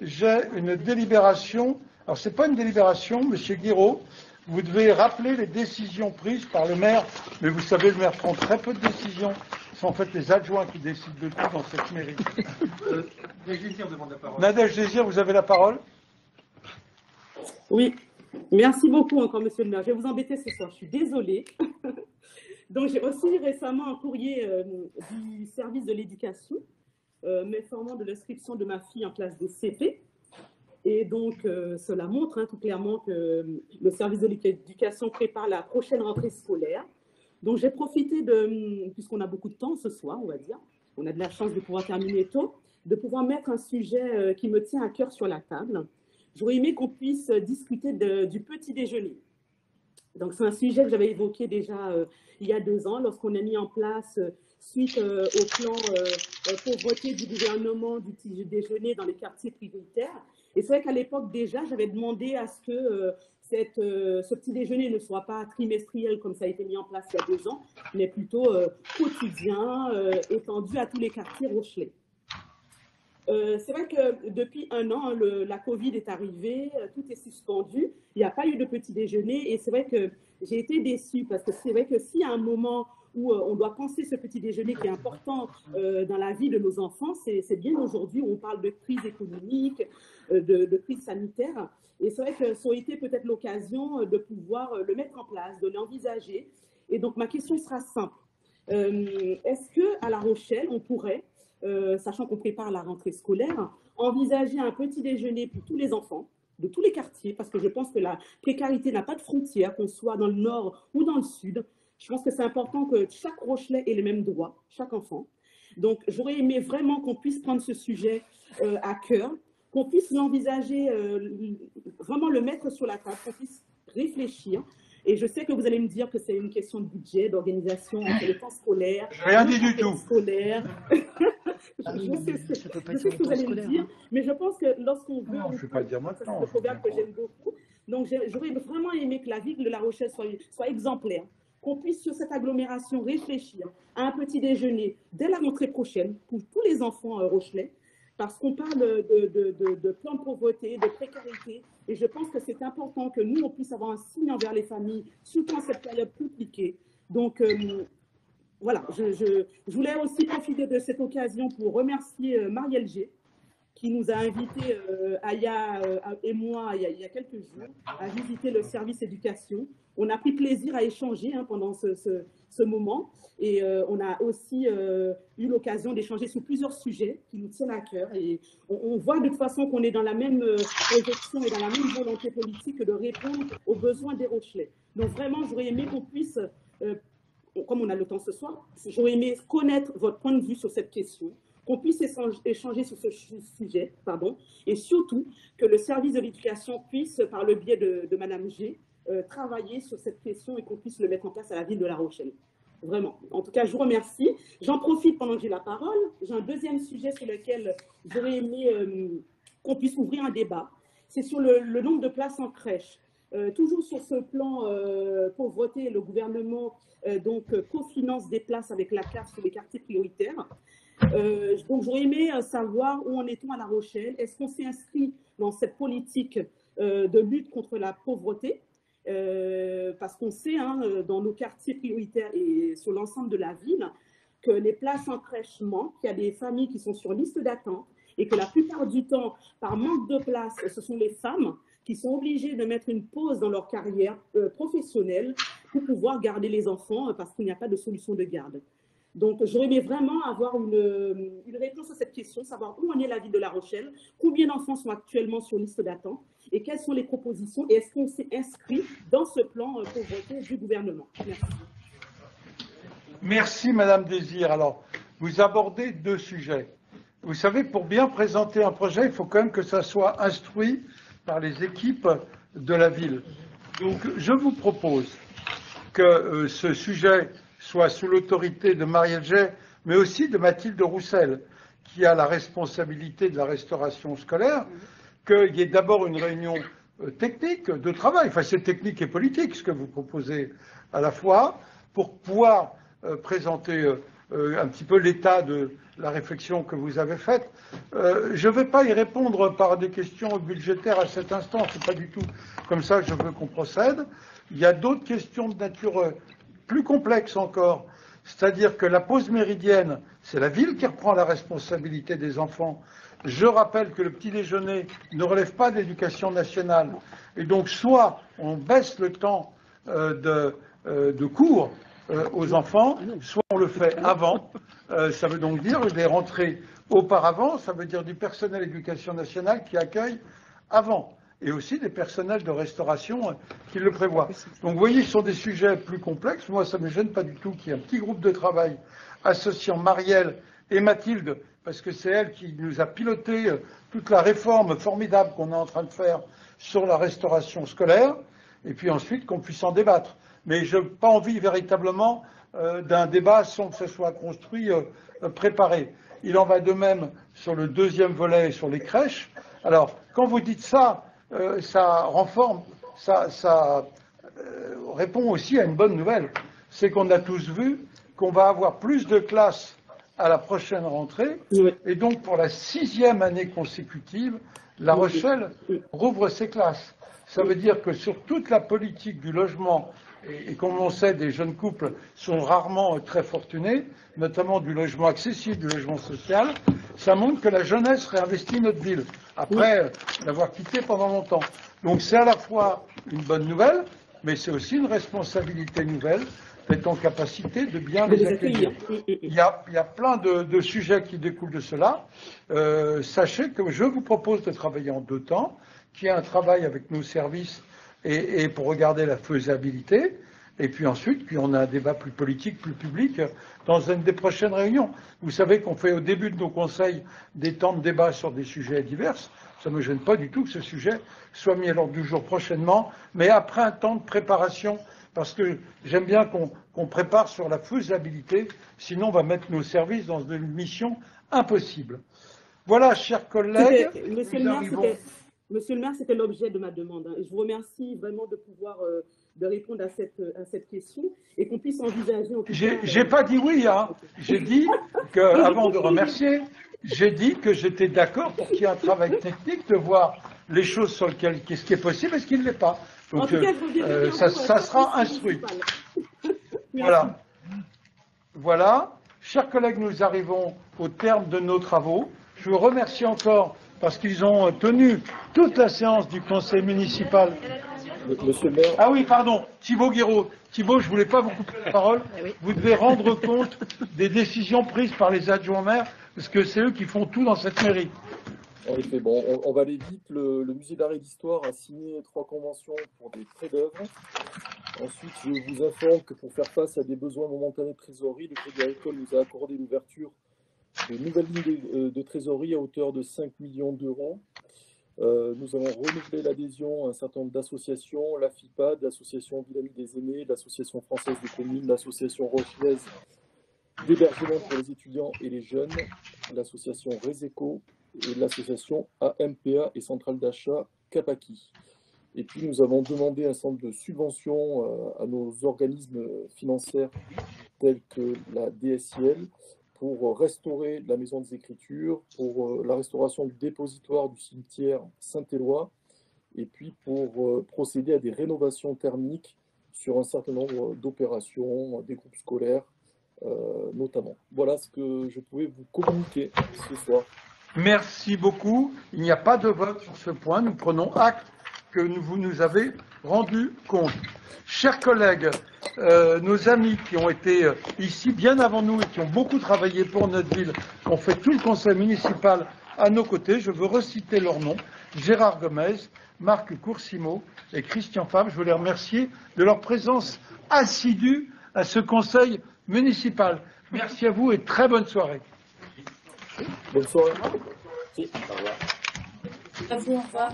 j'ai une délibération. Alors, ce n'est pas une délibération, Monsieur Guiraud. Vous devez rappeler les décisions prises par le maire. Mais vous savez, le maire prend très peu de décisions. C'est en fait les adjoints qui décident de tout dans cette mairie. Nadège Désir demande la parole. Nadège Désir, vous avez la parole. Oui, merci beaucoup encore, monsieur le maire. Je vais vous embêter ce soir, je suis désolée. Donc, j'ai reçu récemment un courrier du service de l'éducation m'informant de l'inscription de ma fille en classe de CP. Et donc, cela montre tout clairement que le service de l'éducation prépare la prochaine rentrée scolaire. Donc, j'ai profité puisqu'on a beaucoup de temps ce soir, on va dire, on a de la chance de pouvoir terminer tôt, de pouvoir mettre un sujet qui me tient à cœur sur la table. J'aurais aimé qu'on puisse discuter du petit déjeuner. Donc, c'est un sujet que j'avais évoqué déjà il y a 2 ans, lorsqu'on a mis en place, suite au plan pauvreté du gouvernement, du petit déjeuner dans les quartiers prioritaires. Et c'est vrai qu'à l'époque, déjà, j'avais demandé à ce que ce petit déjeuner ne soit pas trimestriel comme ça a été mis en place il y a 2 ans, mais plutôt quotidien, étendu à tous les quartiers rochelais. C'est vrai que depuis 1 an, la Covid est arrivée, tout est suspendu, il n'y a pas eu de petit déjeuner et c'est vrai que j'ai été déçue parce que c'est vrai que s'il y a un moment où on doit penser ce petit déjeuner qui est important dans la vie de nos enfants, c'est bien aujourd'hui où on parle de crise économique, de crise sanitaire. Et c'est vrai que ça aurait été peut-être l'occasion de pouvoir le mettre en place, de l'envisager. Et donc ma question sera simple. Est-ce qu'à La Rochelle, on pourrait, sachant qu'on prépare la rentrée scolaire, envisager un petit déjeuner pour tous les enfants, de tous les quartiers, parce que je pense que la précarité n'a pas de frontières, qu'on soit dans le nord ou dans le sud. Je pense que c'est important que chaque Rochelais ait les mêmes droits, chaque enfant. Donc, j'aurais aimé vraiment qu'on puisse prendre ce sujet à cœur, qu'on puisse l'envisager, vraiment le mettre sur la table, qu'on puisse réfléchir. Et je sais que vous allez me dire que c'est une question de budget, d'organisation, entre le temps scolaire. Rien dit du tout. Scolaire. Je sais ce que vous allez me dire, mais je pense que lorsqu'on veut... Non, je ne vais pas le dire maintenant. C'est un proverbe que j'aime beaucoup. Donc, j'aurais vraiment aimé que la ville de La Rochelle soit exemplaire, qu'on puisse sur cette agglomération réfléchir à un petit déjeuner dès la rentrée prochaine pour tous les enfants rochelais, parce qu'on parle de plan de pauvreté, de précarité, et je pense que c'est important que nous, on puisse avoir un signe envers les familles, surtout en cette période compliquée. Donc, voilà, je voulais aussi profiter de cette occasion pour remercier Marielle G, qui nous a invités, Aya et moi, il y a quelques jours, à visiter le service éducation. On a pris plaisir à échanger pendant ce moment et on a aussi eu l'occasion d'échanger sur plusieurs sujets qui nous tiennent à cœur. Et on voit de toute façon qu'on est dans la même projection et dans la même volonté politique de répondre aux besoins des Rochelais. Donc vraiment, j'aurais aimé qu'on puisse, comme on a le temps ce soir, j'aurais aimé connaître votre point de vue sur cette question, qu'on puisse échanger sur ce sujet, et surtout que le service de l'éducation puisse, par le biais de Madame G, travailler sur cette question et qu'on puisse le mettre en place à la ville de La Rochelle. Vraiment. En tout cas, je vous remercie. J'en profite pendant que j'ai la parole. J'ai un deuxième sujet sur lequel j'aurais aimé qu'on puisse ouvrir un débat. C'est sur le nombre de places en crèche. Toujours sur ce plan pauvreté, le gouvernement cofinance des places avec la CAF sur les quartiers prioritaires. Donc, j'aurais aimé savoir où en est-on à La Rochelle. Est-ce qu'on s'est inscrit dans cette politique de lutte contre la pauvreté? Parce qu'on sait, dans nos quartiers prioritaires et sur l'ensemble de la ville, que les places en crèche manquent, qu'il y a des familles qui sont sur liste d'attente et que la plupart du temps, par manque de place, ce sont les femmes qui sont obligées de mettre une pause dans leur carrière professionnelle pour pouvoir garder les enfants parce qu'il n'y a pas de solution de garde. Donc, j'aurais aimé vraiment avoir une réponse à cette question, savoir où en est la ville de La Rochelle, combien d'enfants sont actuellement sur liste d'attente et quelles sont les propositions et est-ce qu'on s'est inscrit dans ce plan pauvreté du gouvernement. Merci. Merci, Madame Désir. Alors, vous abordez deux sujets. Vous savez, pour bien présenter un projet, il faut quand même que ça soit instruit par les équipes de la ville. Donc, je vous propose que ce sujet soit sous l'autorité de Marielle Jay, mais aussi de Mathilde Roussel, qui a la responsabilité de la restauration scolaire, qu'il y ait d'abord une réunion technique de travail, enfin c'est technique et politique ce que vous proposez à la fois, pour pouvoir présenter un petit peu l'état de la réflexion que vous avez faite. Je ne vais pas y répondre par des questions budgétaires à cet instant, ce n'est pas du tout comme ça que je veux qu'on procède. Il y a d'autres questions de nature plus complexe encore, c'est-à-dire que la pause méridienne, c'est la ville qui reprend la responsabilité des enfants. Je rappelle que le petit déjeuner ne relève pas de l'éducation nationale, et donc soit on baisse le temps de cours aux enfants, soit on le fait avant. Ça veut donc dire des rentrées auparavant, ça veut dire du personnel éducation nationale qui accueille avant, et aussi des personnels de restauration qui le prévoient. Donc vous voyez, ce sont des sujets plus complexes. Moi, ça ne me gêne pas du tout qu'il y ait un petit groupe de travail associant Marielle et Mathilde, parce que c'est elle qui nous a piloté toute la réforme formidable qu'on est en train de faire sur la restauration scolaire, et puis ensuite qu'on puisse en débattre. Mais je n'ai pas envie véritablement d'un débat sans que ce soit construit, préparé. Il en va de même sur le deuxième volet, sur les crèches. Alors, quand vous dites ça, ça renforce, ça répond aussi à une bonne nouvelle. C'est qu'on a tous vu qu'on va avoir plus de classes à la prochaine rentrée. Et donc, pour la 6e année consécutive, La Rochelle rouvre ses classes. Ça veut dire que sur toute la politique du logement, et comme on sait, des jeunes couples sont rarement très fortunés, notamment du logement accessible, du logement social, ça montre que la jeunesse réinvestit notre ville, après l'avoir quittée pendant longtemps. Donc c'est à la fois une bonne nouvelle, mais c'est aussi une responsabilité nouvelle d'être en capacité de bien les accueillir. Il y a plein de sujets qui découlent de cela. Sachez que je vous propose de travailler en 2 temps, qu'il y ait un travail avec nos services et pour regarder la faisabilité, et puis ensuite, on a un débat plus politique, plus public, dans une des prochaines réunions. Vous savez qu'on fait au début de nos conseils des temps de débat sur des sujets divers. Ça ne me gêne pas du tout que ce sujet soit mis à l'ordre du jour prochainement, mais après un temps de préparation, parce que j'aime bien qu'on prépare sur la faisabilité, sinon on va mettre nos services dans une mission impossible. Voilà, chers collègues. Monsieur le maire, c'était l'objet de ma demande. Je vous remercie vraiment de pouvoir de répondre à cette question et qu'on puisse envisager. J'ai pas dit oui, hein. J'ai dit que, avant de remercier, j'ai dit que j'étais d'accord pour qu'il y ait un travail technique de voir les choses sur lesquelles ce qui est possible et ce qui ne l'est pas. Donc ça sera instruit. Voilà. Voilà. Chers collègues, nous arrivons au terme de nos travaux. Je vous remercie encore parce qu'ils ont tenu toute la séance du conseil municipal. Monsieur le maire. Ah oui, pardon, Thibaut Guiraud. Thibaut, je ne voulais pas vous couper la parole. Vous devez rendre compte des décisions prises par les adjoints maires, parce que c'est eux qui font tout dans cette mairie. En effet, bon, on va aller vite. Le musée d'art et d'histoire a signé 3 conventions pour des prêts d'œuvres. Ensuite, je vous informe que pour faire face à des besoins momentanés de trésorerie, le Crédit Agricole nous a accordé l'ouverture de nouvelles lignes de trésorerie à hauteur de 5 millions d'euros. Nous avons renouvelé l'adhésion à un certain nombre d'associations, la FIPAD, l'Association Ville Amie des Aînés, l'Association Française des Communes, l'Association Rochelaise d'hébergement pour les étudiants et les jeunes, l'association Reseco et l'association AMPA et Centrale d'achat Capaki. Et puis nous avons demandé un certain nombre de subventions à nos organismes financiers tels que la DSIL pour restaurer la Maison des Écritures, pour la restauration du dépositoire du cimetière Saint-Éloi et puis pour procéder à des rénovations thermiques sur un certain nombre d'opérations, des groupes scolaires notamment. Voilà ce que je pouvais vous communiquer ce soir. Merci beaucoup. Il n'y a pas de vote sur ce point. Nous prenons acte que vous nous avez rendu compte. Chers collègues, nos amis qui ont été ici bien avant nous et qui ont beaucoup travaillé pour notre ville, ont fait tout le conseil municipal à nos côtés, je veux reciter leurs noms: Gérard Gomez, Marc Coursimo et Christian Fabre. Je veux les remercier de leur présence assidue à ce conseil municipal. Merci à vous et très bonne soirée. Bonne soirée. Au revoir.